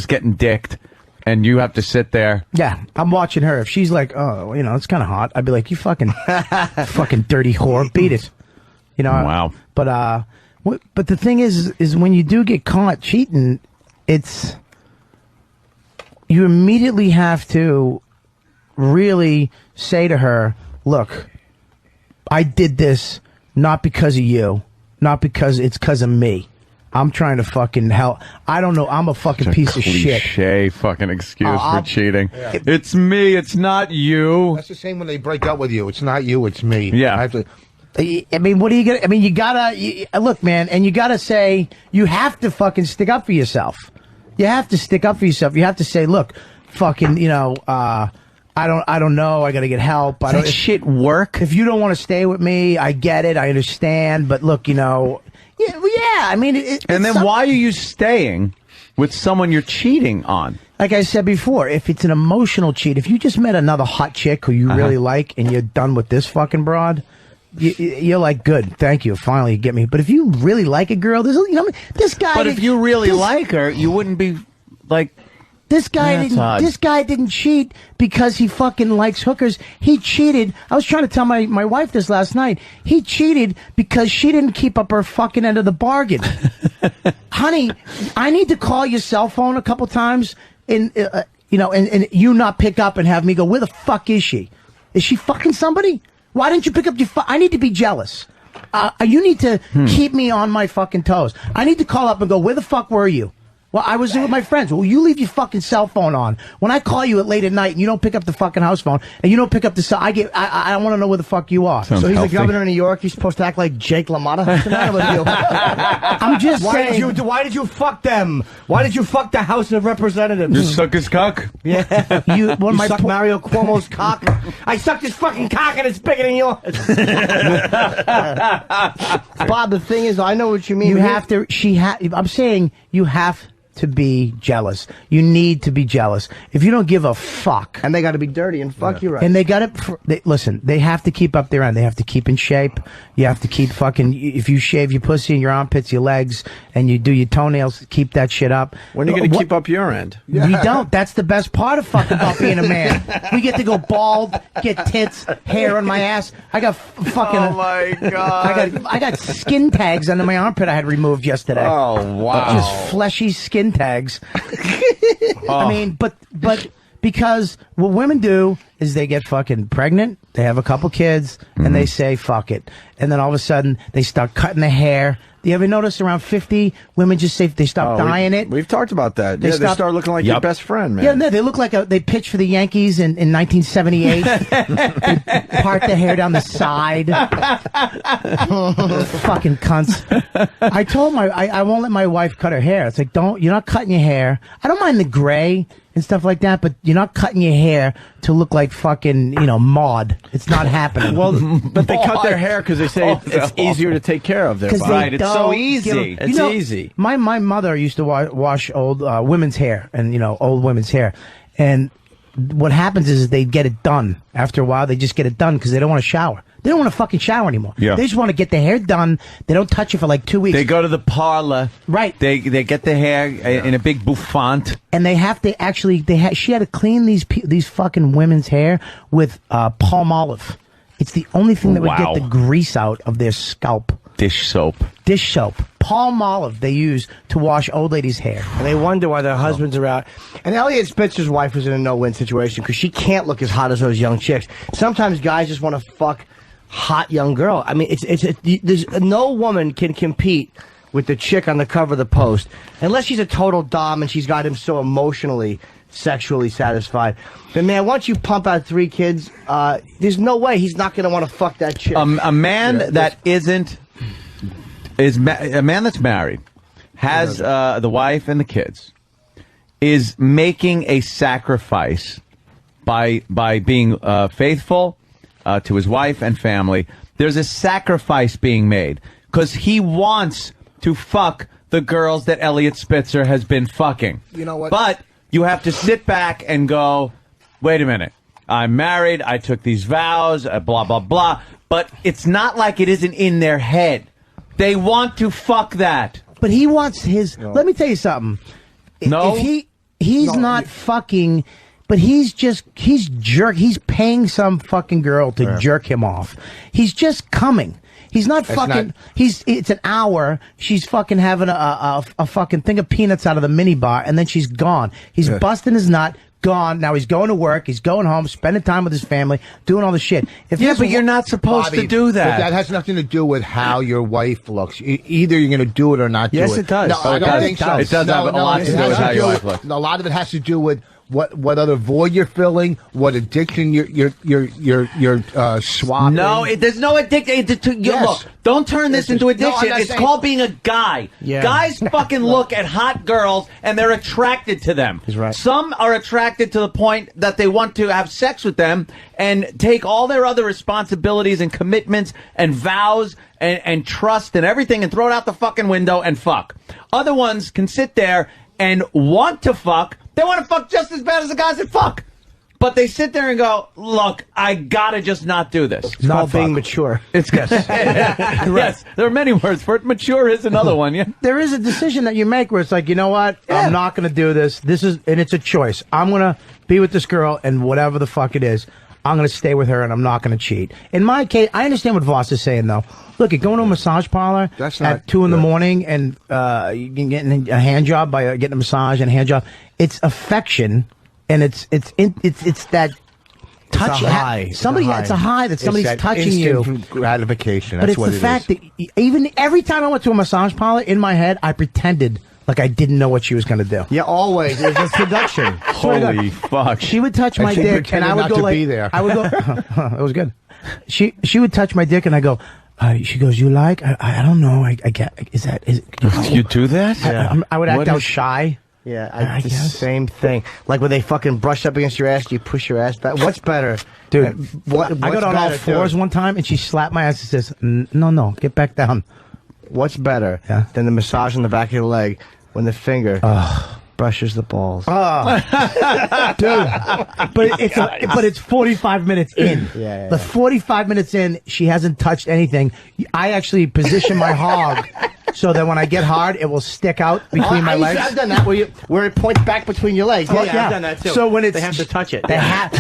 getting dicked. And you have to sit there. Yeah, I'm watching her. If she's like, oh, it's kind of hot, I'd be like, you fucking dirty whore, beat it. Wow. But the thing is when you do get caught cheating, you immediately have to really say to her, look, I did this not because of you, not because it's because of me. I'm trying to fucking help. I don't know. I'm a fucking piece of shit. Cliche fucking excuse for cheating. Yeah. It's me. It's not you. That's the same when they break up with you. It's not you. It's me. Yeah. I mean, what are you gonna? I mean, you gotta look, man, and you gotta say you have to fucking stick up for yourself. You have to stick up for yourself. You have to say, look, fucking, I don't know. I gotta get help. Does that shit work? If you don't want to stay with me, I get it. I understand. But look, Yeah, I mean... and then why are you staying with someone you're cheating on? Like I said before, if it's an emotional cheat, if you just met another hot chick who you really like and you're done with this fucking broad, you're like, good, thank you, finally you get me. But if you really like a girl, this guy... But if you really like her, you wouldn't be like... This guy didn't cheat because he fucking likes hookers. He cheated. I was trying to tell my wife this last night. He cheated because she didn't keep up her fucking end of the bargain. Honey, I need to call your cell phone a couple times and you not pick up and have me go, where the fuck is she? Is she fucking somebody? Why didn't you pick up your phone? I need to be jealous. You need to keep me on my fucking toes. I need to call up and go, where the fuck were you? Well, I was with my friends. Well, you leave your fucking cell phone on. When I call you at late at night and you don't pick up the fucking house phone and you don't pick up the cell, I don't want to know where the fuck you are. So he's the governor of New York. He's supposed to act like Jake LaMotta. What's the matter with you? I'm just saying. Why did you fuck them? Why did you fuck the House of Representatives? You suck his cock? Yeah. You suck Mario Cuomo's cock? I sucked his fucking cock and it's bigger than yours. Bob, the thing is, I know what you mean. You have to. I'm saying you have to be jealous. You need to be jealous. If you don't give a fuck, and they got to be dirty and fuck you right. And they got to listen. They have to keep up their end. They have to keep in shape. You have to keep fucking. If you shave your pussy and your armpits, your legs, and you do your toenails, keep that shit up. When are you going to keep up your end? We don't. That's the best part of fucking about being a man. We get to go bald, get tits, hair on my ass. I got fucking. Oh my god! I got skin tags under my armpit. I had removed yesterday. Oh wow! Just fleshy skin tags. I mean, but because what women do is they get fucking pregnant, they have a couple kids, and they say fuck it, and then all of a sudden they start cutting their hair. You ever notice around 50, women just say they stop dyeing it? We've talked about that. They start looking like your best friend, man. Yeah, no, they look like they pitched for the Yankees in 1978. They part their hair down the side. Fucking cunts. I told I won't let my wife cut her hair. It's like, you're not cutting your hair. I don't mind the gray and stuff like that, but you're not cutting your hair to look like fucking, Maude. It's not happening. Well, but they cut their hair because they say it's easier to take care of their body. Right, it's so easy. It's easy. My mother used to wash old women's hair and, old women's hair. And what happens is they get it done. After a while, they just get it done because they don't want to shower. They don't want to fucking shower anymore. Yeah. They just want to get their hair done. They don't touch it for like 2 weeks. They go to the parlor. Right. They get the hair in a big bouffant. And they have to actually, she had to clean these fucking women's hair with palm olive. It's the only thing that would get the grease out of their scalp. Dish soap. Dish soap. Palm olive they use to wash old ladies' hair. And they wonder why their husbands are out. And Elliot Spitzer's wife was in a no-win situation because she can't look as hot as those young chicks. Sometimes guys just want to fuck hot young girl. I mean, there's no woman can compete with the chick on the cover of the Post unless she's a total dom and she's got him so emotionally, sexually satisfied. But man, once you pump out 3 kids, there's no way he's not going to want to fuck that chick. A man that a man that's married, has the wife and the kids, is making a sacrifice by being faithful to his wife and family. There's a sacrifice being made because he wants to fuck the girls that Elliot Spitzer has been fucking. You know what? But you have to sit back and go, wait a minute. I'm married. I took these vows, blah, blah, blah. But it's not like it isn't in their head. They want to fuck that. But he wants his... No. Let me tell you something. No? If he's not fucking... But he's paying some fucking girl to jerk him off. He's just coming. He's not fucking. It's an hour. She's fucking having a fucking thing of peanuts out of the minibar, and then she's gone. He's busting his nut. Gone. Now he's going to work. He's going home, spending time with his family, doing all the shit. But you're not supposed to do that. But that has nothing to do with how your wife looks. Either you're going to do it or not do it. Yes, it does. No, I don't think so. It does have a lot to do with how your wife looks. A lot of it has to do with what other void you're filling, what addiction you're swapping. No, there's no addiction. Look, don't turn this into addiction. It's called being a guy. Yeah. Guys fucking look at hot girls and they're attracted to them. He's right. Some are attracted to the point that they want to have sex with them and take all their other responsibilities and commitments and vows and trust and everything and throw it out the fucking window and fuck. Other ones can sit there and want to fuck. They want to fuck just as bad as the guys that fuck. But they sit there and go, look, I gotta just not do this. It's called being mature. It's yes, there are many words for it. Mature is another one, yeah. There is a decision that you make where it's like, you know what? Yeah. I'm not going to do this. And it's a choice. I'm going to be with this girl and whatever the fuck it is, I'm going to stay with her and I'm not going to cheat. In my case, I understand what Voss is saying, though. Look, going to a massage parlor at 2 in the morning and you can get a hand job by getting a massage and a hand job. It's affection, and it's that touch. It's a high that somebody's touching you. Gratification. But That's it's the fact that even every time I went to a massage parlor, in my head, I pretended Like I didn't know what she was going to do. Yeah, always. It was a seduction. Holy fuck. She would touch my dick, and I would go like, be there. I would go. It was good. She would touch my dick, and I go. She goes, "You like? I don't know. I get. Is you do that? I would act out shy. Yeah, I the same thing. Like when they fucking brush up against your ass, you push your ass back. What's better, dude? What's I got on all fours one time, and she slapped my ass and says, "No, get back down." What's better than the massage on the back of your leg when the finger brushes the balls? Dude, but it's 45 minutes in. Yeah. The 45 minutes in, she hasn't touched anything. I actually position my hog so that when I get hard, it will stick out between my legs. I've done that where it points back between your legs. Yeah, I've done that too. So when they have to touch it. They have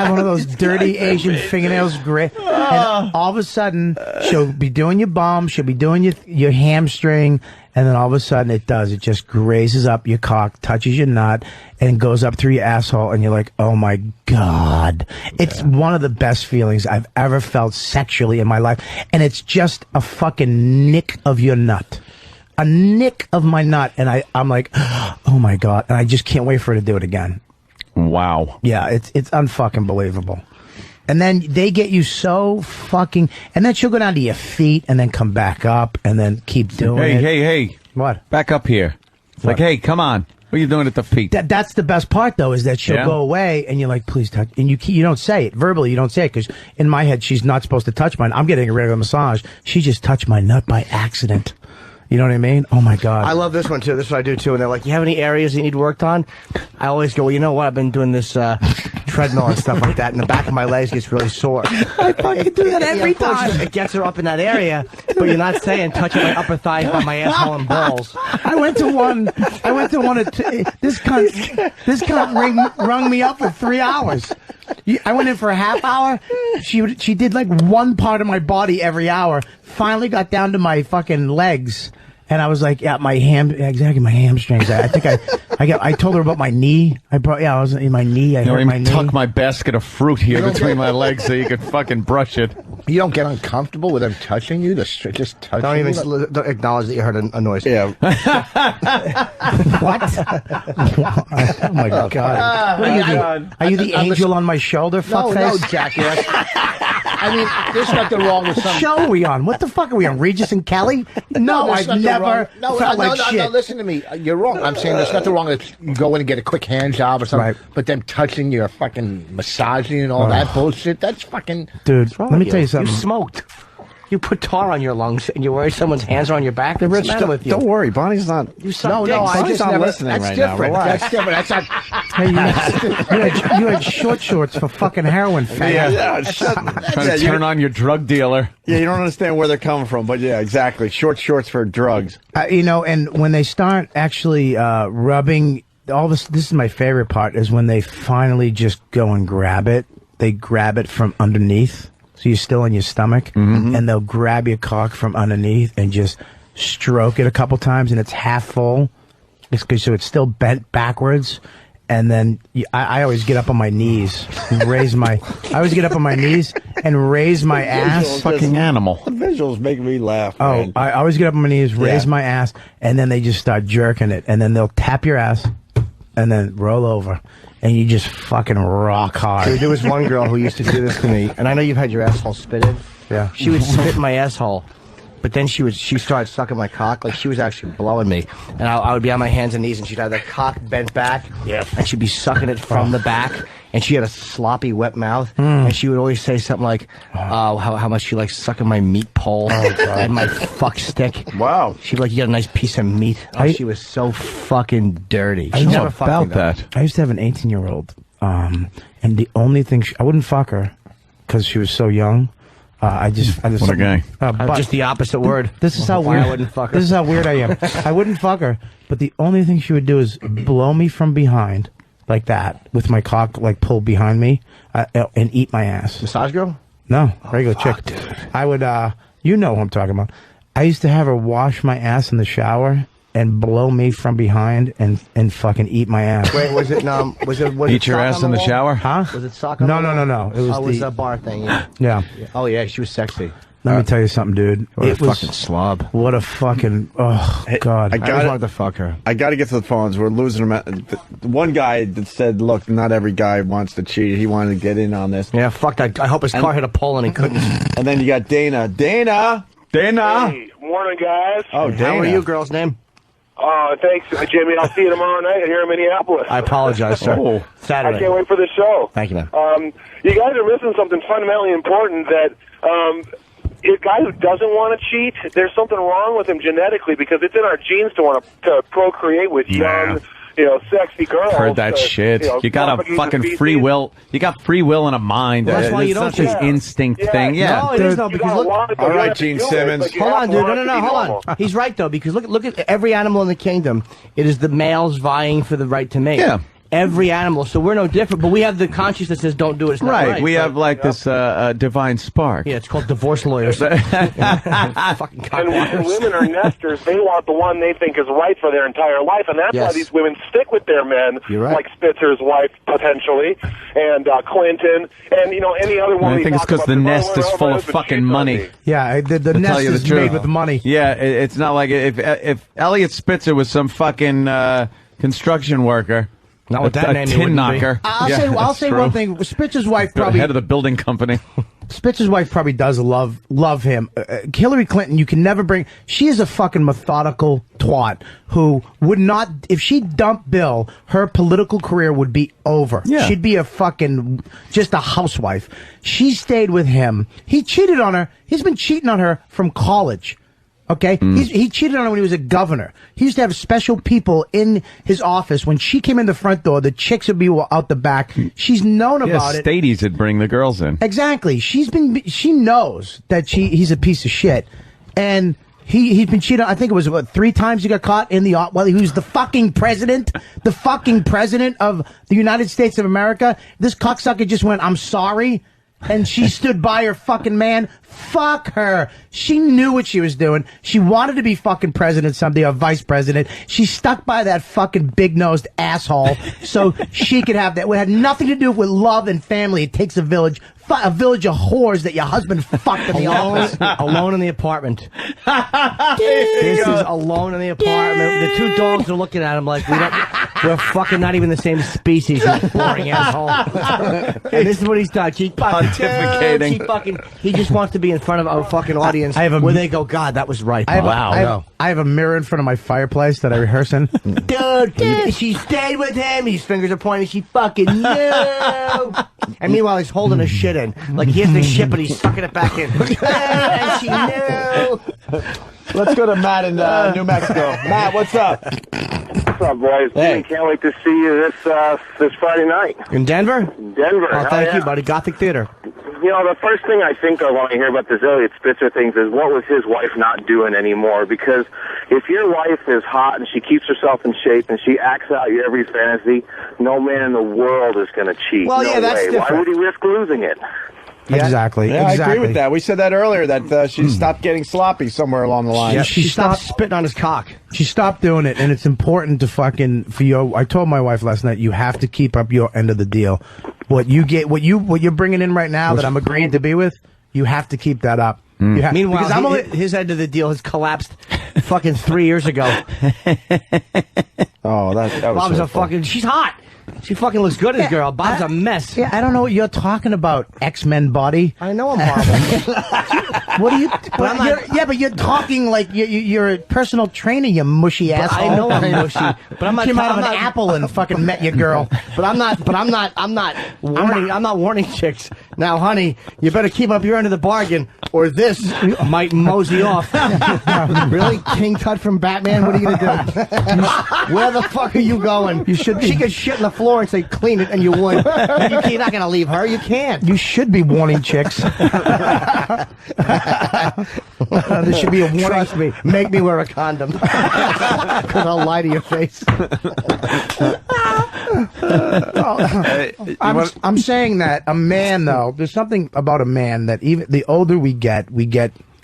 one of those dirty Asian fingernails, and all of a sudden she'll be doing your bum, she'll be doing your hamstring, and then all of a sudden it just grazes up your cock, touches your nut, and goes up through your asshole, and you're like, oh my God. It's one of the best feelings I've ever felt sexually in my life, and it's just a fucking nick of your nut. A nick of my nut, and I'm like, oh my God, and I just can't wait for her to do it again. Wow. Yeah, it's unfucking believable. And then they get you so fucking... And then she'll go down to your feet and then come back up and then keep doing it. Hey. What? Back up here. It's like, hey, come on. What are you doing at the feet? That's the best part, though, is that she'll go away and you're like, please touch. And you don't say it. Verbally, you don't say it because in my head, she's not supposed to touch mine. I'm getting a regular massage. She just touched my nut by accident. You know what I mean? Oh, my God. I love this one, too. This is what I do, too. And they're like, you have any areas you need worked on? I always go, well, you know what? I've been doing this treadmill and stuff like that, and the back of my legs gets really sore. I fucking do that every time. It gets her up in that area, but you're not saying touching my upper thighs by my asshole and balls. I went to one. This cunt rung me up for 3 hours. I went in for a half hour. She did like one part of my body every hour. Finally got down to my fucking legs. And I was like, my hamstrings. I think I told her about my knee. I was in my knee. I hurt my knee. Tuck my basket of fruit here between my legs so you could fucking brush it. You don't get uncomfortable with them touching you? Just touching don't even you? don't acknowledge that you heard a noise. Yeah. What? Oh my God. What are you the angel on my shoulder? Fuckface? No, Jackie. I mean, there's nothing wrong with some... What show are we on? What the fuck are we on? Regis and Kelly? No, I've never felt like shit. No, listen to me. You're wrong. I'm saying there's nothing wrong with you go in and get a quick hand job or something, right. But them touching your fucking massaging and all that bullshit, that's fucking... Dude, let me tell you something. You smoked. You put tar on your lungs and you worry someone's hands are on your back. What's the matter with you? Don't worry, Bonnie's not. You suck dick. Bonnie's not listening right now. Relax. That's different. That's not. Hey, you had short shorts for fucking heroin. Yeah, trying to turn on your drug dealer. Yeah, you don't understand where they're coming from, but yeah, exactly. Short shorts for drugs. And when they start actually rubbing all this is my favorite part is when they finally just go and grab it. They grab it from underneath. So you're still in your stomach, and they'll grab your cock from underneath and just stroke it a couple times, and it's half full. So it's still bent backwards, and then I always get up on my knees and raise my. I always get up on my knees and raise my ass. Fucking animal. The visuals make me laugh. Oh, Man. I always get up on my knees, raise my ass, and then they just start jerking it, and then they'll tap your ass, and then roll over. And you just fucking rock hard. Dude, there was one girl who used to do this to me, and I know you've had your asshole spitted. Yeah. She would spit in my asshole, but then she started sucking my cock, like she was actually blowing me. And I would be on my hands and knees, and she'd have the cock bent back, and she'd be sucking it from the back. And she had a sloppy, wet mouth, and she would always say something like, how much she likes sucking my meat pole and my fuck stick. Wow. She'd be like, you got a nice piece of meat. She was so fucking dirty. I She know never fucked about me, though. that. I used to have an 18-year-old, and the only thing I wouldn't fuck her because she was so young. I just What a guy. Just the opposite word. This is how Why weird. I wouldn't fuck her. This is how weird I am. I wouldn't fuck her, but the only thing she would do is blow me from behind like that with my cock like pulled behind me and eat my ass. Massage girl? No, regular chick. Dude. I would. You know who I'm talking about. I used to have her wash my ass in the shower and blow me from behind and fucking eat my ass. Wait, was it Eat your ass in the shower? Huh? Was it sock on the wall? No. It was It was a bar thing. Yeah. Yeah. Oh yeah, she was sexy. Let me tell you something, dude. What a fucking slob. What a fucking... Oh, God. I just wanted to fuck her. I got to get to the phones. We're losing them. One guy that said, look, not every guy wants to cheat. He wanted to get in on this. Yeah, fuck that. I hope his car hit a pole and he couldn't. And then you got Dana. Dana! Hey, morning, guys. Oh, Dana. How are you, girl's name? Thanks, Jimmy. I'll see you tomorrow night here in Minneapolis. I apologize, sir. Oh, Saturday. I can't wait for the show. Thank you, man. You guys are missing something fundamentally important that a guy who doesn't want to cheat, there's something wrong with him genetically because it's in our genes to want to procreate with young, sexy girls. Heard that shit. You got a fucking free will. You got free will and a mind. Well, that's why you don't cheat. It's not this instinct thing. Yeah. No, it is though, because look. All right, Gene Simmons. Hold on, dude. No, hold on. He's right though, because look at every animal in the kingdom. It is the males vying for the right to mate. Yeah. Every animal, so we're no different, but we have the conscience that says don't do it. It's not right. We have like this divine spark. Yeah, it's called divorce lawyers. Fucking and women are nesters. They want the one they think is right for their entire life, and that's why these women stick with their men, like Spitzer's wife potentially, and Clinton, and any other one. I think it's because the nest is full of fucking money. Yeah, the nest is made with money. Yeah, it's not like if Elliot Spitzer was some fucking construction worker. Not with that name, tin knocker. I'll say one thing. Spitzer's wife probably head of the building company. Spitzer's wife probably does love him. Hillary Clinton, you can never bring. She is a fucking methodical twat who would not. If she dumped Bill, her political career would be over. Yeah. She'd be a fucking just a housewife. She stayed with him. He cheated on her. He's been cheating on her from college. Okay? He cheated on her when he was a governor. He used to have special people in his office. When she came in the front door, the chicks would be out the back. She's known about it. Stadies would bring the girls in. Exactly. She knows that he's a piece of shit. And he's been cheated on. I think it was, 3 times he got caught in the... Well, he was the fucking president. The fucking president of the United States of America. This cocksucker just went, I'm sorry. And she stood by her fucking man. Fuck her. She knew what she was doing. She wanted to be fucking president someday, or vice president. She stuck by that fucking big-nosed asshole so she could have that. It had nothing to do with love and family. It takes a village. A village of whores that your husband fucked in the office. Alone in the apartment. This is alone in the apartment. The 2 dogs are looking at him like we're fucking not even the same species. You boring asshole. And this is what he's done. He pontificating. He just wants to be in front of a fucking audience where they go, God, that was right. I have a mirror in front of my fireplace that I rehearse in. Dude, she stayed with him. His fingers are pointing. She fucking knew. And meanwhile, he's holding a shit in. Like he has the shit, but he's sucking it back in. And she knew. Let's go to Matt in New Mexico. Matt, what's up? What's up, boys? Hey. Can't wait to see you this Friday night. In Denver? Denver. Oh, thank you, buddy. Gothic Theater. The first thing I think of when I hear about this Elliot Spitzer things is what was his wife not doing anymore? Because if your wife is hot and she keeps herself in shape and she acts out your every fantasy, no man in the world is going to cheat. Well, no yeah, that's way. different. Why would he risk losing it? Yeah. Exactly. Yeah, I agree with that. We said that earlier, that she stopped getting sloppy somewhere along the line. Yeah, she stopped spitting on his cock. She stopped doing it, and it's important to for you. I told my wife last night, you have to keep up your end of the deal. What you're bringing in right now that I'm agreeing to be with, you have to keep that up. Meanwhile, his end of the deal has collapsed fucking 3 years ago. Oh, that was Bob's fucking... She's hot. She fucking looks good as a girl. Bob's a mess. Yeah, I don't know what you're talking about, X-Men body. I know I'm horrible. What are you... But you're talking like you're a personal trainer, you mushy asshole. I know I'm mushy. But I'm not... Came out of an apple and fucking met your girl. But I'm not warning chicks. Now, honey, you better keep up your end of the bargain, or this might mosey off. Really? King Tut from Batman? What are you gonna do? Where the fuck are you going? You should be. She could shit in the floor and say, clean it, and you would. You're not gonna leave her. You can't. You should be warning chicks. There should be a warning. Trust me. Make me wear a condom. Because I'll lie to your face. I'm saying that a man, though, there's something about a man that even the older we get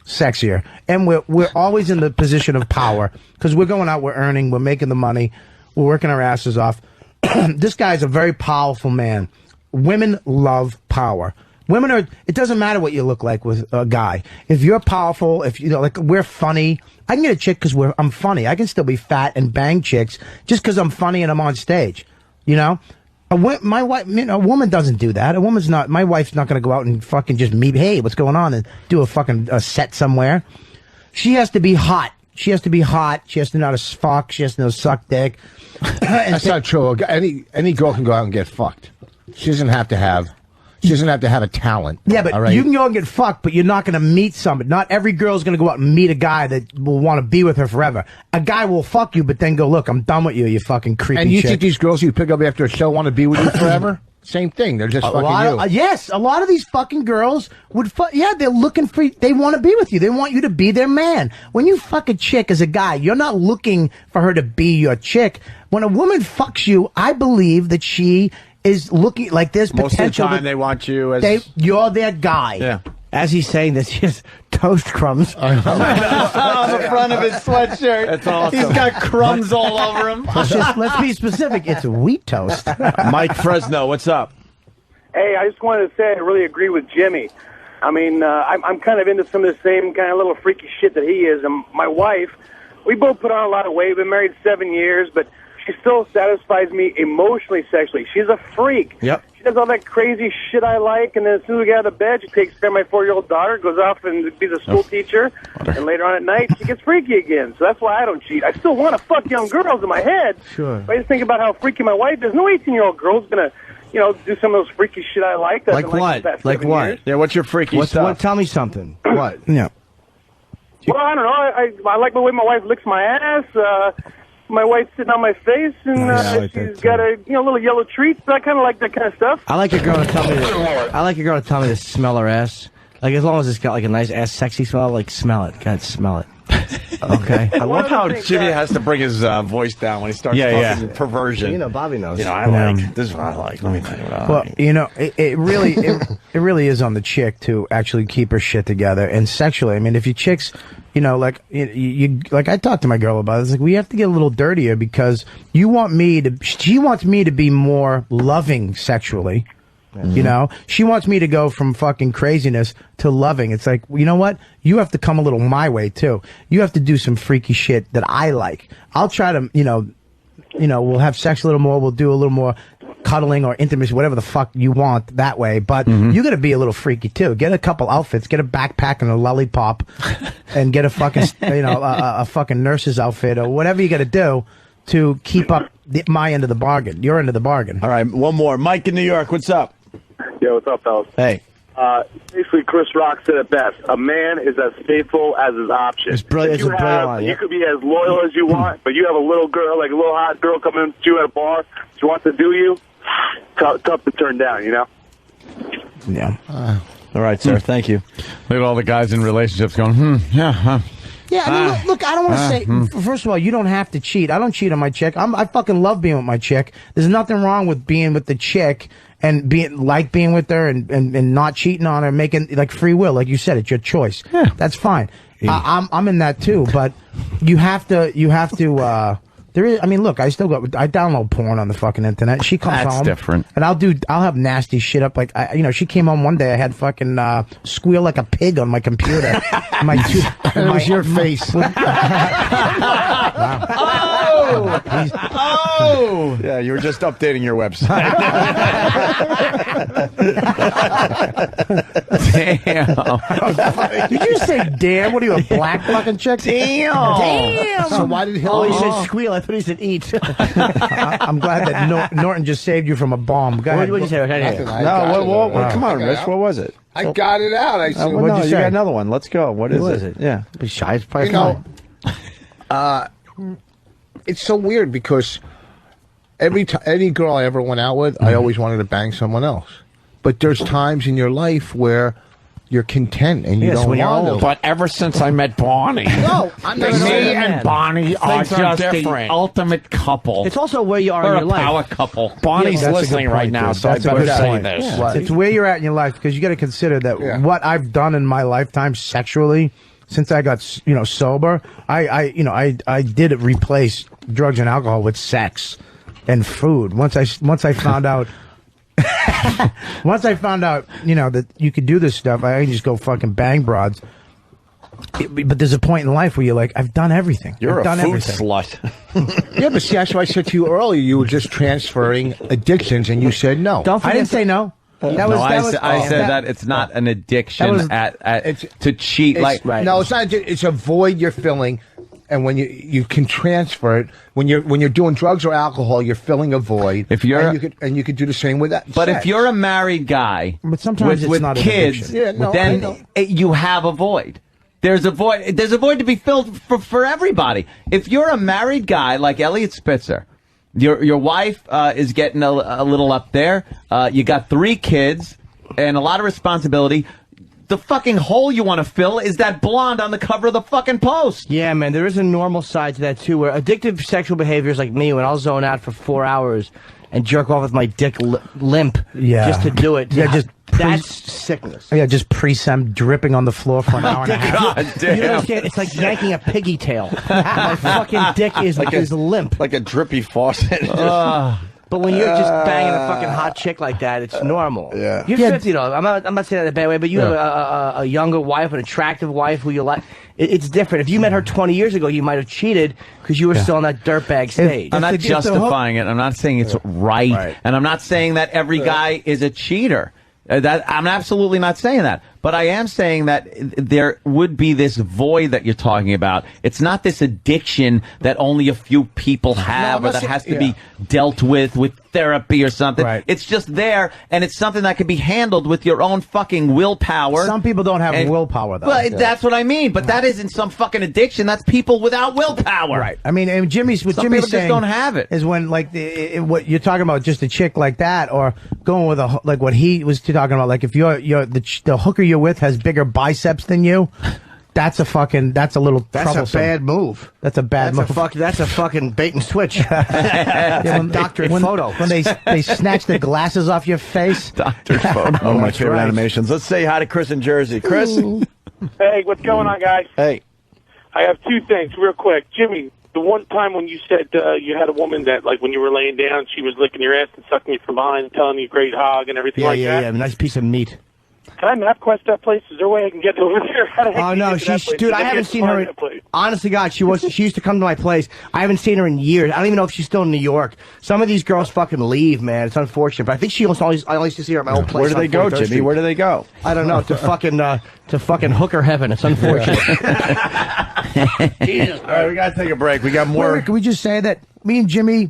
sexier, and we're always in the position of power because we're going out, we're earning, we're making the money, we're working our asses off. This guy's a very powerful man. Women love power. Women are, it doesn't matter what you look like with a guy. If you're powerful, if you know, like we're funny, I can get a chick because I'm funny. I can still be fat and bang chicks just because I'm funny and I'm on stage. You know? My wife, a woman doesn't do that. My wife's not going to go out and fucking just meet, hey, what's going on, and do a fucking set somewhere. She has to be hot. She has to be hot. She has to know how to fuck. She has to know suck dick. That's not true. Any girl can go out and get fucked. She doesn't have to have a talent. Yeah, but right? you can go and get fucked, but you're not going to meet somebody. Not every girl's going to go out and meet a guy that will want to be with her forever. A guy will fuck you, but then go, look, I'm done with you, you fucking creepy And you chick. think these girls you pick up after a show want to be with you forever? Same thing. They're just fucking you. Yes, a lot of these fucking girls would they're looking for, they want to be with you. They want you to be their man. When you fuck a chick as a guy, you're not looking for her to be your chick. When a woman fucks you, I believe that she is looking like this potential. Most of the time they want you as... You're their guy. Yeah. As he's saying this, he has toast crumbs on the front of his sweatshirt. That's awesome. He's got crumbs all over him. Let's be specific. It's wheat toast. Mike Fresno, what's up? Hey, I just wanted to say I really agree with Jimmy. I mean, I'm kind of into some of the same kind of little freaky shit that he is. And my wife, we both put on a lot of weight. We've been married 7 years, but she still satisfies me emotionally, sexually. She's a freak. Yep. She does all that crazy shit I like, and then as soon as we get out of bed, she takes care of my 4-year-old daughter, goes off and be the school teacher, and later on at night, she gets freaky again. So that's why I don't cheat. I still want to fuck young girls in my head. Sure. But I just think about how freaky my wife is. No 18-year-old girl's going to, do some of those freaky shit I like. Like what? Like what? Years. Yeah, what's your freaky stuff? Tell me something. What? Yeah. Well, I don't know. I like the way my wife licks my ass. My wife's sitting on my face, and she's got a little yellow treats. I kind of like that kind of stuff. I like a girl to tell me to smell her ass. Like as long as it's got like a nice ass, sexy smell. Like smell it. God, smell it. Okay. I love how Jimmy has to bring his voice down when he starts talking perversion. You know, Bobby knows. I like this is what I like. Let me tell you what I like. Well, it really is on the chick to actually keep her shit together. And sexually, I mean, if your chicks, like you like I talked to my girl about it. It's like we have to get a little dirtier because she wants me to be more loving sexually. Mm-hmm. She wants me to go from fucking craziness to loving. It's like, you know what? You have to come a little my way too. You have to do some freaky shit that I like. I'll try to, we'll have sex a little more. We'll do a little more cuddling or intimacy, whatever the fuck you want that way. But you got to be a little freaky too. Get a couple outfits, get a backpack and a lollipop, and get a fucking, a fucking nurse's outfit or whatever you got to do to keep up my end of the bargain. Your end of the bargain. All right, one more. Mike in New York, what's up? Yo, what's up, fellas? Hey. Basically, Chris Rock said it best. A man is as faithful as his option. It's brilliant. You could be as loyal as you want, but you have a little girl, like a little hot girl coming to you at a bar. She wants to do you. Tough to turn down, Yeah. All right, sir. Thank you. Look at all the guys in relationships going, yeah, Yeah, I mean, look, I don't want to say, first of all, you don't have to cheat. I don't cheat on my chick. I fucking love being with my chick. There's nothing wrong with being with the chick and being with her and not cheating on her, making like free will. Like you said, it's your choice. Yeah. That's fine. Yeah. I'm in that too, but you have to, there is, I mean, look, I download porn on the fucking internet. She comes home. That's different. And I'll have nasty shit up. Like, she came home one day, I had fucking, squeal like a pig on my computer. And it was your face. Oh! Yeah, you were just updating your website. Damn. Did you say damn? What are you, a black fucking chick? Damn. So why did he said squeal. I thought he said eat. I'm glad that Norton just saved you from a bomb. Go ahead. What did you say? Come on, Rich. What was it? I got it out. I said, you got another one. Let's go. What is it? Yeah. Be shy. It's probably it's so weird because any girl I ever went out with, I always wanted to bang someone else. But there's times in your life where you're content and you don't want to. But ever since I met Bonnie, no, I'm not me and Bonnie are just the ultimate couple. It's also where you are in your life. Power couple. Bonnie's listening right now, so I better say this. Yeah. It's where you're at in your life because you got to consider that what I've done in my lifetime sexually since I got sober, I did replace drugs and alcohol with sex and food. Once I found out Once I found out, that you could do this stuff, I just go fucking bang broads. But there's a point in life where you're like, I've done everything. You're I've done a food everything. slut. Yeah, but see, that's why I said to you earlier, you were just transferring addictions, and you said no. I didn't say no. I said that it's not an addiction to cheat. No, it's not. It's a void you're filling, and when you can transfer it when you're doing drugs or alcohol, you're filling a void. If you're and you could do the same with that. But sex. if you're a married guy, but sometimes with it's not an kids, addiction. then you have a void. There's a void. There's a void to be filled for everybody. If you're a married guy like Elliot Spitzer, your wife is getting a little up there. You got 3 kids and a lot of responsibility. The fucking hole you want to fill is that blonde on the cover of the fucking Post. Yeah, man, there is a normal side to that too, where addictive sexual behaviors like me, when I'll zone out for 4 hours and jerk off with my dick limp, just to do it. Yeah, just that's sickness. Yeah, just pre-sem dripping on the floor for an hour and a half. God damn. You don't understand? It's like yanking a piggy tail. My fucking dick is limp. Like a drippy faucet. But when you're just banging a fucking hot chick like that, it's normal. Yeah. You're 50 though. I'm not saying that in a bad way, but you have a younger wife, an attractive wife who you like. It's different. If you met her 20 years ago, you might have cheated because you were still on that dirtbag stage. I'm not justifying it. I'm not saying it's right. And I'm not saying that every guy is a cheater. I'm absolutely not saying that. But I am saying that there would be this void that you're talking about. It's not this addiction that only a few people have or that has to be dealt with therapy or something. Right. It's just there, and it's something that can be handled with your own fucking willpower. Some people don't have willpower, though. Well, that's what I mean. But that isn't some fucking addiction. That's people without willpower. Right. I mean, and what Some Jimmy's people saying just don't have it. is when, like, what you're talking about, just a chick like that, or going with like what he was talking about, like if the hooker you're with has bigger biceps than you. That's a little troublesome. That's a bad move. That's a bad move. That's a fucking bait and switch. Doctored photo. When they snatch the glasses off your face. Doctored photo. One of my favorite animations. Let's say hi to Chris in Jersey. Chris. Hey, what's going on, guys? Hey. I have 2 things real quick. Jimmy, the one time when you said you had a woman that, like, when you were laying down, she was licking your ass and sucking you from behind, telling you great hog and everything that. Yeah, nice piece of meat. Can I map quest that place? Is there a way I can get over there? Oh no, dude, I haven't seen her. Honestly, God, she used to come to my place. I haven't seen her in years. I don't even know if she's still in New York. Some of these girls fucking leave, man. It's unfortunate, but I think I only used to see her at my old place. Where do they go, Jimmy? Street. Where do they go? I don't know. To fucking hooker heaven. It's unfortunate. Jesus. All right, we gotta take a break. We got more. Can we just say that me and Jimmy,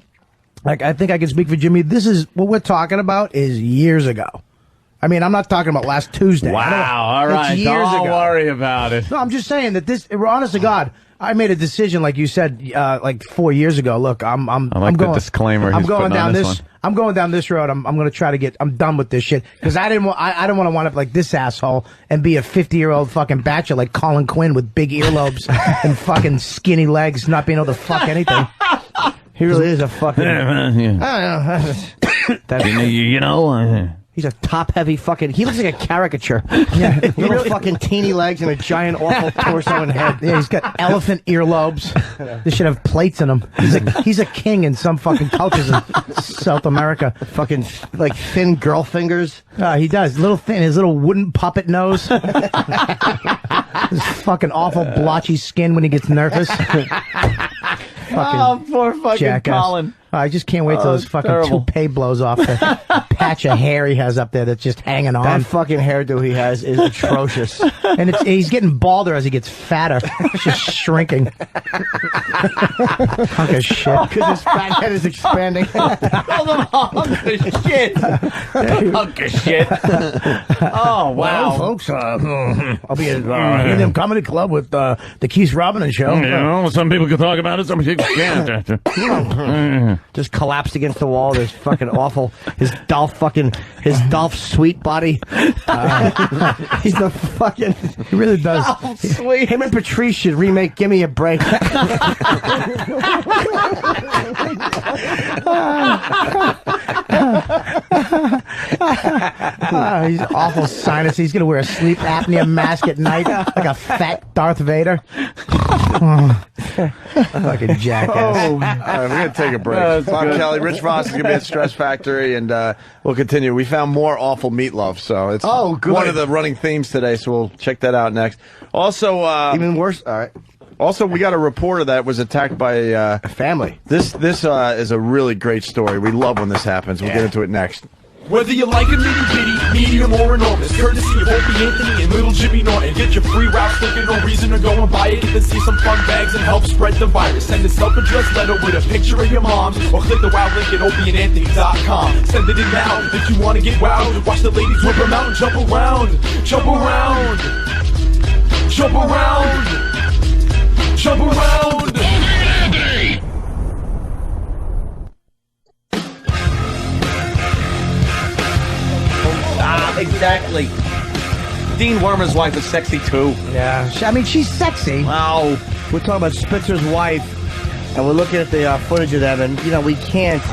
like, I think I can speak for Jimmy. This is what we're talking about is years ago. I mean, I'm not talking about last Tuesday. Wow, all right. Don't worry about it. No, I'm just saying that honest to God, I made a decision, like you said, like 4 years ago. Look, I'm the going, disclaimer. I'm he's going putting down on this. one. I'm going down this road. I'm going to try to I'm done with this shit because I don't want to wind up like this asshole and be a 50-year-old fucking bachelor like Colin Quinn with big earlobes and fucking skinny legs, not being able to fuck anything. He really is a fucking. I don't know. You know. He's a top-heavy fucking. He looks like a caricature. Yeah, little fucking teeny legs and a giant awful torso and head. Yeah, he's got elephant earlobes. They should have plates in him. He's a king in some fucking cultures in South America. Fucking like thin girl fingers. He does. Little thin. His little wooden puppet nose. His fucking awful blotchy skin when he gets nervous. Poor fucking jackass. Colin. I just can't wait till his fucking toupee blows off the patch of hair he has up there that's just hanging on. That fucking hairdo he has is atrocious. And he's getting balder as he gets fatter. It's just shrinking. Hunk of shit. Because his fat head is expanding. Hunk of shit. Hunk of shit. Oh, wow. Well, folks, I'll be at in the comedy club with the Keith Robinson show. You know, some people can talk about it, some people can't. Just collapsed against the wall. There's fucking awful. His Dolph Sweet body. He's the fucking. He really does. Dolph Sweet. Him and Patrice should remake "Give Me a Break." He's awful sinus. He's gonna wear a sleep apnea mask at night like a fat Darth Vader. Fucking jackass. All right, we're going to take a break. Bob Kelly, Rich Voss is going to be at Stress Factory, and we'll continue. We found more awful meatloaf, so it's one of the running themes today, so we'll check that out next. Also, even worse. All right. Also, we got a reporter that was attacked by a family. This is a really great story. We love when this happens. We'll get into it next. Whether you like a nitty bitty, medium or enormous, courtesy of Opie Anthony and little Jimmy Norton. Get your free routes, looking no reason to go and buy it. Get to see some fun bags and help spread the virus. Send a self-addressed letter with a picture of your mom's, or click the wow link at opieandanthony.com. Send it in now if you want to get wild. Watch the ladies whip them out and jump around, jump around, jump around. Jump around! Exactly. Dean Wormer's wife is sexy too. Yeah, I mean, she's sexy. Wow. We're talking about Spitzer's wife, and we're looking at the footage of them, and, we can't...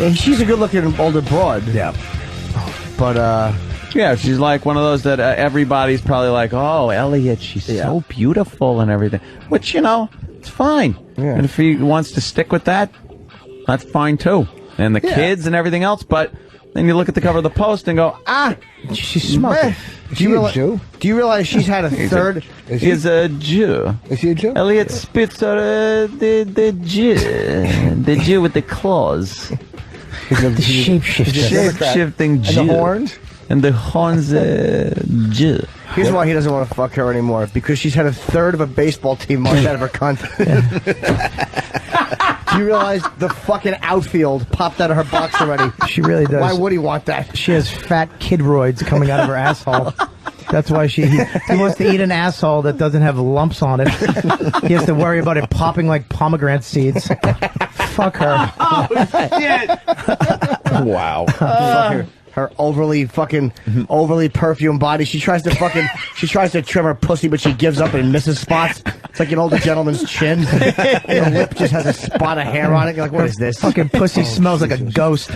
And she's a good-looking older broad. Yeah. But, yeah, she's like one of those that everybody's probably like, oh, Elliot, she's so beautiful and everything. Which, it's fine. Yeah. And if he wants to stick with that, that's fine too. And the kids and everything else, but then you look at the cover of the Post and go, she's smoking. Do you realize she's had a third? He's a Jew. Is he a Jew? Elliot Spitzer, the Jew. The Jew with the claws. The shapeshifter. Shape-shifting Jew. And the horns? And the horns, Jew. Here's why he doesn't want to fuck her anymore. Because she's had a third of a baseball team march out of her cunt. Do you realize the fucking outfield popped out of her box already? She really does. Why would he want that? She has fat kidroids coming out of her asshole. That's why he wants to eat an asshole that doesn't have lumps on it. He has to worry about it popping like pomegranate seeds. Fuck her. Oh, shit. Wow. Her overly perfumed body. She tries to trim her pussy, but she gives up and misses spots. It's like an older gentleman's chin. Her lip just has a spot of hair on it. You're like, what is this? Fucking pussy smells like a ghost.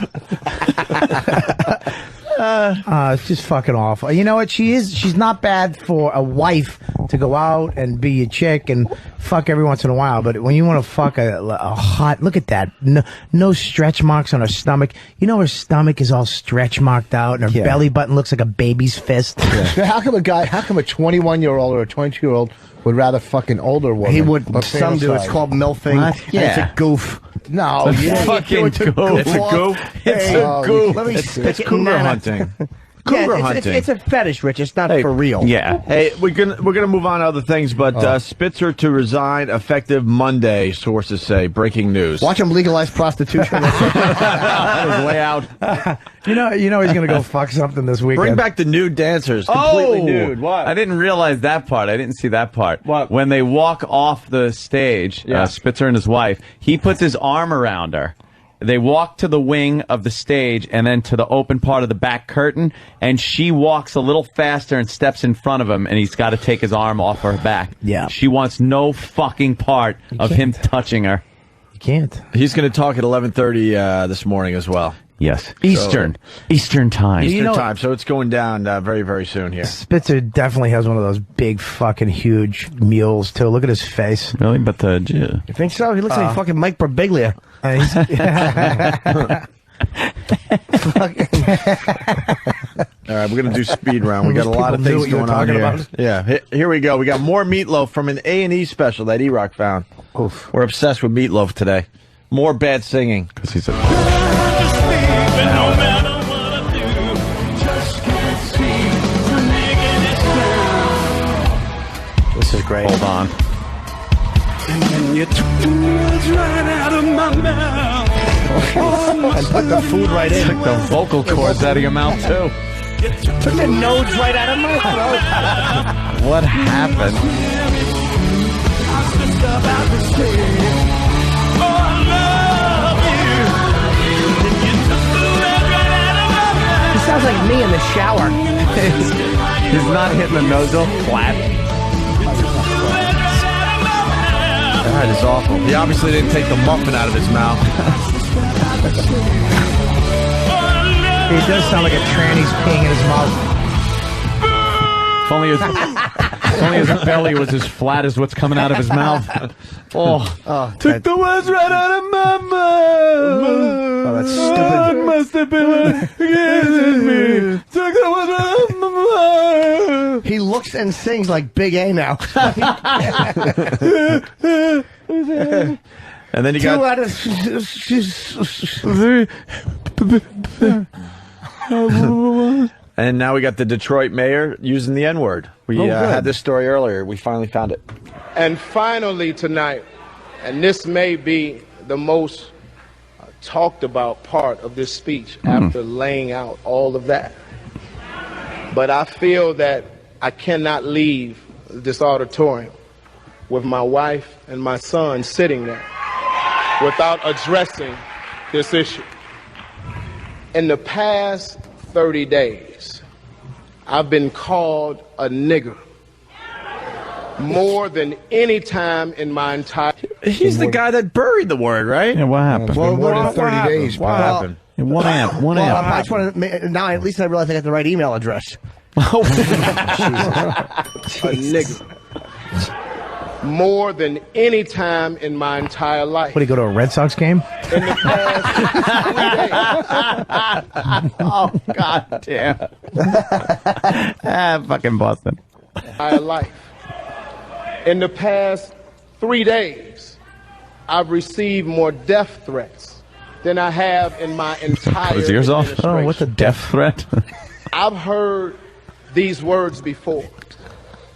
It's just fucking awful. You know what? She's not bad for a wife to go out and be a chick and fuck every once in a while. But when you want to fuck a hot, look at that. No stretch marks on her stomach. You know her stomach is all stretch marked out and her belly button looks like a baby's fist. Yeah. How come a 21-year-old or a 22-year-old would rather fuck an older woman? He would. Some do. It's called milfing. Yeah. It's a goof. No, it's a fucking goof. It's a goof. It's a goof. Let me it's cougar hunting. Cougar hunting. It's a fetish, Rich. It's not for real. Yeah. Hey, we're gonna move on to other things, but Spitzer to resign effective Monday. Sources say. Breaking news. Watch him legalize prostitution. Way out. You know he's gonna go fuck something this weekend. Bring back the nude dancers. Completely nude. What? I didn't realize that part. I didn't see that part. What? When they walk off the stage, Spitzer and his wife, he puts his arm around her. They walk to the wing of the stage and then to the open part of the back curtain, and she walks a little faster and steps in front of him, and he's got to take his arm off her back. Yeah. She wants no fucking part of him touching her. You can't. He's going to talk at 11:30 this morning as well. Yes. Eastern time. Eastern time. So it's going down very, very soon here. Spitzer definitely has one of those big fucking huge mules, too. Look at his face. Really? But Jew. You think so? He looks like fucking Mike Birbiglia. All right, we're going to do speed round. We got a lot of things going on here. About. Yeah, here we go. We got more Meatloaf from an A&E special that E-Rock found. Oof. We're obsessed with Meatloaf today. More bad singing. Because he's a... This is great. Hold on. And then you took the words right out of my mouth. And put the food right in. Took the vocal cords out of your mouth, too. Took the nodes right out of my throat. What happened? He sounds like me in the shower. He's not hitting the nozzle flat. That is awful. He obviously didn't take the muffin out of his mouth. He does sound like a tranny's peeing in his mouth. If only his belly was as flat as what's coming out of his mouth. Took the words right out of my mouth. Oh, that's stupid. Must have been kissing me. Took the words right out of my mouth. He looks and sings like Big A now. And then you Two got... out of... And now we got the Detroit mayor using the N-word. We had this story earlier. We finally found it. And finally tonight, and this may be the most talked about part of this speech after laying out all of that, but I feel that I cannot leave this auditorium with my wife and my son sitting there without addressing this issue. In the past 30 days, I've been called a nigger more than any time in my entire... He's the guy that buried the word, right? Yeah, what happened? Well, more than 30 days. What happened? One amp. I just want to... Now, at least I realize I got the right email address. A nigger. More than any time in my entire life. What, do you go to a Red Sox game? In the past 3 days. Oh, God damn. Fucking Boston. My life. In the past 3 days, I've received more death threats than I have in my entire His ears off? administration. Oh, what's a death threat? I've heard these words before,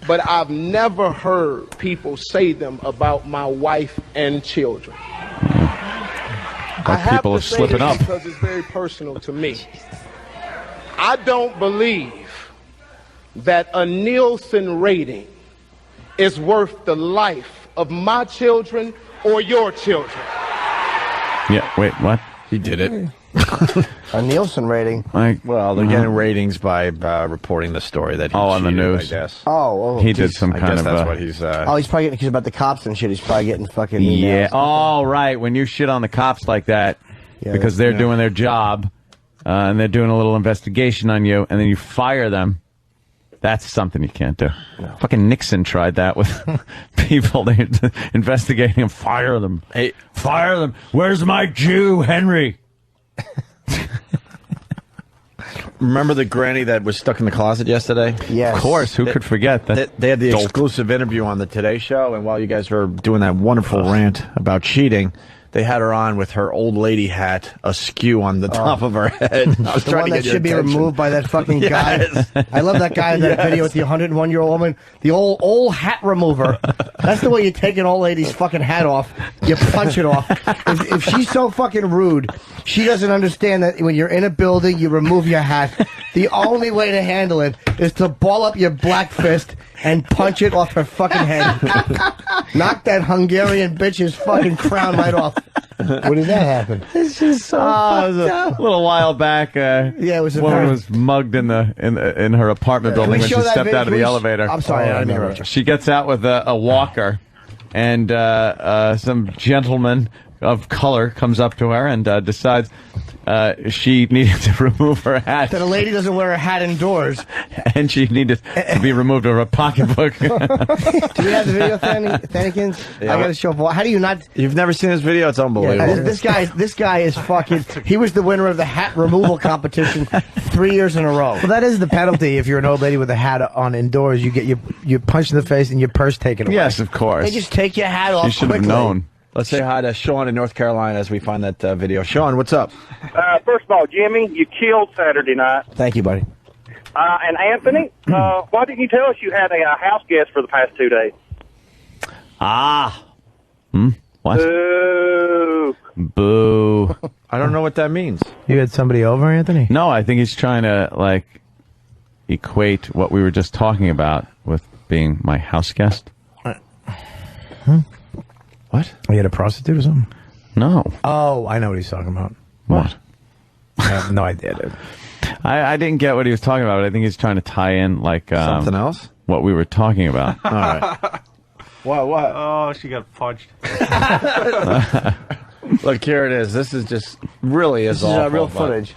but I've never heard people say them about my wife and children. I have people to are say slipping this up. because it's very personal to me. I don't believe that a Nielsen rating is worth the life of my children or your children. Yeah, wait, what? He did it. A Nielsen rating. Well, they're getting ratings by reporting the story that he on the cheated, news. I guess. He did some I kind guess of... that's what he's... Oh, he's probably getting accused about the cops and shit. He's probably getting fucking Yeah. emails. Oh, right. When you shit on the cops like that, Yeah, because they're doing their job, and they're doing a little investigation on you, and then you fire them, that's something you can't do. No. Fucking Nixon tried that with people. They're investigating and fire them. Hey, fire them. Where's my Jew, Henry? Remember the granny that was stuck in the closet yesterday? Yes. Of course. Who could forget that? They had the dope. exclusive interview on the Today Show, and while you guys were doing that wonderful rant about cheating, they had her on with her old lady hat askew on the top of her head. I was The trying one to that get your should be attention. removed by that fucking guy. Yes. I love that guy in that Yes. video with the 101-year-old woman. The old hat remover. That's the way you take an old lady's fucking hat off. You punch it off. If she's so fucking rude, she doesn't understand that when you're in a building, you remove your hat. The only way to handle it is to ball up your black fist and punch it off her fucking head. Knock that Hungarian bitch's fucking crown right off. When did that happen? This is so it fucked was up. a little while back. Yeah, it was a woman very- was mugged in her apartment building when she stepped out of the elevator. I'm sorry, I didn't mean to interrupt you. She gets out with a walker, and some gentleman of color comes up to her and decides she needed to remove her hat. That a lady doesn't wear a hat indoors. And she needed to be removed of her pocketbook. Do we have the video, Thannikins? Yeah. I got to show. How do you not? You've never seen this video? It's unbelievable. This guy is fucking. He was the winner of the hat removal competition 3 years in a row. Well, that is the penalty if you're an old lady with a hat on indoors. You get you punched in the face and your purse taken away. Yes, of course. They just take your hat off. You should have quickly. known. Let's say hi to Sean in North Carolina as we find that video. Sean, what's up? First of all, Jimmy, you killed Saturday night. Thank you, buddy. And Anthony, why didn't you tell us you had a house guest for the past 2 days? What? Boo. Boo. I don't know what that means. You had somebody over, Anthony? No, I think he's trying to, equate what we were just talking about with being my house guest. What? You had a prostitute or something? No. Oh, I know what he's talking about. What? I have no idea, dude. I didn't get what he was talking about. But I think he's trying to tie in, something else? What we were talking about. All right. What? Oh, she got fudged. Look, here it is. This is just really This is awful. real footage.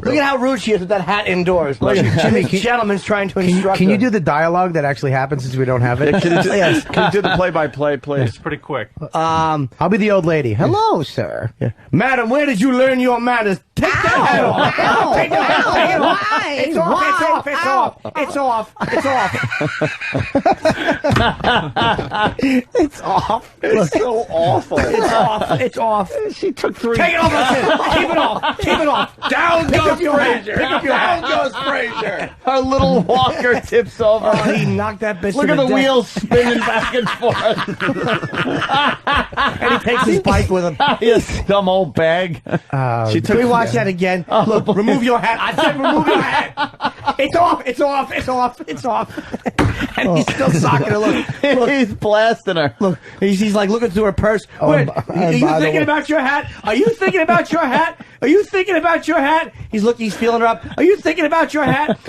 Look at how rude she is with that hat indoors. Look at Jimmy. Gentleman's trying to instruct Can her. you do the dialogue that actually happens since we don't have it? Yes. Can you do the play-by-play, please? It's pretty quick. I'll be the old lady. Hello, sir. Yeah. Madam, where did you learn your manners? Take that hat off. Take that hat off. It's off. It's off. It's off. It's off. It's so awful. It's off. It's off. She took 3. Take it off. Keep it off. Keep it off. Down goes Frazier. Pick up your Down goes Frazier. Her little walker tips over. Oh, he knocked that bitch. Look to at the death. wheels spinning back and forth. And he takes his bike with him. Yes, dumb old bag. Can we watch that again? Look, remove your hat. I said remove your hat. It's off. It's off. It's off. It's off. And he's still socking her. Look. He's blasting her. Look. He's like looking through her purse. Wait, are you thinking about your hat? Are you thinking about your hat? Are you thinking about your hat? He's feeling her up. Are you thinking about your hat?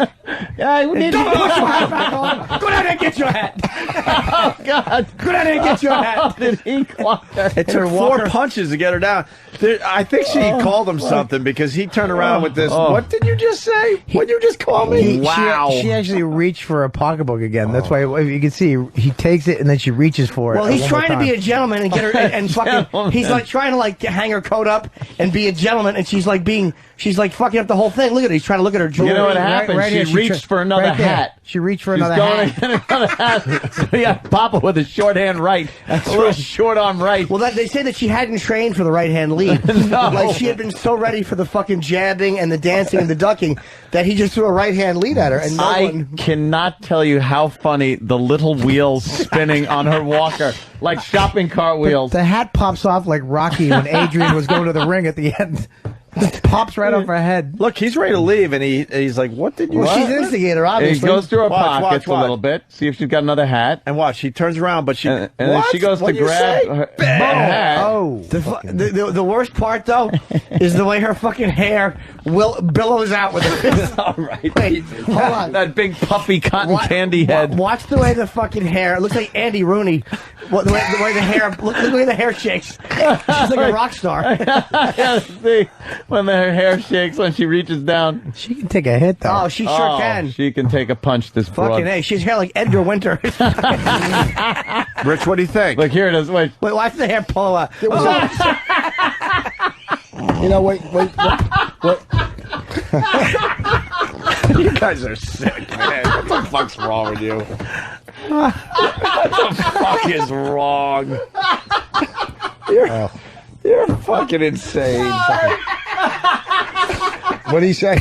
Yeah, we need Don't put your hat back on. Go down there and get your hat. Oh, God. Go down there and get your hat. Did he clock her? It took 4 punches to get her down. I think she called him something because he turned around with this. What did you just say? What did you just call me? Wow. She actually reached for a pocketbook again. That's why you can see he takes it and then she reaches for it. Well, he's trying to be a gentleman and get her and fucking. He's like trying to like hang her coat up and be a gentleman, and she's like fucking up the whole thing. Look at her. He's trying to look at her jewelry. You know what happened? Right she reached for another hat. She reached for another hat. Another hat. So yeah, Papa with a shorthand right. That's a little short arm right. Well, they say that she hadn't trained for the right hand lead. No. Like she had been so ready for the fucking jabbing and the dancing and the ducking that he just threw a right hand lead at her. And I cannot tell you how funny the little wheels spinning on her walker, like shopping cart wheels. The hat pops off like Rocky when Adrian was going to the ring at the end. It pops right off her head. Look, he's ready to leave, and he's like, "What did you?" Well, she's instigator, obviously. And he goes through her pockets watch. a little bit, see if she's got another hat, and watch. She turns around, but she and then she goes to grab her hat. Oh, the worst part though is the way her fucking hair billows out with it. All right, wait, hold on. That big puffy cotton candy head. Watch the way the fucking hair. It looks like Andy Rooney. The way the hair. Look the way the hair shakes. She's like a rock star. See, when her hair shakes when she reaches down. She can take a hit though. Oh, she sure can. She can take a punch. This fucking A. She's hair like Edgar Winter. Rich, what do you think? Look, here it is. Wait, watch the hair pull out. You know, wait. You guys are sick, man. What the fuck's wrong with you? What the fuck is wrong? You're fucking insane. What did he say?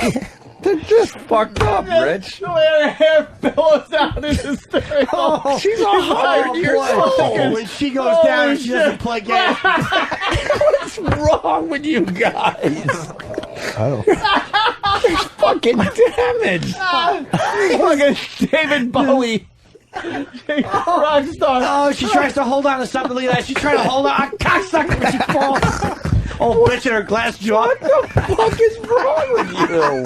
They're just fucked up, Rich. The way her hair billows out is hysterical. Oh, she's 100 years old. When she goes down, she doesn't play games. What's wrong with you guys? Oh. You're fucking damaged. Fucking David Bowie. Rock star. Oh, she tries to hold on to something. Look at that. She's trying to hold on. Cocksucker, but she falls. Oh, bitch in her glass jaw. What the fuck is wrong with you?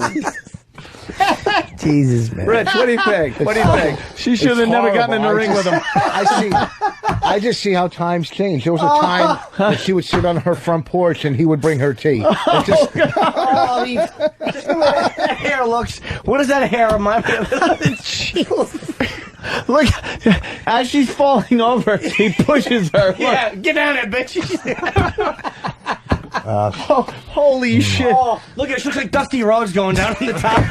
Jesus, man. Rich, what do you think? What do you think? She should have never gotten in the ring with him. I just see how times change. There was a time that she would sit on her front porch and he would bring her tea. Just the way that hair looks. What does that hair remind me of? Look, as she's falling over, he pushes her. Look. Yeah, get down there, bitch. Holy shit. Oh, look at it. She looks like Dusty Rhodes going down from the top.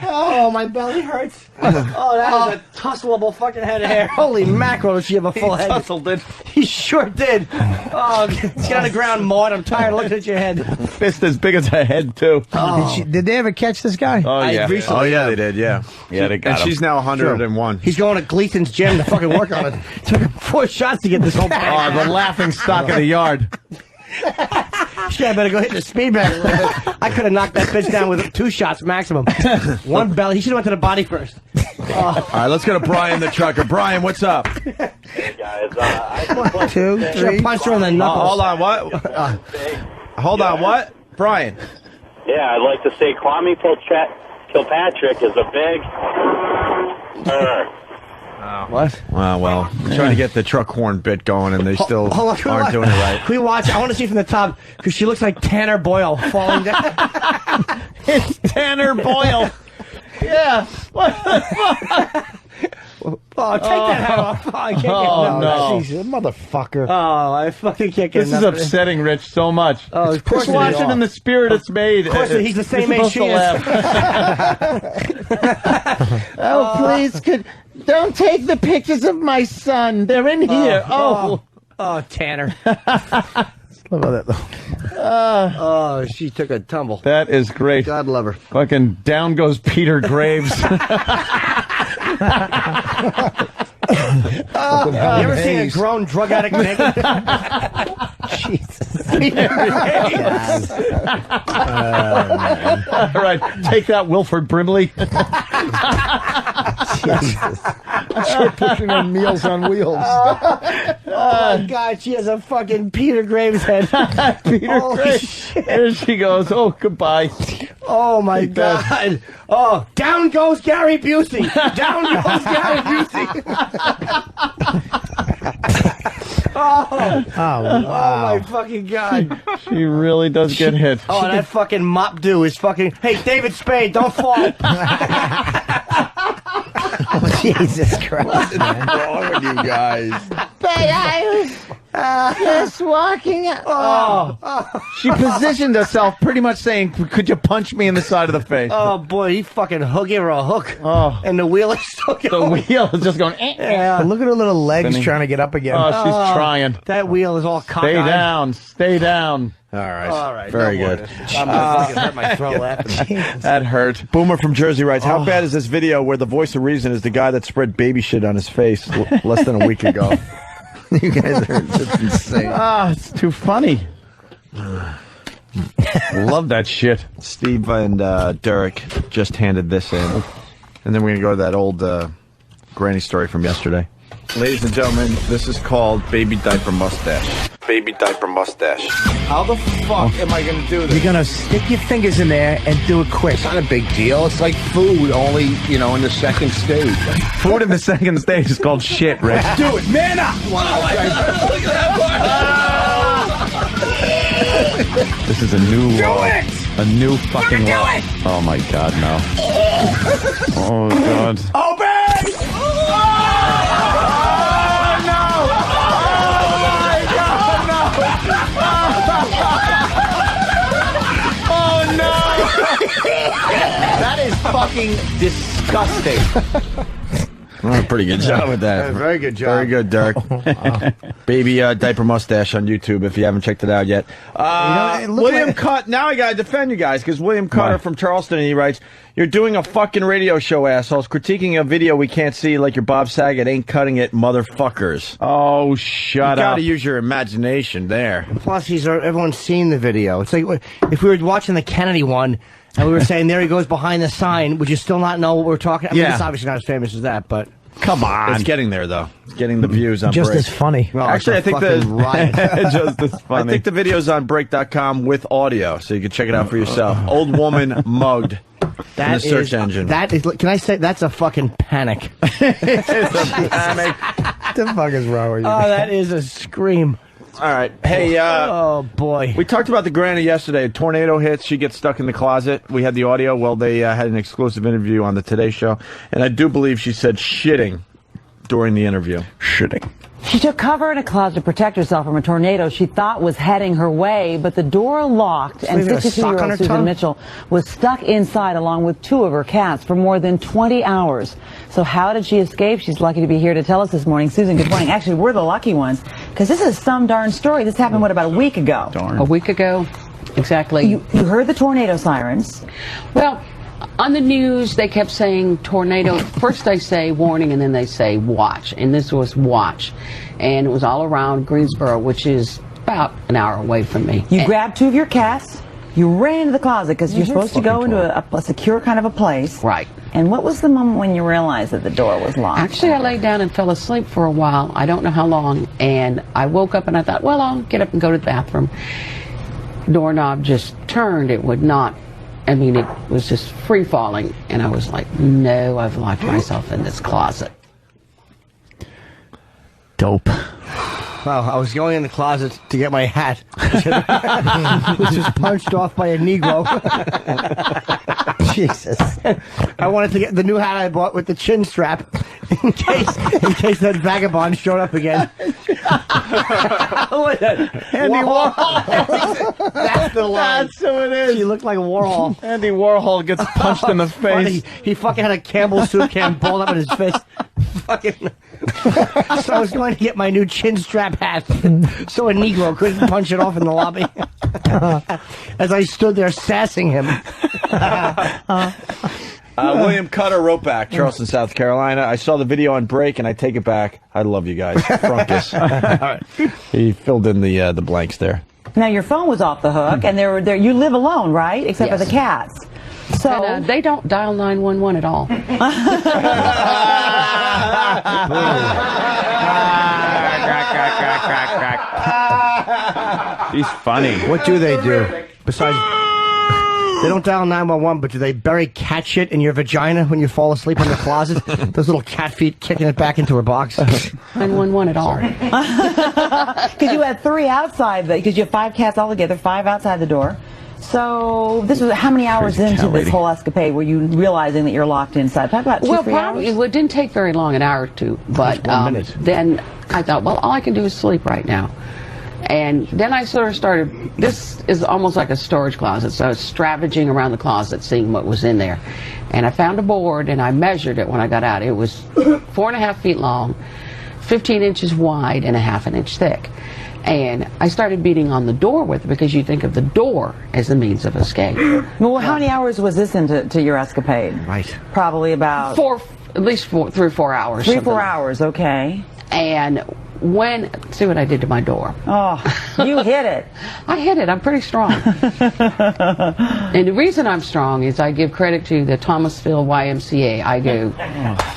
Oh, my belly hurts. Oh, that is a tussleable fucking head of hair. Holy mackerel, does she have a full head? Tussled it. He sure did. Oh, get on the ground, Maud. I'm tired of looking at your head. Fist as big as her head, too. Oh. Did they ever catch this guy? Oh, yeah. Recently, They did, yeah. Yeah, they got And him. she's now 101. He's going to Gleason's gym to fucking work on it. Took him 4 shots to get this whole bag. Oh, the laughing stock of the yard. Shit, I better go hit the speed bag a little bit. I could have knocked that bitch down with 2 shots maximum. One belly. He should have went to the body first. All right, let's go to Brian the trucker. Brian, what's up? Hey guys, I just 1, 2, 3. Punch her in the knuckles. Hold on, what? Hold on, what? Brian. Yeah, I'd like to say Kwame Kilpatrick is a big. What? Well, trying to get the truck horn bit going, and they still aren't doing it right. Can we watch? I want to see from the top because she looks like Tanner Boyle falling down. It's Tanner Boyle. Yeah. What the fuck? Oh, take that hat off. Oh, I can't get no. Jesus, motherfucker. Oh, I fucking can't get This is upsetting Rich so much. Oh, of course Just watch it in the spirit it's made. Of course, he's the same age she is. Oh, please, don't take the pictures of my son. They're in here. Oh, Tanner. Love that though. She took a tumble. That is great. God love her. Fucking down goes Peter Graves. You ever seen a grown drug addict naked? Jesus. All right, take that, Wilford Brimley. Jesus. You're pushing on Meals on Wheels. Oh my God, she has a fucking Peter Graves head. Peter Graves. There she goes. Oh, goodbye. Oh my God. Oh, down goes Gary Busey. Down goes Gary Busey. Wow. Oh my fucking God. She really does get hit. Oh, that fucking mop do is fucking. Hey, David Spade, don't fall. Jesus Christ. What's wrong with you guys? But I was just walking. She positioned herself pretty much saying, could you punch me in the side of the face? Oh boy, he fucking gave her a hook. Oh. And the wheel is still going. The wheel is just going, Yeah. Look at her little legs Spinning. trying to get up again. Oh, she's trying. That wheel is all cockeyed. Stay down. Stay down. All right. Very no good. I'm gonna fucking hurt my throat laughing. That hurt. Boomer from Jersey writes, how bad is this video where the voice of reason is the guy that spread baby shit on his face less than a week ago? You guys are just insane. It's too funny. Love that shit. Steve and Derek just handed this in. And then we're going to go to that old granny story from yesterday. Ladies and gentlemen, this is called Baby Diaper Mustache. Baby Diaper Mustache. How the fuck am I going to do this? You're going to stick your fingers in there and do it quick. It's not a big deal. It's like food, only, in the second stage. Food in the second stage is called shit, Rick. Do it, man up! Look at that part! This is a new law. A new fucking law. Oh my God, no. Oh God. Open! That is fucking disgusting. Oh, pretty good job with that. Very good job. Very good, Dirk. Baby diaper mustache on YouTube if you haven't checked it out yet. William Cutt. Now I gotta defend you guys because William Cutter from Charleston, he writes, "You're doing a fucking radio show, assholes. Critiquing a video we can't see like your Bob Saget ain't cutting it, motherfuckers." Oh, shut up! You gotta use your imagination there. Plus, everyone's seen the video. It's like if we were watching the Kennedy one. And we were saying, there he goes behind the sign. Would you still not know what we're talking about? I mean, it's obviously not as famous as that, but... Come on. It's getting there, though. It's getting the views on Just Break. as funny. Well, actually, I think just as funny. I think the video's on break.com with audio, so you can check it out for yourself. Old woman mugged in the search engine. That is, can I say, that's a fucking panic. It's a panic. What the fuck is wrong with you? Oh, that is a scream. All right. Hey, oh, boy. We talked about the granny yesterday. A tornado hits. She gets stuck in the closet. We had the audio. Well, they had an exclusive interview on the Today Show. And I do believe she said shitting during the interview. Shitting. She took cover in a closet to protect herself from a tornado she thought was heading her way, but the door locked, and 62-year-old Susan Mitchell was stuck inside along with 2 of her cats for more than 20 hours. So how did she escape? She's lucky to be here to tell us this morning. Susan, good morning. Actually, we're the lucky ones, because this is some darn story. This happened, what, about a week ago? Darn. A week ago, exactly. You heard the tornado sirens. Well, on the news, they kept saying tornado. First they say warning, and then they say watch. And this was watch. And it was all around Greensboro, which is about an hour away from me. You grabbed 2 of your cats. You ran into the closet because you're supposed to go into a secure kind of a place. Right. And what was the moment when you realized that the door was locked? Actually, I laid down and fell asleep for a while. I don't know how long. And I woke up and I thought, well, I'll get up and go to the bathroom. Doorknob just turned. It would not. I mean, it was just free falling, and I was like, no, I've locked myself in this closet. Dope. Well, I was going in the closet to get my hat, which was punched off by a Negro. Jesus. I wanted to get the new hat I bought with the chin strap in case that vagabond showed up again. Andy Warhol. That's the line. That's who it is. She looked like Warhol. Andy Warhol gets punched in the face. He fucking had a Campbell soup can balled up in his fist. Fucking. So I was going to get my new chin strap hat so a Negro couldn't punch it off in the lobby. As I stood there sassing him. William Cutter wrote back, Charleston, South Carolina. I saw the video on break, and I take it back. I love you guys. Frunkus. All right. He filled in the blanks there. Now, your phone was off the hook, and there you live alone, right? Except for the cats. So and, they don't dial 911 at all. He's funny. What do they do? Besides, they don't dial 911, but do they bury cat shit in your vagina when you fall asleep in the closet? Those little cat feet kicking it back into her box. 911 at all. Because you had 3 outside, because you have 5 cats altogether, 5 outside the door. So this was how many hours into this whole escapade were you realizing that you're locked inside? Talk about 2-3 probably hours? it didn't take very long, an hour or two. But then I thought, well, all I can do is sleep right now. And then I sort of started, this is almost like a storage closet, so I was scavenging around the closet, seeing what was in there. And I found a board, and I measured it when I got out. It was 4.5 feet long, 15 inches wide, and 1/2 inch thick. And I started beating on the door with it, because you think of the door as the means of escape. Well, how many hours was this into your escapade? Right. Probably about... At least 3 or 4 hours. 3 or 4 hours, okay. And see what I did to my door. Oh, you hit it. I hit it. I'm pretty strong. And the reason I'm strong is I give credit to the Thomasville YMCA. I do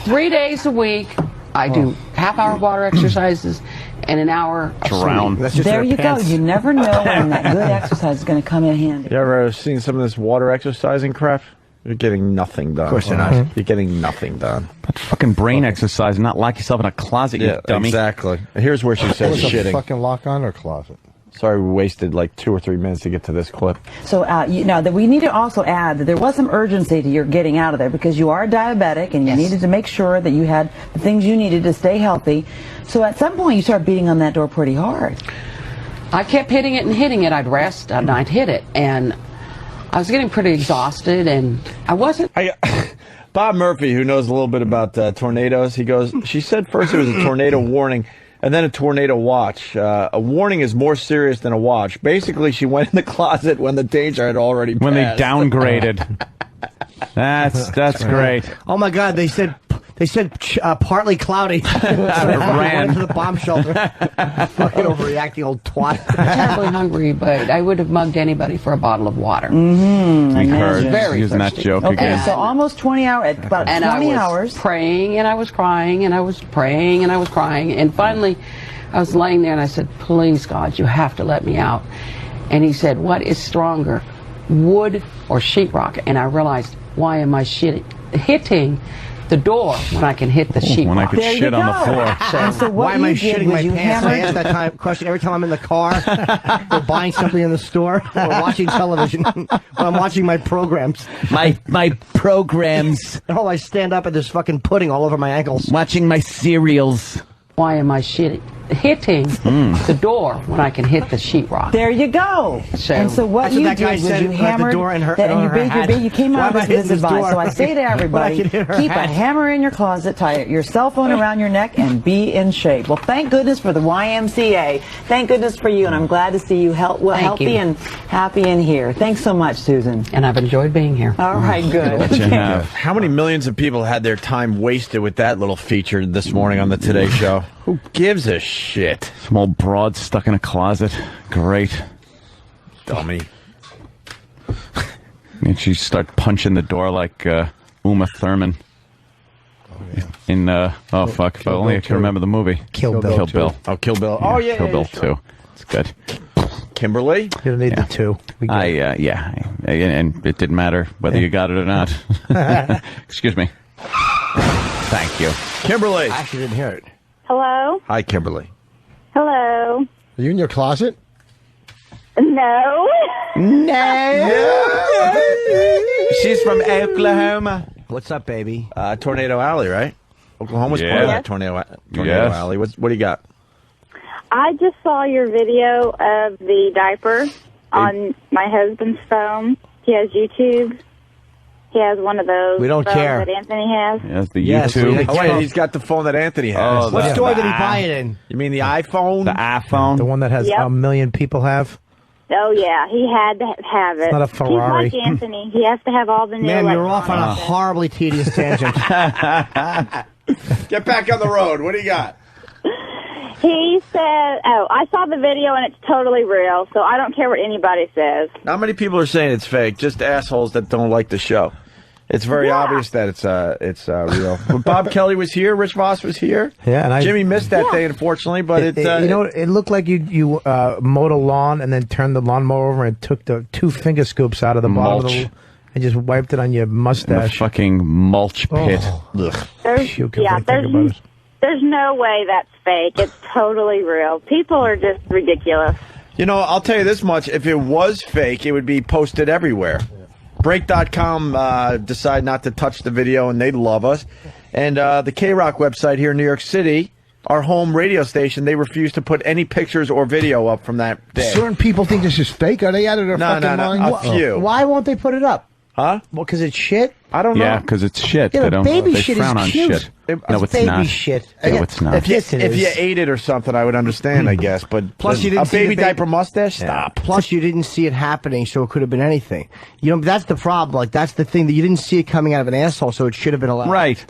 3 days a week. I do half-hour water exercises and an hour drown. There you go. You never know when that good exercise is going to come in handy. You ever seen some of this water exercising crap? You're getting nothing done. Of course you're not. You're getting nothing done. That fucking brain exercise, not lock yourself in a closet, you dummy. Exactly. Here's where she says Was a shitting. fucking lock on her closet. Sorry, we wasted like 2 or 3 minutes to get to this clip. So now that we need to also add that there was some urgency to your getting out of there, because you are diabetic and you needed to make sure that you had the things you needed to stay healthy. So at some point you start beating on that door pretty hard. I kept hitting it and hitting it. I'd rest and I'd hit it. And I was getting pretty exhausted, and I wasn't. Bob Murphy, who knows a little bit about tornadoes, he goes, she said first it was a tornado warning and then a tornado watch. A warning is more serious than a watch. Basically, she went in the closet when the danger had already passed. When they downgraded. That's great. Oh my God, they said partly cloudy. Ran to the bomb shelter. Fucking overreacting old twat. I'm terribly hungry, but I would have mugged anybody for a bottle of water. We heard very using that thirsty. joke Okay, again. so almost 20 hours, about 20 I was praying, and I was crying, and I was praying, and I was crying, and finally I was laying there, and I said, please, God, you have to let me out. And he said, what is stronger, wood or sheetrock? And I realized, why am I hitting the door when I can hit the sheetrock? When I could shit on the floor. So why am I shitting my pants? hammered? I ask that question every time I'm in the car, or buying something in the store, or watching television, when I'm watching my programs. My programs. And I stand up and there's fucking pudding all over my ankles. Watching my cereals. Why am I hitting the door when I can hit the sheetrock? There you go. And so what you did was you hammered you came out with this advice. So I say to everybody, keep a hammer in your closet, tie your cell phone around your neck, and be in shape. Well, thank goodness for the YMCA. Thank goodness for you, and I'm glad to see you healthy and happy in here. Thanks so much, Susan. And I've enjoyed being here. All right, good. How many millions of people had their time wasted with that little feature this morning on the Today Show? Who gives a shit? Some old broad stuck in a closet. Great. Dummy. And she start punching the door like Uma Thurman. In fuck! If only I can remember the movie. Kill Bill. Oh, Kill Bill. Oh yeah, Kill Bill sure. 2. It's good. Kimberly, you don't need the 2. And it didn't matter whether you got it or not. Excuse me. Thank you, Kimberly. I actually didn't hear it. Hello? Hi, Kimberly. Hello? Are you in your closet? No. She's from Oklahoma. What's up, baby? Tornado Alley, right? Oklahoma's part of that Tornado Alley. What do you got? I just saw your video of the diaper on my husband's phone. He has YouTube. He has one of those. We don't phones care. that Anthony has. Yes, the YouTube. Oh, wait, he's got the phone that Anthony has. Oh, what store did he buy it in? You mean the iPhone? The iPhone? The one that has Yep. a million people have? Oh, yeah. He had to have it. It's not a Ferrari. He's like Anthony. He has to have all the new Man, you're off on a electronics. horribly tedious tangent. Get back on the road. What do you got? He said, I saw the video and it's totally real, so I don't care what anybody says. Not many people are saying it's fake. Just assholes that don't like the show. It's very obvious that it's real. But Bob Kelly was here. Rich Voss was here. Yeah, and Jimmy missed that day, unfortunately. But it looked like you mowed a lawn and then turned the lawnmower over and took the 2 finger scoops out of the bottom of the and just wiped it on your mustache. The fucking mulch pit. There's no way that's fake. It's totally real. People are just ridiculous. You know, I'll tell you this much. If it was fake, it would be posted everywhere. Break.com decided not to touch the video, and they love us. And the K-Rock website here in New York City, our home radio station, they refuse to put any pictures or video up from that day. Certain people think this is fake. Are they out of their fucking mind? A few. Why won't they put it up? Huh? Well, because it's shit? I don't know. Yeah, because it's shit. Yeah, they don't. baby They shit frown is on cute. shit. It's No, it's baby not. shit. No, it's not. If you ate it or something, I would understand, I guess. But Plus, you didn't a see baby the diaper mustache? Stop. Plus, you didn't see it happening, so it could have been anything. You know, that's the problem. Like, that's the thing that you didn't see it coming out of an asshole, so it should have been allowed. Right.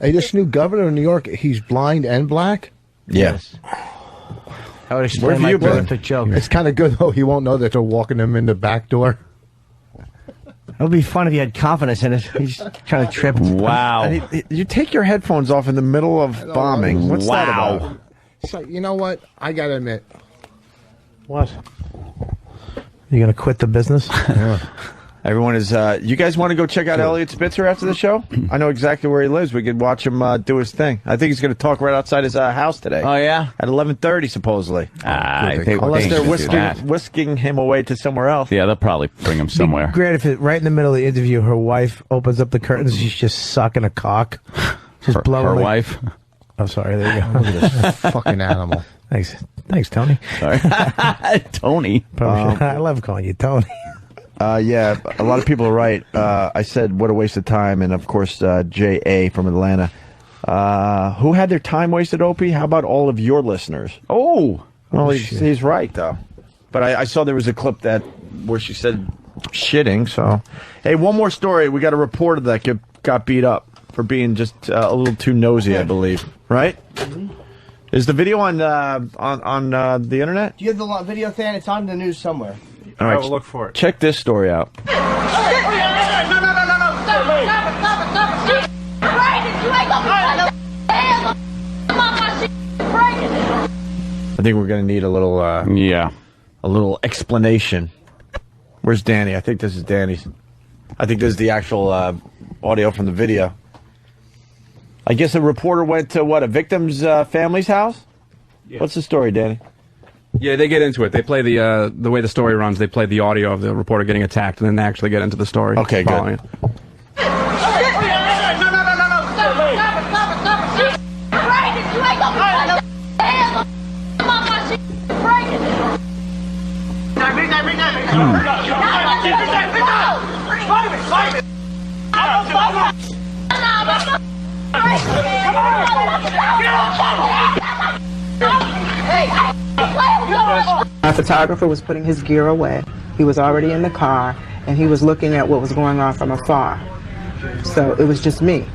Hey, this new governor of New York, he's blind and black? Yes. I would explain Where have my you been? perfect joke. It's kind of good, though. He won't know that they're walking him in the back door. It would be fun if you had confidence in it. He's trying to trip. Wow. You take your headphones off in the middle of bombing. What's that about? So, you know what? I got to admit. What? You going to quit the business? Everyone is. You guys want to go check out Elliot Spitzer after the show? I know exactly where he lives. We could watch him do his thing. I think he's going to talk right outside his house today. Oh yeah, at 11:30 supposedly. Unless they're whisking him away to somewhere else. Yeah, they'll probably bring him somewhere. Be great if right in the middle of the interview, her wife opens up the curtains. She's just sucking a cock, just blowing. Her like, wife. I'm sorry. There you go. Look at this fucking animal. Thanks, Tony. Sorry, Tony. I love calling you Tony. Yeah, a lot of people are right. I said, what a waste of time. And, of course, J.A. from Atlanta. Who had their time wasted, Opie? How about all of your listeners? Oh. Well, he's right, though. But I saw there was a clip where she said shitting. So, hey, one more story. We got a reporter that got beat up for being just a little too nosy, I believe. Right? Mm-hmm. Is the video on the internet? Do you have the video, Than? It's on the news somewhere. All right, I will look for it. Check this story out. I think we're going to need a little, a little explanation. Where's Danny? I think this is Danny's. I think this is the actual audio from the video. I guess a reporter went to a victim's family's house? Yeah. What's the story, Danny? Yeah, they get into it. They play the way the story runs. They play the audio of the reporter getting attacked, and then they actually get into the story. Okay, good. My photographer was putting his gear away. He was already in the car, and he was looking at what was going on from afar. So it was just me.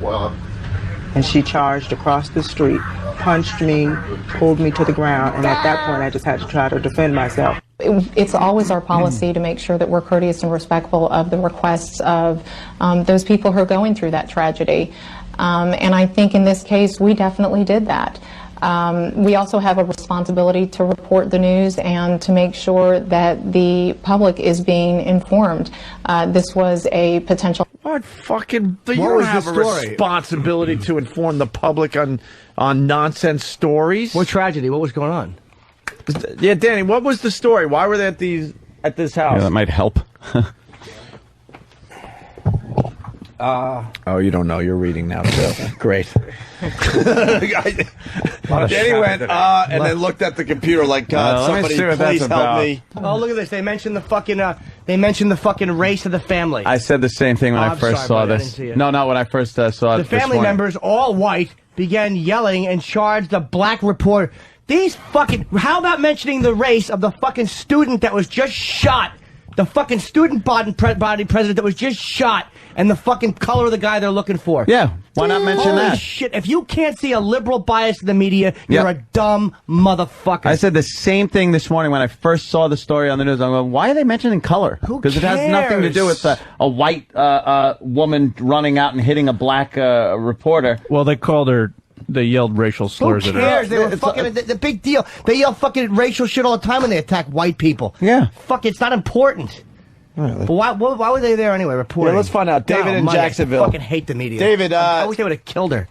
And she charged across the street, punched me, pulled me to the ground, and at that point I just had to try to defend myself. It's always our policy to make sure that we're courteous and respectful of the requests of those people who are going through that tragedy. And I think in this case, we definitely did that. We also have a responsibility to report the news and to make sure that the public is being informed. This was a potential... What fucking? You What don't was have the a story? responsibility to inform the public on nonsense stories. What tragedy? What was going on? Yeah, Danny, what was the story? Why were they at this house? Yeah, that might help. Oh, you don't know. You're reading now, too. Great. Danny went, and then looked at the computer like, God, somebody please help me. Oh, look at this. They mentioned the fucking race of the family. I said the same thing when I first saw buddy, I this. didn't see it. No, not when I first saw it. The family members, all white, began yelling and charged a black reporter. These fucking... How about mentioning the race of the fucking student that was just shot? The fucking student body president that was just shot, and the fucking color of the guy they're looking for. Yeah, why not mention Holy that? Shit, if you can't see a liberal bias in the media, you're a dumb motherfucker. I said the same thing this morning when I first saw the story on the news. I'm going, why are they mentioning color? Because it has nothing to do with a white woman running out and hitting a black reporter. Well, they called her... They yelled racial slurs Who at her. cares? They were fucking the big deal. They yell fucking racial shit all the time when they attack white people. Yeah. Fuck, it's not important. But why were they there anyway, reporting? Yeah, let's find out. David in Jacksonville. I fucking hate the media. David, I wish they would have killed her.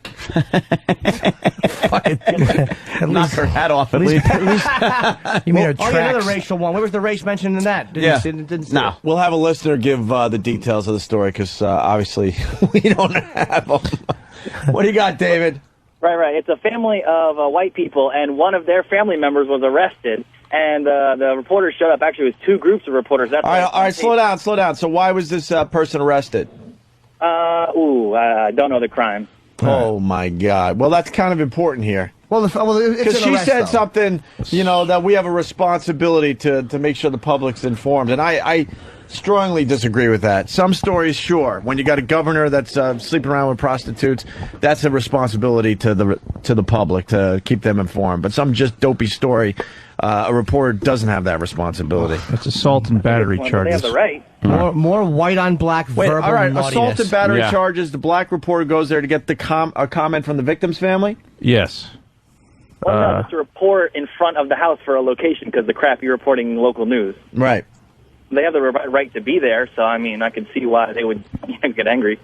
Knock her hat off at least. You mean her tracks? Oh, yeah, another racial one. Where was the race mentioned in that? Didn't see it. We'll have a listener give the details of the story because obviously we don't have them. What do you got, David? Right. It's a family of white people, and one of their family members was arrested, and the reporters showed up. Actually, it was two groups of reporters. That's all right, slow down. So why was this person arrested? I don't know the crime. Oh, my God. Well, that's kind of important here. Well, it's because she arrest, said though. something, that we have a responsibility to make sure the public's informed, and I strongly disagree with that. Some stories, sure. When you got a governor that's sleeping around with prostitutes, that's a responsibility to the public to keep them informed. But some just dopey story, a reporter doesn't have that responsibility. It's assault and battery charges. They have the right. More white on black verbal all right, naughtiness. assault and battery charges. The black reporter goes there to get a comment from the victim's family? Yes. Well, no, just to report in front of the house for a location because the crap you're reporting local news. Right. They have the right to be there, so I mean, I can see why they would get angry.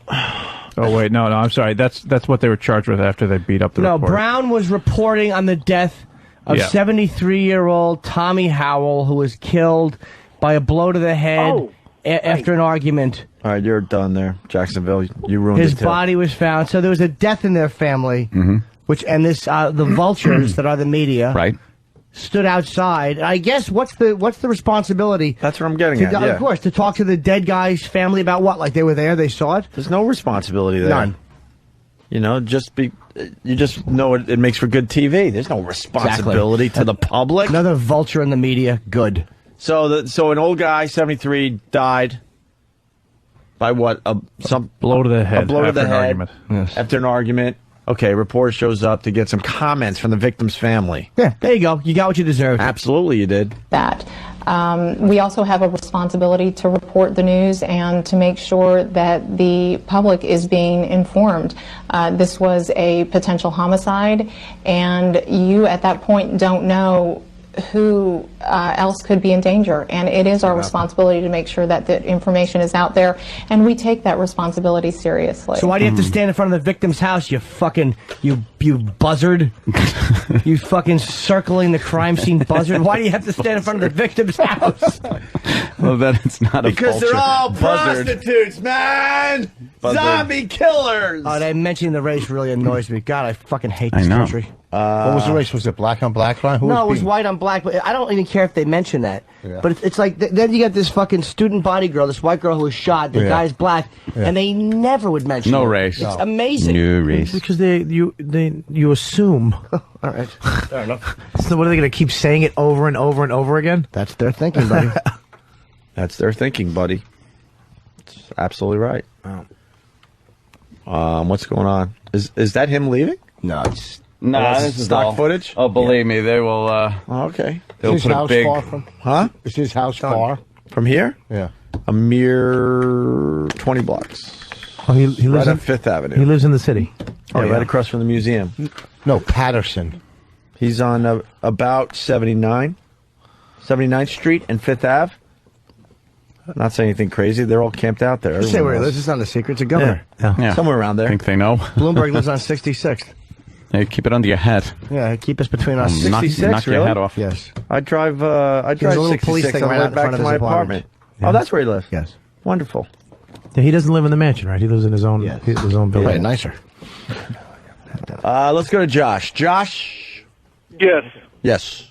Oh wait, no, I'm sorry. That's what they were charged with after they beat up the reporter. Brown was reporting on the death of 73-year-old Tommy Howell, who was killed by a blow to the head after an argument. All right, you're done there, Jacksonville. You ruined His it, too. body was found. So there was a death in their family, the vultures that are the media, right, stood outside. I guess what's the responsibility? That's what I'm getting at. Of course, to talk to the dead guy's family about what? Like they were there, they saw it. There's no responsibility there. None. You just know it makes for good TV. There's no responsibility to the public. Another vulture in the media. Good. So an old guy, 73, died by what? Some blow to the head. A blow to the after an head argument. Yes. After an argument. Okay, reporter shows up to get some comments from the victim's family. Yeah, there you go. You got what you deserved. Absolutely, you did. That. We also have a responsibility to report the news and to make sure that the public is being informed. This was a potential homicide, and you at that point don't know who else could be in danger, and it is our responsibility to make sure that the information is out there, and we take that responsibility seriously. So why do you have to stand in front of the victim's house, you fucking, you buzzard? You fucking circling the crime scene buzzard? Why do you have to stand in front of the victim's house? Well, then it's not a because vulture. they're all Buzzard. prostitutes, man! Buzzard. Zombie killers! Oh, they mentioning the race really annoys me. God, I fucking hate this country. What was the race? Was it black on black crime? No, it was white on black. But I don't even care if they mention that. Yeah. But it's like then you got this fucking student body girl, this white girl who was shot. The guy's black, and they never would mention No it. race. It's amazing. No race. Because you assume. All right, fair enough. So what are they going to keep saying it over and over and over again? That's their thinking, buddy. That's their thinking, buddy. It's absolutely right. What's going on? Is that him leaving? No, it's this is stock all footage. Oh, believe me, they will. Okay. They'll Is his put a house big. far from? Huh? Is his house far? From here? Yeah. A mere 20 blocks. Oh, he Right lives on in Fifth Avenue. He lives in the city. Right across from the museum. No, Patterson. He's on about 79th Street and Fifth Ave. Not saying anything crazy. They're all camped out there. Just say where he lives. It's not a secret. It's a governor. Yeah. Somewhere around there. I think they know. Bloomberg lives on 66th. Hey, keep it under your hat. Yeah, keep us between us. Knock 66, your really? head off. Yes. I drive There's a little 66 police thing on the right way out in back front to of my his apartment. Yeah. Oh, that's where he lives. Yes. Wonderful. Yeah, he doesn't live in the mansion, right? He lives in his own his own building. Right, nicer. Let's go to Josh. Josh? Yes. Yes.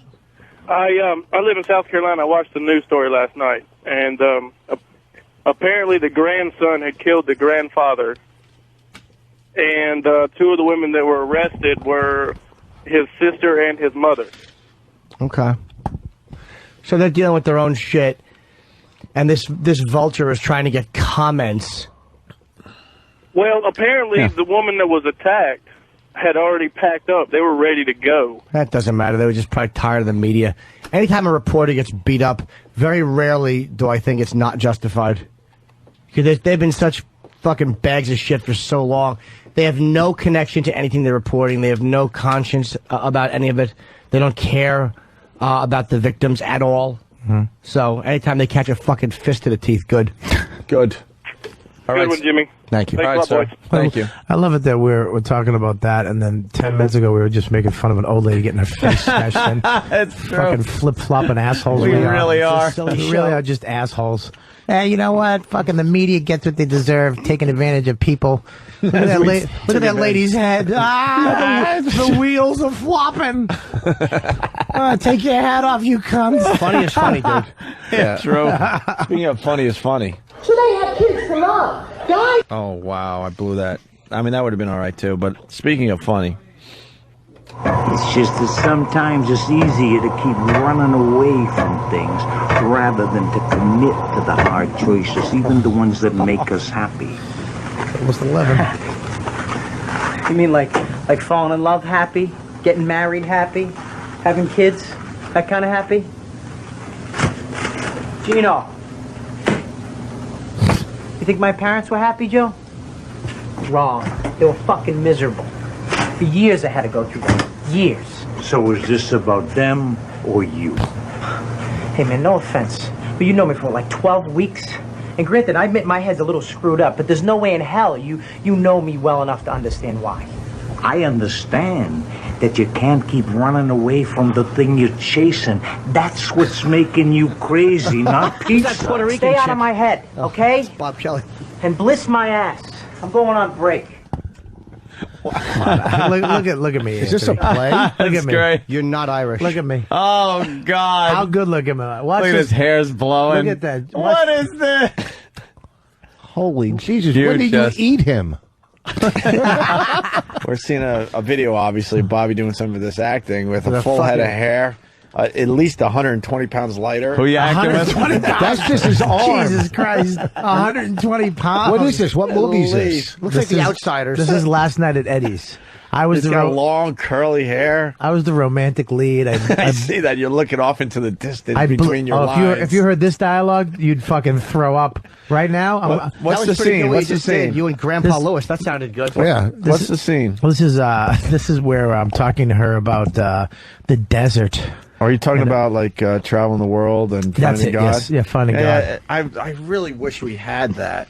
I live in South Carolina. I watched the news story last night, and apparently the grandson had killed the grandfather, and two of the women that were arrested were his sister and his mother. Okay. So they're dealing with their own shit, and this vulture is trying to get comments. Well, apparently the woman that was attacked had already packed up. They were ready to go. That doesn't matter. They were just probably tired of the media. Anytime a reporter gets beat up, very rarely do I think it's not justified. Because they've been such fucking bags of shit for so long. They have no connection to anything they're reporting. They have no conscience about any of it. They don't care about the victims at all. Mm-hmm. So anytime they catch a fucking fist to the teeth, good. Good. All right, one, Jimmy. Thank you. Thanks All right, a lot, sir. boys. Thank you. I love it that we're talking about that, and then 10 minutes ago we were just making fun of an old lady getting her face smashed in. It's true. Fucking flip-flopping assholes. We really are. We really are just assholes. Hey, you know what? Fucking the media gets what they deserve, taking advantage of people. Look at that, look at that lady's head. The wheels are flopping. Take your hat off, you cunt. Funny is funny, dude. Yeah, true. Speaking of funny is funny. Should I have kids for love? Guys? Oh, wow. I blew that. I mean, that would have been all right, too. But speaking of funny. It's just that sometimes it's easier to keep running away from things rather than to commit to the hard choices, even the ones that make us happy. Almost 11. You mean like falling in love happy? Getting married happy? Having kids? That kind of happy? Gino. You think my parents were happy, Joe? Wrong. They were fucking miserable. For years I had to go through that. Years. So is this about them or you? Hey man, no offense, but you know me for like 12 weeks. And granted, I admit my head's a little screwed up, but there's no way in hell you know me well enough to understand why. I understand that you can't keep running away from the thing you're chasing. That's what's making you crazy, not pizza. That Puerto Rican Stay out of my head, okay? Bob Kelly. And bliss my ass. I'm going on break. look at me. Is this a play? Look at me. Great. You're not Irish. Look at me. Oh, God. How good looking am I? Watch Look at this. his hair's blowing. Look at that. What is this? Holy Jesus. Dude, When did just- you eat him? We're seeing a video, obviously, of Bobby doing some of this acting with a The full head of fucking- hair. At least 120 pounds lighter. Who you acting with? 120 pounds. That's just his arm. Jesus Christ. 120 pounds. What is this? What movie is this? Looks like The Outsiders. This is last night at Eddie's. I was He's the got long, curly hair. I was the romantic lead. I see that. You're looking off into the distance I between your lines. if you heard this dialogue, you'd fucking throw up. Right now, What's That the was pretty good scene? what What's you the just did. scene? You and Grandpa Lewis. That sounded good. Yeah. What's the scene? Well, this is where I'm talking to her about the desert. Are you talking about like traveling the world and That's finding it, God? yes. Yeah, finding God. I really wish we had that.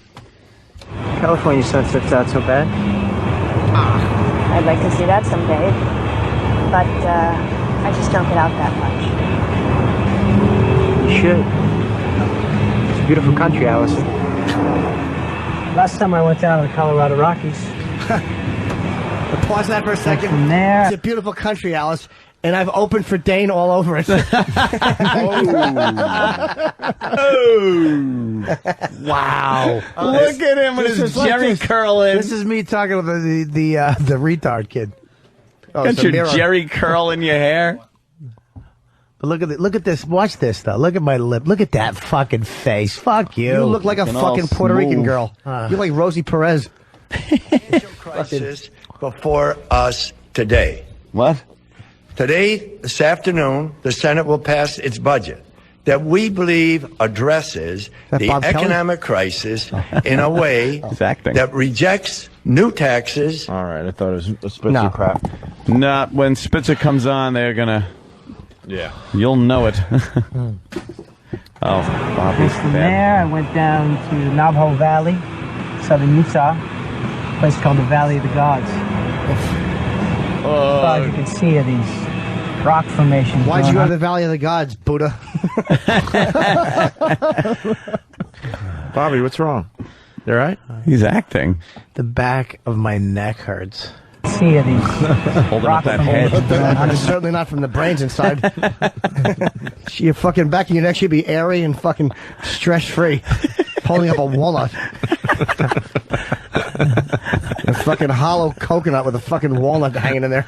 California sunset's not so bad. I'd like to see that someday, but I just don't get out that much. You should. It's a beautiful country, Allison. Last time I went down to the Colorado Rockies. Pause that for a second. From there. It's a beautiful country, Alice. And I've opened for Dane all over it. Wow. Look at him with his Jerry curling. This is me talking with the retard kid. Got your Jerry curl in your hair. But look at this. Watch this though. Look at my lip. Look at that fucking face. Fuck you. You look like a fucking Puerto Rican girl. You're like Rosie Perez. Crisis before us today. What? Today, this afternoon, the Senate will pass its budget that we believe addresses the Bob Kelly? economic crisis in a way that rejects new taxes. All right, I thought it was a Spitzer crap. Nah, when Spitzer comes on, they're gonna. Yeah. You'll know it. Oh, Bobby's From bad. there, I went down to Navajo Valley, southern Utah, a place called the Valley of the Gods. So as you can see, are these rock formations. Why'd you go to the Valley of the Gods, Buddha? Bobby, what's wrong? You all right? He's acting. The back of my neck hurts. See these holding up that head. It's certainly not from the brains inside. Your fucking back of your neck should be airy and fucking stress-free. Holding up a walnut. A fucking hollow coconut with a fucking walnut hanging in there.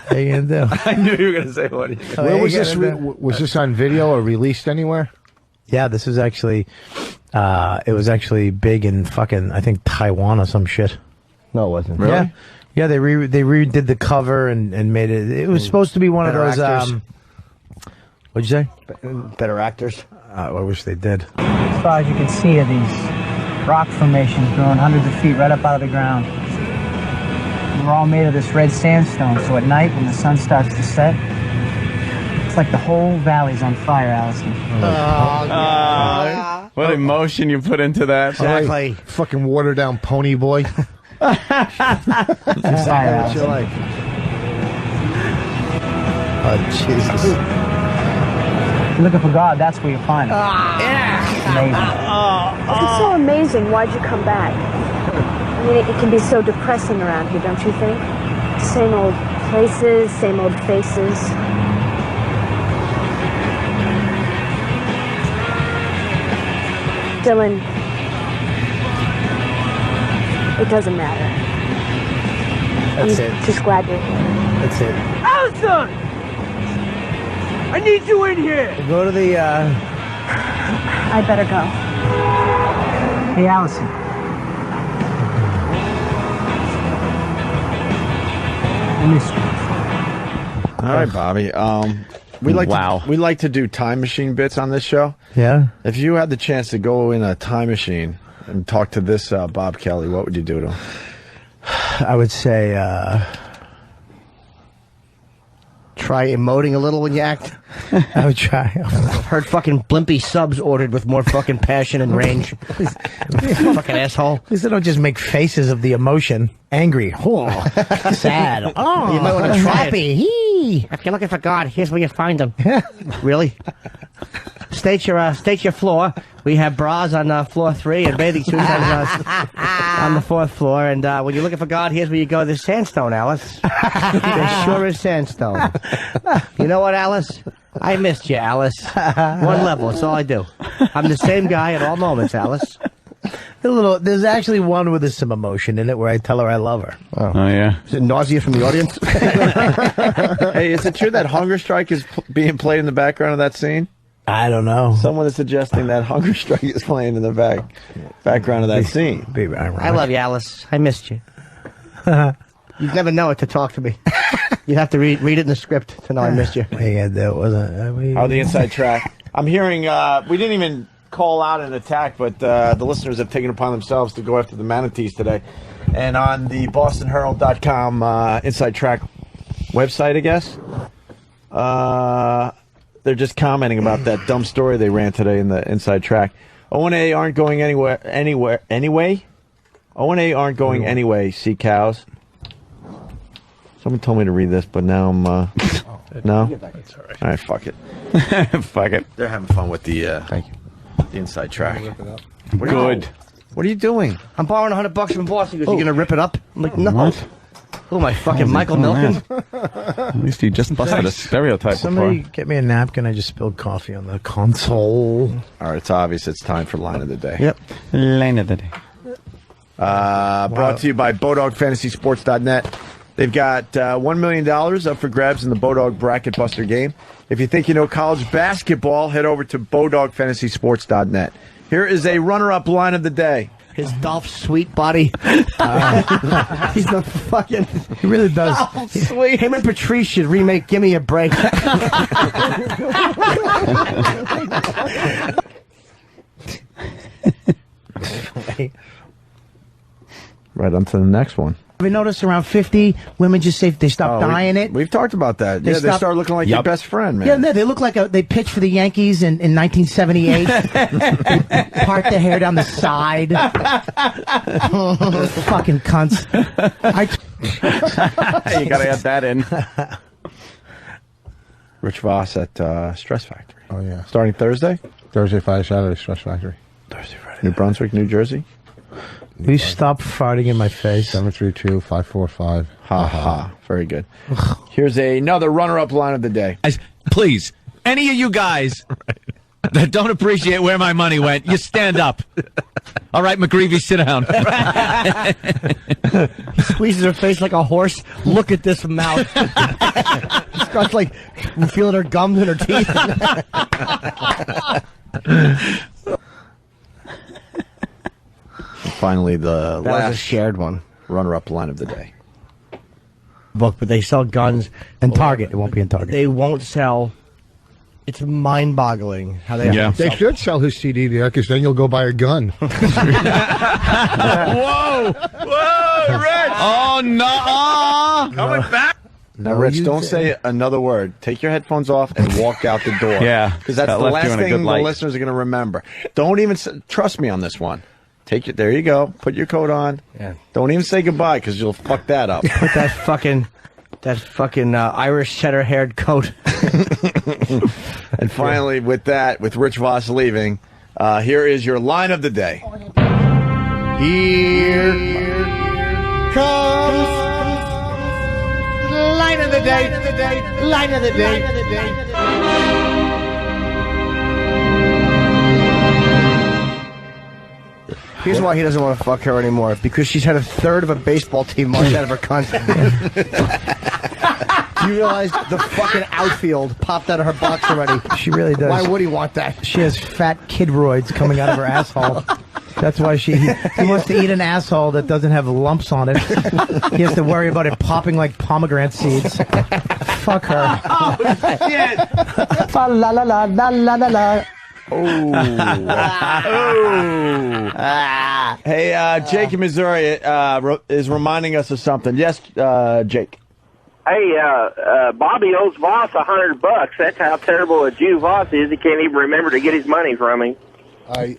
How you gonna do? I knew you were going to say what. Where was this? Was this on video or released anywhere? Yeah, this is actually, it was actually big in fucking, I think, Taiwan or some shit. No, it wasn't. Really? Yeah. Yeah, they redid the cover and made it. It was supposed to be one of Better those, actors. what'd you say? Better actors. I wish they did. As far as you can see are these rock formations growing hundreds of feet right up out of the ground. They're all made of this red sandstone, so at night when the sun starts to set, it's like the whole valley's on fire, Allison. What emotion you put into that. Exactly. Right. Fucking watered down pony boy. Fire, Allison. You like? Oh, Jesus. If you're looking for God, that's where you find him. Amazing. If it's so amazing, why'd you come back? I mean, it can be so depressing around here, don't you think? Same old places, same old faces. Dylan, it doesn't matter. That's I'm it. just glad you're here. That's it. Allison! I need you in here! Go to the, I better go. Hey, Allison. I miss you. All right, Bobby. We like to do time machine bits on this show. Yeah? If you had the chance to go in a time machine and talk to this Bob Kelly, what would you do to him? I would say, Try emoting a little when you act. I would try. I've heard fucking blimpy subs ordered with more fucking passion and range. Fucking asshole. At least they don't just make faces of the emotion. Angry. Oh, sad. Oh, You might want to try happy. Hee. If you're looking for God, here's where you find him. Really? State your floor. We have bras on floor 3 and bathing suits on the 4th floor. And when you're looking for God, here's where you go. There's sandstone, Alice. There sure is sandstone. You know what, Alice? I missed you, Alice. One level. That's all I do. I'm the same guy at all moments, Alice. There's actually one with some emotion in it where I tell her I love her. Oh, yeah. Is it nausea from the audience? Hey, is it true that Hunger Strike is being played in the background of that scene? I don't know. Someone is suggesting that Hunger Strike is playing in the background of that scene. I love you, Alice. I missed you. You'd never know it to talk to me. You'd have to read it in the script to know I missed you. Yeah, that wasn't. Oh, the inside track. I'm hearing, we didn't even call out an attack, but the listeners have taken it upon themselves to go after the manatees today. And on the BostonHerald.com inside track website, I guess, they're just commenting about that dumb story they ran today in the inside track. O&A aren't going anyway. O&A aren't going anyway, see cows. Someone told me to read this, but now I'm, no? That's all right. All right, fuck it. Fuck it. They're having fun with the, thank you, the inside track. Good. What are you doing? I'm borrowing $100 from boss. He goes, you gonna rip it up? I'm like, no. What? Who am I, fucking Michael Milken? At least you just busted a stereotype Somebody before. get me a napkin. I just spilled coffee on the console. All right, it's obvious it's time for Line of the Day. Yep. Line of the Day. Brought to you by BowDogFantasySports.net. They've got $1 million up for grabs in the Bowdog Bracket Buster game. If you think you know college basketball, head over to BowDogFantasySports.net. Here is a runner-up Line of the Day. His Dolph Sweet body. He's the fucking... He really does. Dolph Sweet. Him and Patrice should remake Gimme a Break. Right on to the next one. Have you noticed around 50, women just say they stop dyeing it? We've talked about that. They start looking like your best friend, man. Yeah, no, they look like they pitched for the Yankees in 1978. Part the hair down the side. Fucking cunts. You gotta add that in. Rich Voss at Stress Factory. Oh, yeah. Starting Thursday? Thursday, Friday, Saturday, Stress Factory. Thursday, Friday. New Brunswick, New Jersey? Will you stop farting in my face? 732-545. Ha ha. Very good. Here's another runner-up line of the day. Please, any of you guys that don't appreciate where my money went, you stand up. All right, McGreevy, sit down. Squeezes her face like a horse. Look at this mouth. Starts like feeling her gums in her teeth. Finally, the that last was a shared one. Runner-up line of the day. Book, but they sell guns and Target. It won't be in Target. They won't sell. It's mind-boggling how they. Yeah, they should sell his CD there because then you'll go buy a gun. Whoa, Rich! Oh no! Coming back. Now, Rich, don't say another word. Take your headphones off and walk out the door. Yeah, because that's that the left last you in a thing good the light. listeners are going to remember. Don't even trust me on this one. Take it. There you go. Put your coat on. Yeah. Don't even say goodbye because you'll fuck that up. Put that fucking Irish cheddar-haired coat. And finally, with Rich Voss leaving, here is your line of the day. Here comes line of the day. Line of the day. Here's why he doesn't want to fuck her anymore. Because she's had a third of a baseball team march out of her cunt. Do you realize the fucking outfield popped out of her box already? She really does. Why would he want that? She has fat kidroids coming out of her asshole. That's why he wants to eat an asshole that doesn't have lumps on it. He has to worry about it popping like pomegranate seeds. Fuck her. Oh, shit. Fa la la la la la la la. Hey, Jake in Missouri is reminding us of something. Yes, Jake. Hey, Bobby owes Voss $100. That's how terrible a Jew Voss is. He can't even remember to get his money from him. I'm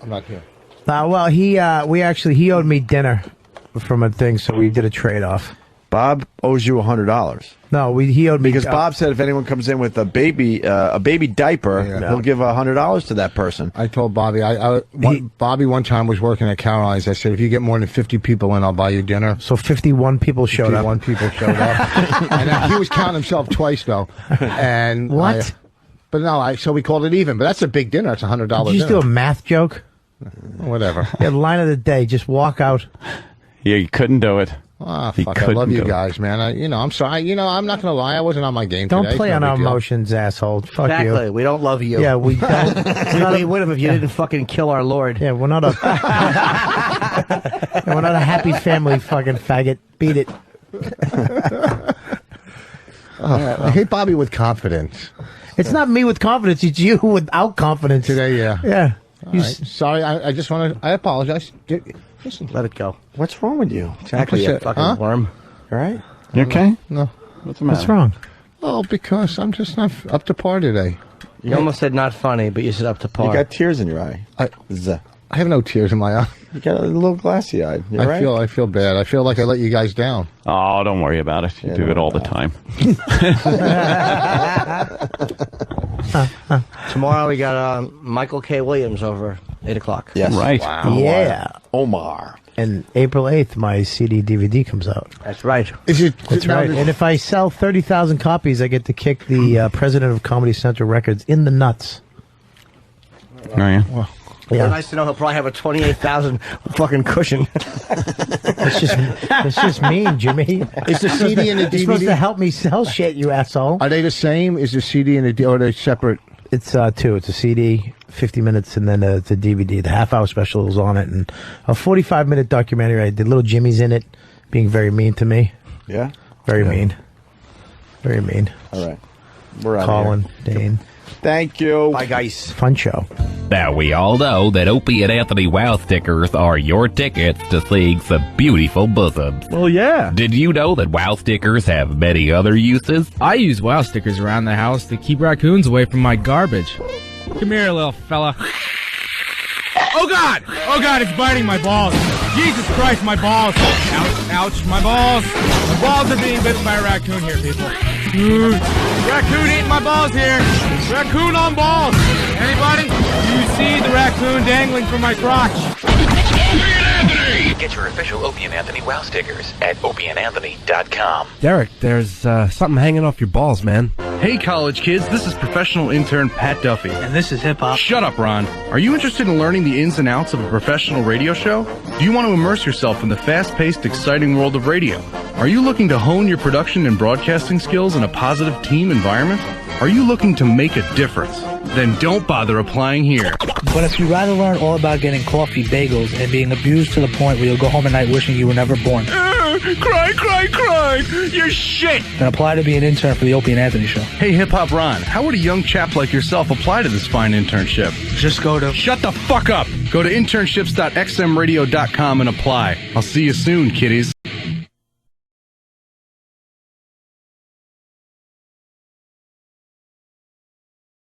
not here. Well, he owed me dinner from a thing, so we did a trade-off. Bob owes you $100. No, he owed me because Bob said if anyone comes in with a baby diaper, he'll give $100 to that person. I told Bobby, Bobby one time was working at Caroline's. I said, if you get more than 50 people in, I'll buy you dinner. So 51 people showed up. 51 people showed up. And he was counting himself twice, though. And what? So we called it even. But that's a big dinner. It's $100 dinner. Did you just do a math joke? Whatever. Yeah, line of the day. Just walk out. Yeah, you couldn't do it. Ah, fuck, I love you guys, man. I'm sorry. I'm not going to lie. I wasn't on my game today. Don't play on our emotions, asshole. Fuck you. Exactly. We don't love you. Yeah, we don't. We would have if you didn't fucking kill our Lord. Yeah, we're not a happy family, fucking faggot. Beat it. I hate Bobby with confidence. It's not me with confidence. It's you without confidence. Today, yeah. Yeah. Right. Sorry, I just want to. I apologize. Listen, let it go. What's wrong with you? Exactly, you fucking worm. All right? You okay? No. What's the matter? What's wrong? Oh, because I'm just not up to par today. You almost said not funny, but you said up to par. You got tears in your eye. I have no tears in my eye. You got a little glassy eyed. I feel bad. I feel like I let you guys down. Oh, don't worry about it. You do it all the time. Tomorrow we got Michael K. Williams over 8 o'clock. Yes. Right. Wow. Yeah. Omar. And April 8th, my CD DVD comes out. That's right. That's right. And if I sell 30,000 copies, I get to kick the president of Comedy Central Records in the nuts. Oh, yeah? Well, yeah. Nice to know he'll probably have a 28,000 fucking cushion. That's just mean, Jimmy. Is the CD and the DVD You're supposed to help me sell shit, you asshole. Are they the same? Is the CD and the or are they separate? It's two. It's a CD, 50 minutes, and then it's a DVD. The half-hour special is on it, and a 45-minute documentary. I did little Jimmy's in it, being very mean to me. Yeah? Very mean. Very mean. All right. We're out Colin, of here. Dane. Thank you. Bye, guys. Fun show. Now, we all know that Opie and Anthony Wow stickers are your tickets to seeing some beautiful bosoms. Well, yeah. Did you know that Wow stickers have many other uses? I use Wow stickers around the house to keep raccoons away from my garbage. Come here, little fella. Oh, God! Oh, God, it's biting my balls. Jesus Christ, my balls. Ouch, ouch, my balls. My balls are being bitten by a raccoon here, people. Raccoon eating my balls here. Raccoon on balls. Anybody? You see the raccoon dangling from my crotch. Get your official Opie and Anthony Wow stickers at opieandanthony.com. Derek, there's something hanging off your balls, man. Hey, college kids, this is professional intern Pat Duffy. And this is Hip Hop. Shut up, Ron. Are you interested in learning the ins and outs of a professional radio show? Do you want to immerse yourself in the fast-paced, exciting world of radio? Are you looking to hone your production and broadcasting skills in a positive team environment? Are you looking to make a difference? Then don't bother applying here. But if you'd rather learn all about getting coffee, bagels, and being abused to the point where you'll go home at night wishing you were never born. Cry, cry, cry! You're shit! Then apply to be an intern for the Opie and Anthony Show. Hey, Hip Hop Ron, how would a young chap like yourself apply to this fine internship? Just go to... Shut the fuck up! Go to internships.xmradio.com and apply. I'll see you soon, kiddies.